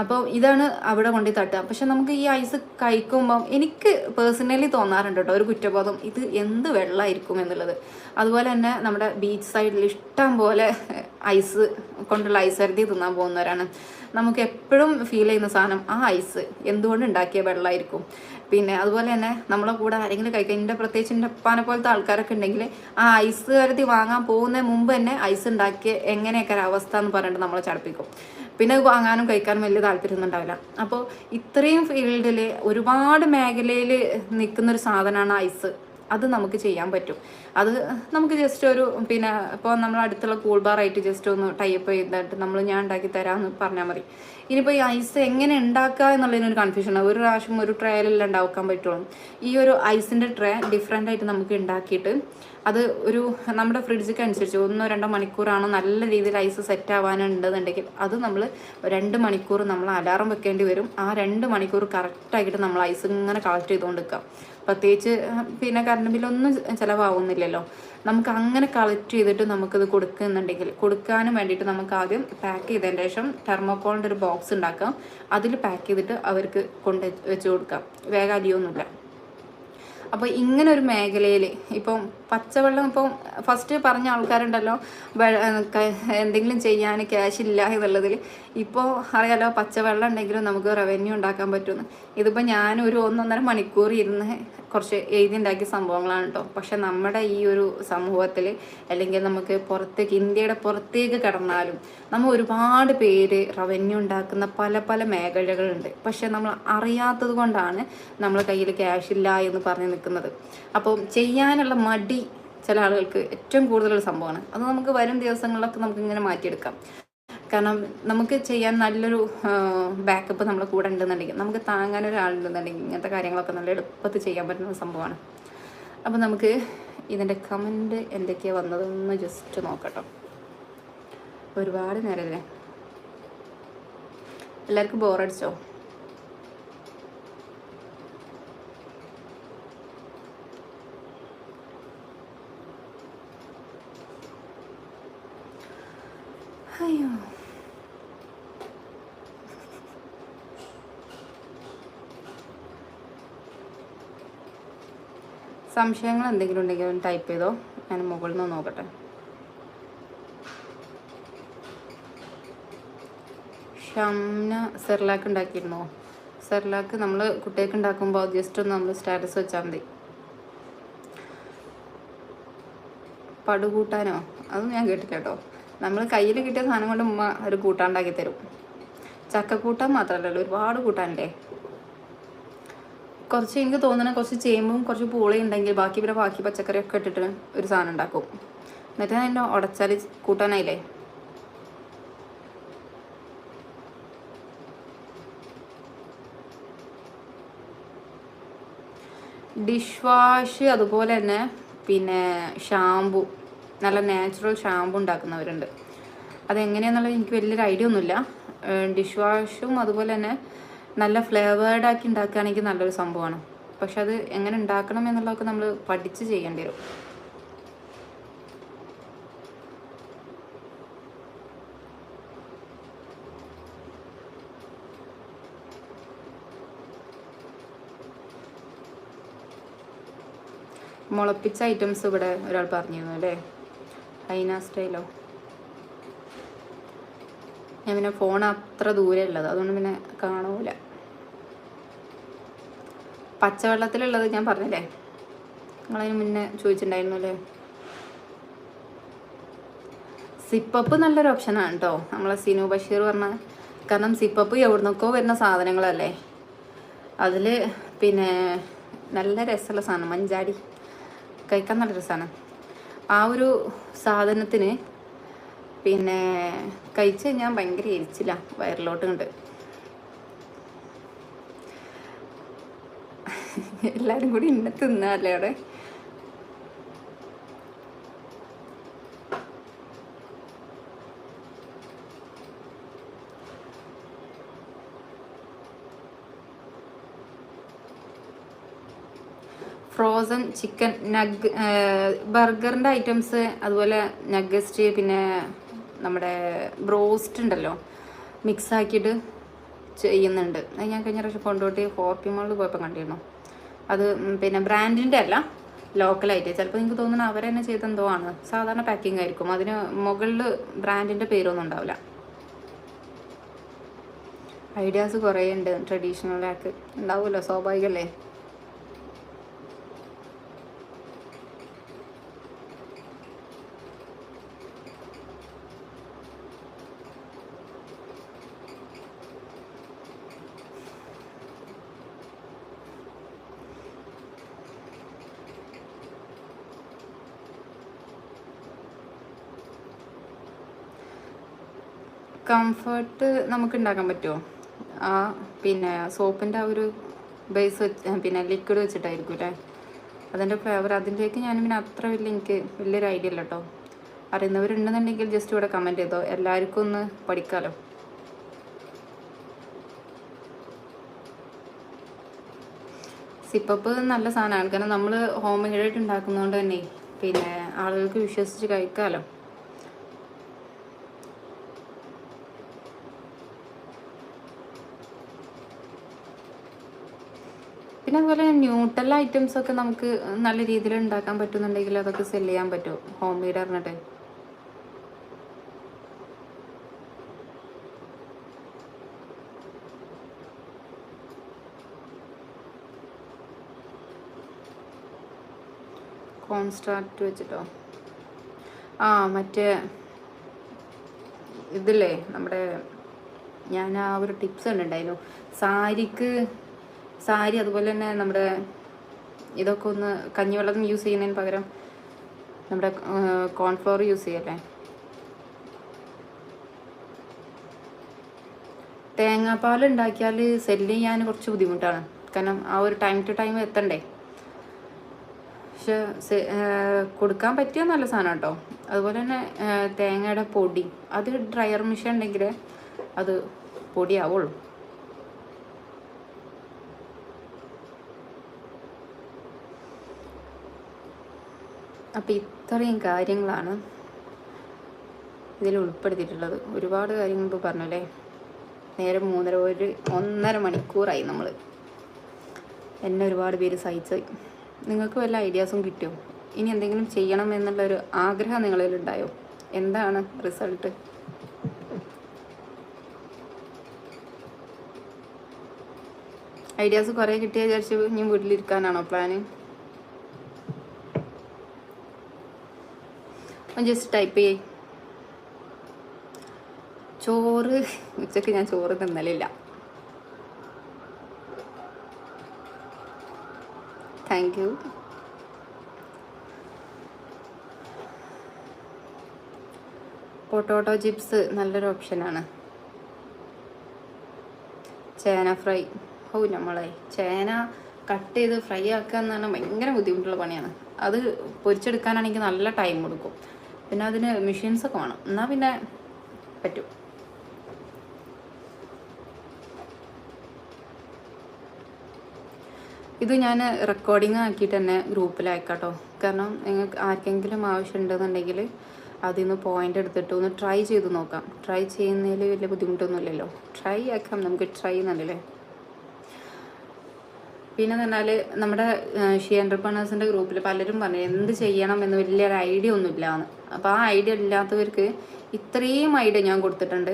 അപ്പോൾ ഇതാണ് അവിടെ കൊണ്ടുപോയി തട്ടുക. പക്ഷെ നമുക്ക് ഈ ഐസ് കഴിക്കുമ്പം എനിക്ക് പേഴ്സണലി തോന്നാറുണ്ട് കേട്ടോ ഒരു കുറ്റബോധം, ഇത് എന്ത് വെള്ളമായിരിക്കും എന്നുള്ളത്. അതുപോലെ തന്നെ നമ്മുടെ ബീച്ച് സൈഡിൽ ഇഷ്ടം പോലെ ഐസ് കൊണ്ടുള്ള ഐസ് അരുതി തിന്നാൻ പോകുന്നവരാണ്. നമുക്ക് എപ്പോഴും ഫീൽ ചെയ്യുന്ന സാധനം ആ ഐസ് എന്തുകൊണ്ട് ഉണ്ടാക്കിയ വെള്ളമായിരിക്കും. പിന്നെ അതുപോലെ തന്നെ നമ്മളെ കൂടെ ആരെങ്കിലും കഴിക്കാൻ, പ്രത്യേകിച്ച് എൻ്റെ ഉപ്പാനെ പോലത്തെ ആൾക്കാരൊക്കെ ഉണ്ടെങ്കിൽ ആ ഐസ് കരുതി വാങ്ങാൻ പോകുന്നതിന് മുമ്പ് തന്നെ ഐസ് ഉണ്ടാക്കിയ എങ്ങനെയൊക്കെ അവസ്ഥ എന്ന് പറഞ്ഞിട്ട് നമ്മളെ ചടപ്പിക്കും. പിന്നെ അത് വാങ്ങാനും കഴിക്കാനും വലിയ താല്പര്യമൊന്നും ഉണ്ടാവില്ല. അപ്പോൾ ഇത്രയും ഫീൽഡിൽ ഒരുപാട് മേഖലയിൽ നിൽക്കുന്നൊരു സാധനമാണ് ഐസ്. അത് നമുക്ക് ചെയ്യാൻ പറ്റും. അത് നമുക്ക് ജസ്റ്റ് ഒരു പിന്നെ ഇപ്പോൾ നമ്മൾ അടുത്തുള്ള കൂൾ ബാറായിട്ട് ജസ്റ്റ് ഒന്ന് ടൈപ്പ് ചെയ്തിട്ട് ഞാൻ ഉണ്ടാക്കി തരാമെന്ന് പറഞ്ഞാൽ മതി. ഇനിയിപ്പോൾ ഈ ഐസ് എങ്ങനെ ഉണ്ടാക്കുക എന്നുള്ളതിനൊരു കൺഫ്യൂഷനാണ്. ഒരു പ്രാവശ്യം ഒരു ട്രേയിലെല്ലാം ഉണ്ടാക്കാൻ പറ്റുള്ളൂ. ഈ ഒരു ഐസിൻ്റെ ട്രേ ഡിഫറെൻ്റ് ആയിട്ട് നമുക്ക് ഉണ്ടാക്കിയിട്ട് അത് ഒരു നമ്മുടെ ഫ്രിഡ്ജിക്ക് അനുസരിച്ച് 1-2 മണിക്കൂറാണ് നല്ല രീതിയിൽ ഐസ് സെറ്റ് ആവാനുണ്ടെന്നുണ്ടെങ്കിൽ അത് നമ്മൾ 2 മണിക്കൂർ നമ്മൾ അലാറം വെക്കേണ്ടി വരും. ആ 2 മണിക്കൂർ കറക്റ്റാക്കിയിട്ട് നമ്മൾ ഐസ് ഇങ്ങനെ കളക്ട് ചെയ്തുകൊണ്ട് നിൽക്കാം. പ്രത്യേകിച്ച് പിന്നെ കറണ്ട് ബില്ലൊന്നും ചിലവാകുന്നില്ലല്ലോ. നമുക്ക് അങ്ങനെ കളക്ട് ചെയ്തിട്ട് നമുക്കത് കൊടുക്കുന്നുണ്ടെങ്കിൽ കൊടുക്കാനും വേണ്ടിയിട്ട് നമുക്ക് ആദ്യം പാക്ക് ചെയ്തതിന് ശേഷം തെർമോക്കോളിൻ്റെ ഒരു ബോക്സ് ഉണ്ടാക്കാം, അതിൽ പാക്ക് ചെയ്തിട്ട് അവർക്ക് കൊണ്ട് വെച്ച് കൊടുക്കാം, വേഗം അലിയൊന്നുമില്ല. അപ്പോൾ ഇങ്ങനെ ഒരു മേഖലയിൽ ഇപ്പം പച്ചവെള്ളം, ഇപ്പം ഫസ്റ്റ് പറഞ്ഞ ആൾക്കാരുണ്ടല്ലോ എന്തെങ്കിലും ചെയ്യാൻ ക്യാഷ് ഇല്ല എന്നുള്ളതിൽ, ഇപ്പോൾ അറിയാലോ പച്ചവെള്ളം ഉണ്ടെങ്കിലും നമുക്ക് റവന്യൂ ഉണ്ടാക്കാൻ പറ്റുമെന്ന്. ഇതിപ്പോൾ ഞാനൊരു 1-1.5 മണിക്കൂർ ഇരുന്ന് കുറച്ച് എഴുതിയുണ്ടാക്കിയ സംഭവങ്ങളാണ് കേട്ടോ. പക്ഷെ നമ്മുടെ ഈ ഒരു സമൂഹത്തിൽ അല്ലെങ്കിൽ നമുക്ക് പുറത്തേക്ക്, ഇന്ത്യയുടെ പുറത്തേക്ക് കടന്നാലും നമ്മൾ ഒരുപാട് പേര് റവന്യൂ ഉണ്ടാക്കുന്ന പല പല മേഖലകളുണ്ട്. പക്ഷെ നമ്മൾ അറിയാത്തത് കൊണ്ടാണ് നമ്മളെ കയ്യിൽ ക്യാഷ് ഇല്ല എന്ന് പറഞ്ഞ് നിൽക്കുന്നത്. അപ്പം ചെയ്യാനുള്ള മടി ചില ആളുകൾക്ക് ഏറ്റവും കൂടുതലുള്ള സംഭവമാണ്. അത് നമുക്ക് വരും ദിവസങ്ങളിലൊക്കെ നമുക്ക് ഇങ്ങനെ മാറ്റിയെടുക്കാം. കാരണം നമുക്ക് ചെയ്യാൻ നല്ലൊരു ബാക്കപ്പ് നമ്മളെ കൂടെ ഉണ്ടെന്നുണ്ടെങ്കിൽ, നമുക്ക് താങ്ങാൻ ഒരാളുണ്ടെന്നുണ്ടെങ്കിൽ ഇങ്ങനത്തെ കാര്യങ്ങളൊക്കെ നല്ല എളുപ്പത്തിൽ ചെയ്യാൻ പറ്റുന്ന സംഭവമാണ്. അപ്പോൾ നമുക്ക് ഇതിൻ്റെ കമൻറ്റ് എന്തൊക്കെയാണ് വന്നതെന്ന് ജസ്റ്റ് നോക്കട്ടോ. ഒരുപാട് നേരമല്ലേ, എല്ലാവർക്കും ബോറടിച്ചോ? അയ്യോ, സംശയങ്ങൾ എന്തെങ്കിലും ഉണ്ടെങ്കിൽ ഒന്ന് ടൈപ്പ് ചെയ്തോ, ഞാൻ മുകളിൽ നിന്ന് നോക്കട്ടെ. ഷംന സെർലാക്ക് ഉണ്ടാക്കിയിരുന്നോ? സെർലാക്ക് നമ്മൾ കുട്ടികൾക്ക് ഉണ്ടാക്കുമ്പോൾ ജസ്റ്റ് ഒന്ന് നമ്മൾ സ്റ്റാറ്റസ് വെച്ചാൽ മതി. പടുകൂട്ടാനോ? അതൊന്നും ഞാൻ കേട്ടില്ല കേട്ടോ. നമ്മൾ കയ്യിൽ കിട്ടിയ സാധനം കൊണ്ട് ഉമ്മ ഒരു കൂട്ടാണ്ടാക്കി തരും. ചക്കക്കൂട്ടാൻ മാത്രമല്ലല്ലോ, ഒരുപാട് കൂട്ടാനില്ലേ. കുറച്ച് എനിക്ക് തോന്നണം കുറച്ച് ചേമ്പും കുറച്ച് പൂളയും ഉണ്ടെങ്കിൽ ബാക്കി പച്ചക്കറിയൊക്കെ ഇട്ടിട്ട് ഒരു സാധനം ഉണ്ടാക്കും. എന്നിട്ട് അതിൻ്റെ ഉടച്ചാൽ കൂട്ടാനായില്ലേ. ഡിഷ് വാഷ് അതുപോലെ തന്നെ പിന്നെ ഷാമ്പു, നല്ല നാച്ചുറൽ ഷാമ്പു ഉണ്ടാക്കുന്നവരുണ്ട്. അതെങ്ങനെയാണെന്നുള്ളത് എനിക്ക് വലിയൊരു ഐഡിയ ഒന്നുമില്ല. ഡിഷ് വാഷും അതുപോലെ തന്നെ നല്ല ഫ്ലേവേർഡാക്കി ഉണ്ടാക്കുകയാണെങ്കിൽ നല്ലൊരു സംഭവമാണ്. പക്ഷെ അത് എങ്ങനെ ഉണ്ടാക്കണം എന്നുള്ളതൊക്കെ നമ്മൾ പഠിച്ച് ചെയ്യേണ്ടി വരും. മുളപ്പിച്ച ഐറ്റംസ് ഇവിടെ ഒരാൾ പറഞ്ഞിരുന്നു അല്ലേ, ഹൈന സ്റ്റൈലോ. ഞാൻ പിന്നെ ഫോൺ അത്ര ദൂരെ ഉള്ളത്, അതുകൊണ്ട് പിന്നെ കാണൂല. പച്ചവെള്ളത്തിലുള്ളത് ഞാൻ പറഞ്ഞില്ലേ, നിങ്ങളതിന് മുന്നേ ചോദിച്ചിട്ടുണ്ടായിരുന്നു അല്ലേ. സിപ്പപ്പ് നല്ലൊരു ഓപ്ഷനാണ് കേട്ടോ, നമ്മളെ സിനു ബഷീർ പറഞ്ഞ. കാരണം സിപ്പപ്പ് എവിടുന്നൊക്കെ വരുന്ന സാധനങ്ങളല്ലേ. അതിൽ പിന്നെ നല്ല രസമുള്ള സാധനം, മഞ്ചാടി കഴിക്കാൻ നല്ല രസമാണ്. ആ ഒരു സാധനത്തിന് പിന്നെ കഴിച്ച് കഴിഞ്ഞാൽ ഭയങ്കര എരിച്ചില്ല, വയറിലോട്ട് ഉണ്ട്. എല്ലാവരും കൂടി ഇന്നെ തിന്നല്ലേ അവിടെ. ഫ്രോസൺ ചിക്കൻ നഗ്, ബർഗറിൻ്റെ ഐറ്റംസ്, അതുപോലെ നഗസ്റ്റ്, പിന്നെ നമ്മുടെ ബ്രോസ്റ്റ് ഉണ്ടല്ലോ മിക്സ് ആക്കിയിട്ട് ചെയ്യുന്നുണ്ട്. അത് ഞാൻ കഴിഞ്ഞ പ്രാവശ്യം കൊണ്ടുപോയിട്ട് ഫോർട്ടി മോളിൽ പോയപ്പോൾ കണ്ടിരുന്നു. അത് പിന്നെ ബ്രാൻഡിൻ്റെ അല്ല, ലോക്കലായിട്ട്. ചിലപ്പോൾ നിങ്ങൾക്ക് തോന്നുന്നു അവർ തന്നെ ചെയ്തെന്തോ ആണ്. സാധാരണ പാക്കിംഗ് ആയിരിക്കും, അതിന് മുകളിൽ ബ്രാൻഡിൻ്റെ പേരൊന്നും ഉണ്ടാവില്ല. ഐഡിയാസ് കുറേ ഉണ്ട്, ട്രഡീഷണൽ ആക്ക് ഉണ്ടാവുമല്ലോ, സ്വാഭാവികമല്ലേ. കംഫർട്ട് നമുക്ക് ഉണ്ടാക്കാൻ പറ്റുമോ? ആ പിന്നെ സോപ്പിൻ്റെ ആ ഒരു ബേസ് വെച്ച് പിന്നെ ലിക്വിഡ് വെച്ചിട്ടായിരിക്കും അല്ലേ അതിൻ്റെ ഫ്ലേവർ. അതിൻ്റെയൊക്കെ ഞാൻ പിന്നെ അത്ര എനിക്ക് വലിയൊരു ഐഡിയ ഇല്ല കേട്ടോ. അറിയുന്നവരുണ്ടെന്നുണ്ടെങ്കിൽ ജസ്റ്റ് ഇവിടെ കമൻറ്റ് ചെയ്തോ, എല്ലാവർക്കും ഒന്ന് പഠിക്കാമല്ലോ. സിപ്പപ്പ് നല്ല സാധനമാണ്, കാരണം നമ്മൾ ഹോം മെയ്ഡായിട്ട് ഉണ്ടാക്കുന്നതുകൊണ്ട് തന്നെ പിന്നെ ആളുകൾക്ക് വിശ്വസിച്ച് കഴിക്കാമല്ലോ. പിന്നെ അതുപോലെ ന്യൂട്രൽ ഐറ്റംസൊക്കെ നമുക്ക് നല്ല രീതിയിൽ ഉണ്ടാക്കാൻ പറ്റുന്നുണ്ടെങ്കിൽ അതൊക്കെ സെല് ചെയ്യാൻ പറ്റുമോ, ഹോം മെയ്ഡ് പറഞ്ഞിട്ട്. കോൺസ്റ്റാർട്ട് വെച്ചിട്ടോ? ആ മറ്റേ ഇതില്ലേ നമ്മുടെ, ഞാൻ ആ ഒരു ടിപ്സ് കണ്ടിട്ടുണ്ടായിരുന്നു സാരി അതുപോലെ തന്നെ നമ്മുടെ ഇതൊക്കെ ഒന്ന് കഞ്ഞിവെള്ളം യൂസ് ചെയ്യുന്നതിന് പകരം നമ്മുടെ കോൺഫ്ലോർ യൂസ് ചെയ്യല്ലേ. തേങ്ങാപ്പാൽ ഉണ്ടാക്കിയാൽ സെല്ല് ചെയ്യാൻ കുറച്ച് ബുദ്ധിമുട്ടാണ്, കാരണം ആ ഒരു ടൈം ടു ടൈം എത്തണ്ടേ. പക്ഷെ കൊടുക്കാൻ പറ്റിയ നല്ല സാധനം കേട്ടോ. അതുപോലെ തന്നെ തേങ്ങയുടെ പൊടി, അത് ഡ്രയർ മെഷീൻ ഉണ്ടെങ്കിൽ അത് പൊടിയാവുള്ളൂ. അപ്പം ഇത്രയും കാര്യങ്ങളാണ് ഇതിൽ ഉൾപ്പെടുത്തിയിട്ടുള്ളത്. ഒരുപാട് കാര്യങ്ങൾ ഇപ്പോൾ പറഞ്ഞു അല്ലേ. നേരെ 1.5 മണിക്കൂറായി നമ്മൾ. എന്നെ ഒരുപാട് പേര് സഹിച്ചു. നിങ്ങൾക്ക് വല്ല ഐഡിയാസും കിട്ടിയോ? ഇനി എന്തെങ്കിലും ചെയ്യണം എന്നുള്ളൊരു ആഗ്രഹം നിങ്ങളിലുണ്ടായോ? എന്താണ് റിസൾട്ട്? ഐഡിയാസ് കുറേ കിട്ടിയ വിചാരിച്ച് ഇനി വീട്ടിലിരിക്കാനാണോ പ്ലാന്? ജസ്റ്റ് ടൈപ്പ് ചെയ്യേ. ചോറ് ഉച്ചക്ക് ഞാൻ ചോറ് തിന്നലില്ല. Thank you. പൊട്ടോട്ടോ ചിപ്സ് നല്ലൊരു ഓപ്ഷനാണ്. ചേന ഫ്രൈ. നമ്മളെ ചേന കട്ട് ചെയ്ത് ഫ്രൈ ആക്കുക എന്ന് പറഞ്ഞാൽ ഭയങ്കര ബുദ്ധിമുട്ടുള്ള പണിയാണ്. അത് പൊരിച്ചെടുക്കാനാണെങ്കിൽ നല്ല ടൈം കൊടുക്കും. പിന്നെ അതിന് മെഷീൻസൊക്കെ വേണം, എന്നാൽ പിന്നെ പറ്റും. ഇത് ഞാൻ റെക്കോർഡിങ് ആക്കിയിട്ട് തന്നെ ഗ്രൂപ്പിലയക്കാട്ടോ. കാരണം നിങ്ങൾക്ക് ആർക്കെങ്കിലും ആവശ്യമുണ്ടെന്നുണ്ടെങ്കിൽ അതിൽ നിന്ന് പോയിന്റ് എടുത്തിട്ട് ഒന്ന് ട്രൈ ചെയ്ത് നോക്കാം. ട്രൈ ചെയ്യുന്നതിൽ വലിയ ബുദ്ധിമുട്ടൊന്നുമില്ലല്ലോ. ട്രൈ ആക്കാം, നമുക്ക് ട്രൈ എന്നല്ലേ. പിന്നെ എന്ന് പറഞ്ഞാൽ നമ്മുടെ ഷീ എൻ്റർപ്രണേഴ്സിൻ്റെ ഗ്രൂപ്പിൽ പലരും പറഞ്ഞു എന്ത് ചെയ്യണം എന്ന് വലിയൊരു ഐഡിയ ഒന്നുമില്ല എന്ന്. അപ്പോൾ ആ ഐഡിയ ഇല്ലാത്തവർക്ക് ഇത്രയും ഐഡിയ ഞാൻ കൊടുത്തിട്ടുണ്ട്.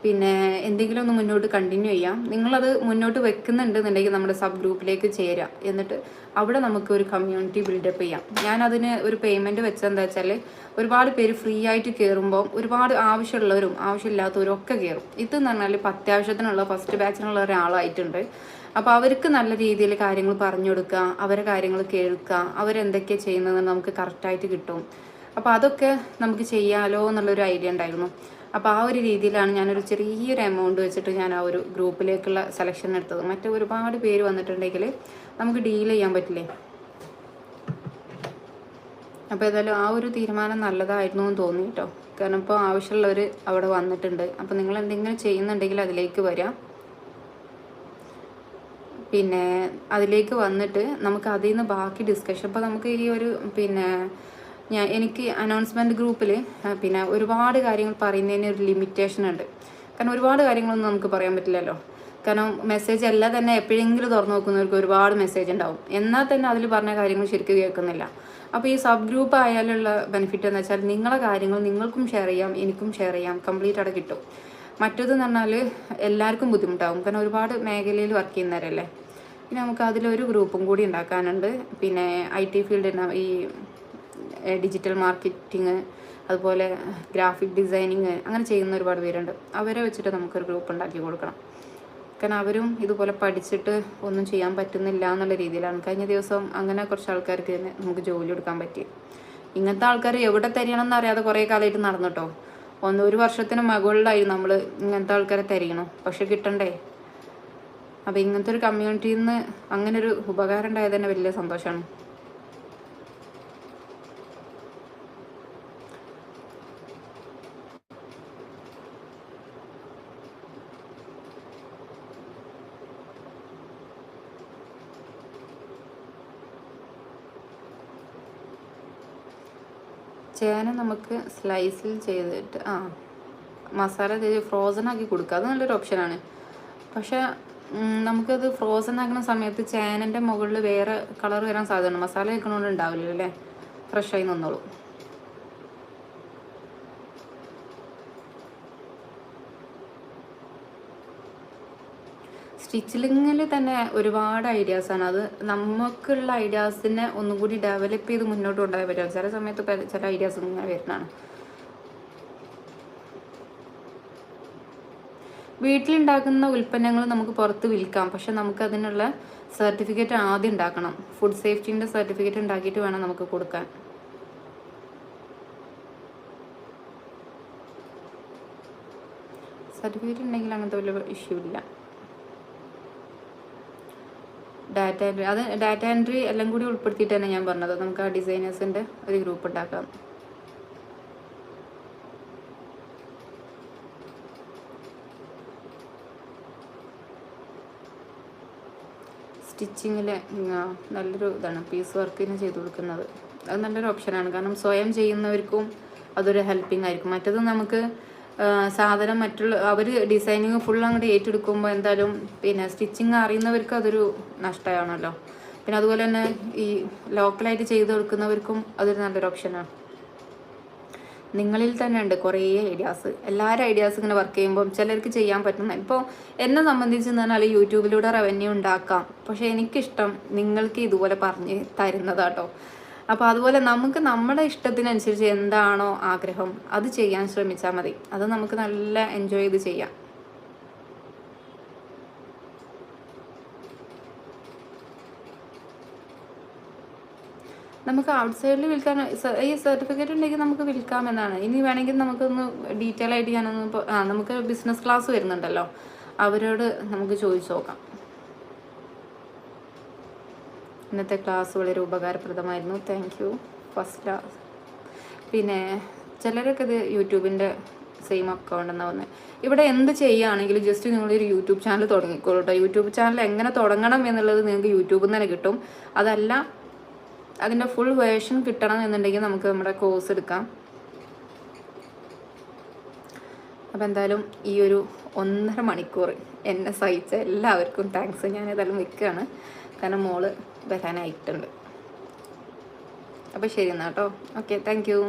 പിന്നെ എന്തെങ്കിലും ഒന്ന് മുന്നോട്ട് കണ്ടിന്യൂ ചെയ്യാം. നിങ്ങളത് മുന്നോട്ട് വെക്കുന്നുണ്ടെന്നുണ്ടെങ്കിൽ നമ്മുടെ സബ് ഗ്രൂപ്പിലേക്ക് ചേരാം. എന്നിട്ട് അവിടെ നമുക്ക് ഒരു കമ്മ്യൂണിറ്റി ബിൽഡപ്പ് ചെയ്യാം. ഞാനതിന് ഒരു പേയ്മെൻറ്റ് വെച്ചെന്താ വെച്ചാൽ ഒരുപാട് പേര് ഫ്രീ ആയിട്ട് കയറുമ്പോൾ ഒരുപാട് ആവശ്യമുള്ളവരും ആവശ്യമില്ലാത്തവരും ഒക്കെ കയറും. ഇതെന്ന് പറഞ്ഞാൽ ഇപ്പോൾ അത്യാവശ്യത്തിനുള്ള ഫസ്റ്റ് ബാച്ചിനുള്ള ഒരാളായിട്ടുണ്ട്. അപ്പോൾ അവർക്ക് നല്ല രീതിയിൽ കാര്യങ്ങൾ പറഞ്ഞു കൊടുക്കുക, അവരെ കാര്യങ്ങൾ കേൾക്കുക, അവരെന്തൊക്കെയാണ് ചെയ്യുന്നതെന്ന് നമുക്ക് കറക്റ്റായിട്ട് കിട്ടും. അപ്പോൾ അതൊക്കെ നമുക്ക് ചെയ്യാലോ എന്നുള്ളൊരു ഐഡിയ ഉണ്ടായിരുന്നു. അപ്പോൾ ആ ഒരു രീതിയിലാണ് ഞാനൊരു ചെറിയൊരു എമൗണ്ട് വെച്ചിട്ട് ഞാൻ ആ ഒരു ഗ്രൂപ്പിലേക്കുള്ള സെലക്ഷൻ എടുത്തത്. മറ്റേ ഒരുപാട് പേര് വന്നിട്ടുണ്ടെങ്കിൽ നമുക്ക് ഡീൽ ചെയ്യാൻ പറ്റില്ലേ. അപ്പോൾ ഏതായാലും ആ ഒരു തീരുമാനം നല്ലതായിരുന്നു എന്ന് തോന്നി കേട്ടോ. കാരണം ഇപ്പോൾ ആവശ്യമുള്ളവർ അവിടെ വന്നിട്ടുണ്ട്. അപ്പോൾ നിങ്ങൾ എന്തെങ്കിലും ചെയ്യുന്നുണ്ടെങ്കിൽ അതിലേക്ക് വരാം. പിന്നെ അതിലേക്ക് വന്നിട്ട് നമുക്ക് അതിൽ നിന്ന് ബാക്കി ഡിസ്കഷൻ. അപ്പോൾ നമുക്ക് ഈ ഒരു എനിക്ക് അനൗൺസ്മെൻറ്റ് ഗ്രൂപ്പിൽ പിന്നെ ഒരുപാട് കാര്യങ്ങൾ പറയുന്നതിന് ഒരു ലിമിറ്റേഷൻ ഉണ്ട്. കാരണം ഒരുപാട് കാര്യങ്ങളൊന്നും നമുക്ക് പറയാൻ പറ്റില്ലല്ലോ. കാരണം മെസ്സേജ് എല്ലാം തന്നെ എപ്പോഴെങ്കിലും തുറന്നു നോക്കുന്നവർക്ക് ഒരുപാട് മെസ്സേജ് ഉണ്ടാവും. എന്നാൽ തന്നെ അതിൽ പറഞ്ഞ കാര്യങ്ങൾ ശരിക്കും കേൾക്കുന്നില്ല. അപ്പോൾ ഈ സബ് ഗ്രൂപ്പ് ആയാലുള്ള ബെനിഫിറ്റ് എന്ന് വെച്ചാൽ നിങ്ങളെ കാര്യങ്ങൾ നിങ്ങൾക്കും ഷെയർ ചെയ്യാം, എനിക്കും ഷെയർ ചെയ്യാം, കംപ്ലീറ്റ് അവിടെ കിട്ടും. മറ്റേതെന്ന് പറഞ്ഞാൽ എല്ലാവർക്കും ബുദ്ധിമുട്ടാവും. കാരണം ഒരുപാട് മേഖലയിൽ വർക്ക് ചെയ്യുന്നവരല്ലേ. പിന്നെ നമുക്ക് അതിലൊരു ഗ്രൂപ്പും കൂടി ഉണ്ടാക്കാനുണ്ട്. പിന്നെ IT ഫീൽഡ്, ഈ ഡിജിറ്റൽ മാർക്കറ്റിങ്, അതുപോലെ ഗ്രാഫിക് ഡിസൈനിങ് അങ്ങനെ ചെയ്യുന്ന ഒരുപാട് പേരുണ്ട്. അവരെ വെച്ചിട്ട് നമുക്കൊരു ഗ്രൂപ്പ് ഉണ്ടാക്കി കൊടുക്കണം. കാരണം അവരും ഇതുപോലെ പഠിച്ചിട്ട് ഒന്നും ചെയ്യാൻ പറ്റുന്നില്ല എന്നുള്ള രീതിയിലാണ്. കഴിഞ്ഞ ദിവസം അങ്ങനെ കുറച്ച് ആൾക്കാർക്ക് തന്നെ നമുക്ക് ജോലി കൊടുക്കാൻ പറ്റി. ഇങ്ങനത്തെ ആൾക്കാർ എവിടെ തരികണമെന്ന് അറിയാതെ കുറേ കാലമായിട്ട് നടന്നിട്ടോ. ഒരു വർഷത്തിന് മുകളിലായി നമ്മൾ ഇങ്ങനത്തെ ആൾക്കാരെ തരികണം, പക്ഷെ കിട്ടണ്ടേ. അപ്പോൾ ഇങ്ങനത്തെ ഒരു കമ്മ്യൂണിറ്റിയിൽ നിന്ന് അങ്ങനെ ഒരു ഉപകാരം ഉണ്ടായത് തന്നെ വലിയ സന്തോഷമാണ്. ചേന നമുക്ക് സ്ലൈസിൽ ചെയ്തിട്ട് മസാല തേച്ച് ഫ്രോസൺ ആക്കി കൊടുക്കുക. അത് നല്ലൊരു ഓപ്ഷനാണ്. പക്ഷേ നമുക്കത് ഫ്രോസൺ ആക്കുന്ന സമയത്ത് ചേനൻ്റെ മുകളിൽ വേറെ കളർ വരാൻ സാധ്യതയുണ്ട്. മസാല വെക്കണോണ്ട് ഉണ്ടാവില്ല അല്ലേ, ഫ്രഷായി നിന്നോളൂ. സ്റ്റിച്ചിലിങ്ങിൽ തന്നെ ഒരുപാട് ഐഡിയാസാണ്. അത് നമുക്കുള്ള ഐഡിയാസിനെ ഒന്നും കൂടി ഡെവലപ്പ് ചെയ്ത് മുന്നോട്ട് കൊണ്ടുപോകാൻ പറ്റും. ചില സമയത്ത് ചില ഐഡിയാസ് ഇങ്ങനെ വരുന്നതാണ്. വീട്ടിലുണ്ടാക്കുന്ന ഉൽപ്പന്നങ്ങൾ നമുക്ക് പുറത്ത് വിൽക്കാം, പക്ഷെ നമുക്ക് അതിനുള്ള സർട്ടിഫിക്കറ്റ് ആദ്യം ഉണ്ടാക്കണം. ഫുഡ് സേഫ്റ്റിൻ്റെ സർട്ടിഫിക്കറ്റ് ഉണ്ടാക്കിയിട്ട് വേണം നമുക്ക് കൊടുക്കാൻ. സർട്ടിഫിക്കറ്റ് ഉണ്ടെങ്കിൽ അങ്ങനത്തെ വലിയ ഇഷ്യൂ ഇല്ല. ഡാറ്റ എൻട്രി എല്ലാം കൂടി ഉൾപ്പെടുത്തിയിട്ട് തന്നെ ഞാൻ പറഞ്ഞത്. നമുക്ക് ആ ഡിസൈനേഴ്സിൻ്റെ ഒരു ഗ്രൂപ്പ് ഉണ്ടാക്കാം. സ്റ്റിച്ചിങ്ങിൽ നല്ലൊരു ഇതാണ് പീസ് വർക്കിന് ചെയ്ത് കൊടുക്കുന്നത്. അത് നല്ലൊരു ഓപ്ഷനാണ്. കാരണം സ്വയം ചെയ്യുന്നവർക്കും അതൊരു ഹെൽപ്പിംഗ് ആയിരിക്കും. മറ്റത് നമുക്ക് സാധനം അവർ ഡിസൈനിങ് ഫുൾ അങ്ങോട്ട് ഏറ്റെടുക്കുമ്പോൾ എന്തായാലും പിന്നെ സ്റ്റിച്ചിങ് അറിയുന്നവർക്ക് അതൊരു നഷ്ടമാണല്ലോ. പിന്നെ അതുപോലെ തന്നെ ഈ ലോക്കലായിട്ട് ചെയ്ത് കൊടുക്കുന്നവർക്കും അതൊരു നല്ലൊരു ഓപ്ഷനാണ്. നിങ്ങളിൽ തന്നെ ഉണ്ട് കുറേ ഐഡിയാസ്. എല്ലാവരും ഐഡിയാസ് ഇങ്ങനെ വർക്ക് ചെയ്യുമ്പോൾ ചിലർക്ക് ചെയ്യാൻ പറ്റുന്ന, ഇപ്പോൾ എന്നെ സംബന്ധിച്ച് പറഞ്ഞാൽ യൂട്യൂബിലൂടെ റവന്യൂ ഉണ്ടാക്കാം. പക്ഷേ എനിക്കിഷ്ടം നിങ്ങൾക്ക് ഇതുപോലെ പറഞ്ഞ് തരുന്നതാട്ടോ. അപ്പോൾ അതുപോലെ നമുക്ക് നമ്മുടെ ഇഷ്ടത്തിനനുസരിച്ച് എന്താണോ ആഗ്രഹം അത് ചെയ്യാൻ ശ്രമിച്ചാൽ മതി. അത് നമുക്ക് നല്ല എൻജോയ് ചെയ്ത് ചെയ്യാം. നമുക്ക് ഔട്ട്സൈഡിൽ വിൽക്കാൻ ഈ സർട്ടിഫിക്കറ്റ് ഉണ്ടെങ്കിൽ നമുക്ക് വിൽക്കാമെന്നാണ്. ഇനി വേണമെങ്കിൽ നമുക്കൊന്ന് ഡീറ്റെയിൽ ആയിട്ട് ഞാനൊന്ന് നമുക്ക് ബിസിനസ് ക്ലാസ് വരുന്നുണ്ടല്ലോ, അവരോട് നമുക്ക് ചോദിച്ചു നോക്കാം. ഇന്നത്തെ ക്ലാസ് വളരെ ഉപകാരപ്രദമായിരുന്നു. Thank you. First class. പിന്നെ ചിലരൊക്കെ ഇത് യൂട്യൂബിൻ്റെ സെയിം അക്കൗണ്ട് എന്നാ വന്നത്. ഇവിടെ എന്ത് ചെയ്യുകയാണെങ്കിലും ജസ്റ്റ് നിങ്ങളൊരു യൂട്യൂബ് ചാനൽ തുടങ്ങിക്കോളൂ കേട്ടോ. യൂട്യൂബ് ചാനൽ എങ്ങനെ തുടങ്ങണം എന്നുള്ളത് നിങ്ങൾക്ക് യൂട്യൂബിൽ നിന്ന് തന്നെ കിട്ടും. അതല്ല അതിൻ്റെ ഫുൾ വേർഷൻ കിട്ടണം എന്നുണ്ടെങ്കിൽ നമുക്ക് നമ്മുടെ കോഴ്സ് എടുക്കാം. അപ്പോൾ എന്തായാലും ഈ ഒരു 1.5 മണിക്കൂർ എന്നെ സഹിച്ച എല്ലാവർക്കും താങ്ക്സ്. ഞാൻ ഏതായാലും വെക്കുകയാണ്, കാരണം മോള് വരാനായിട്ടുണ്ട്. അപ്പോൾ ശരി എന്നാൽ കേട്ടോ. Okay, thank you.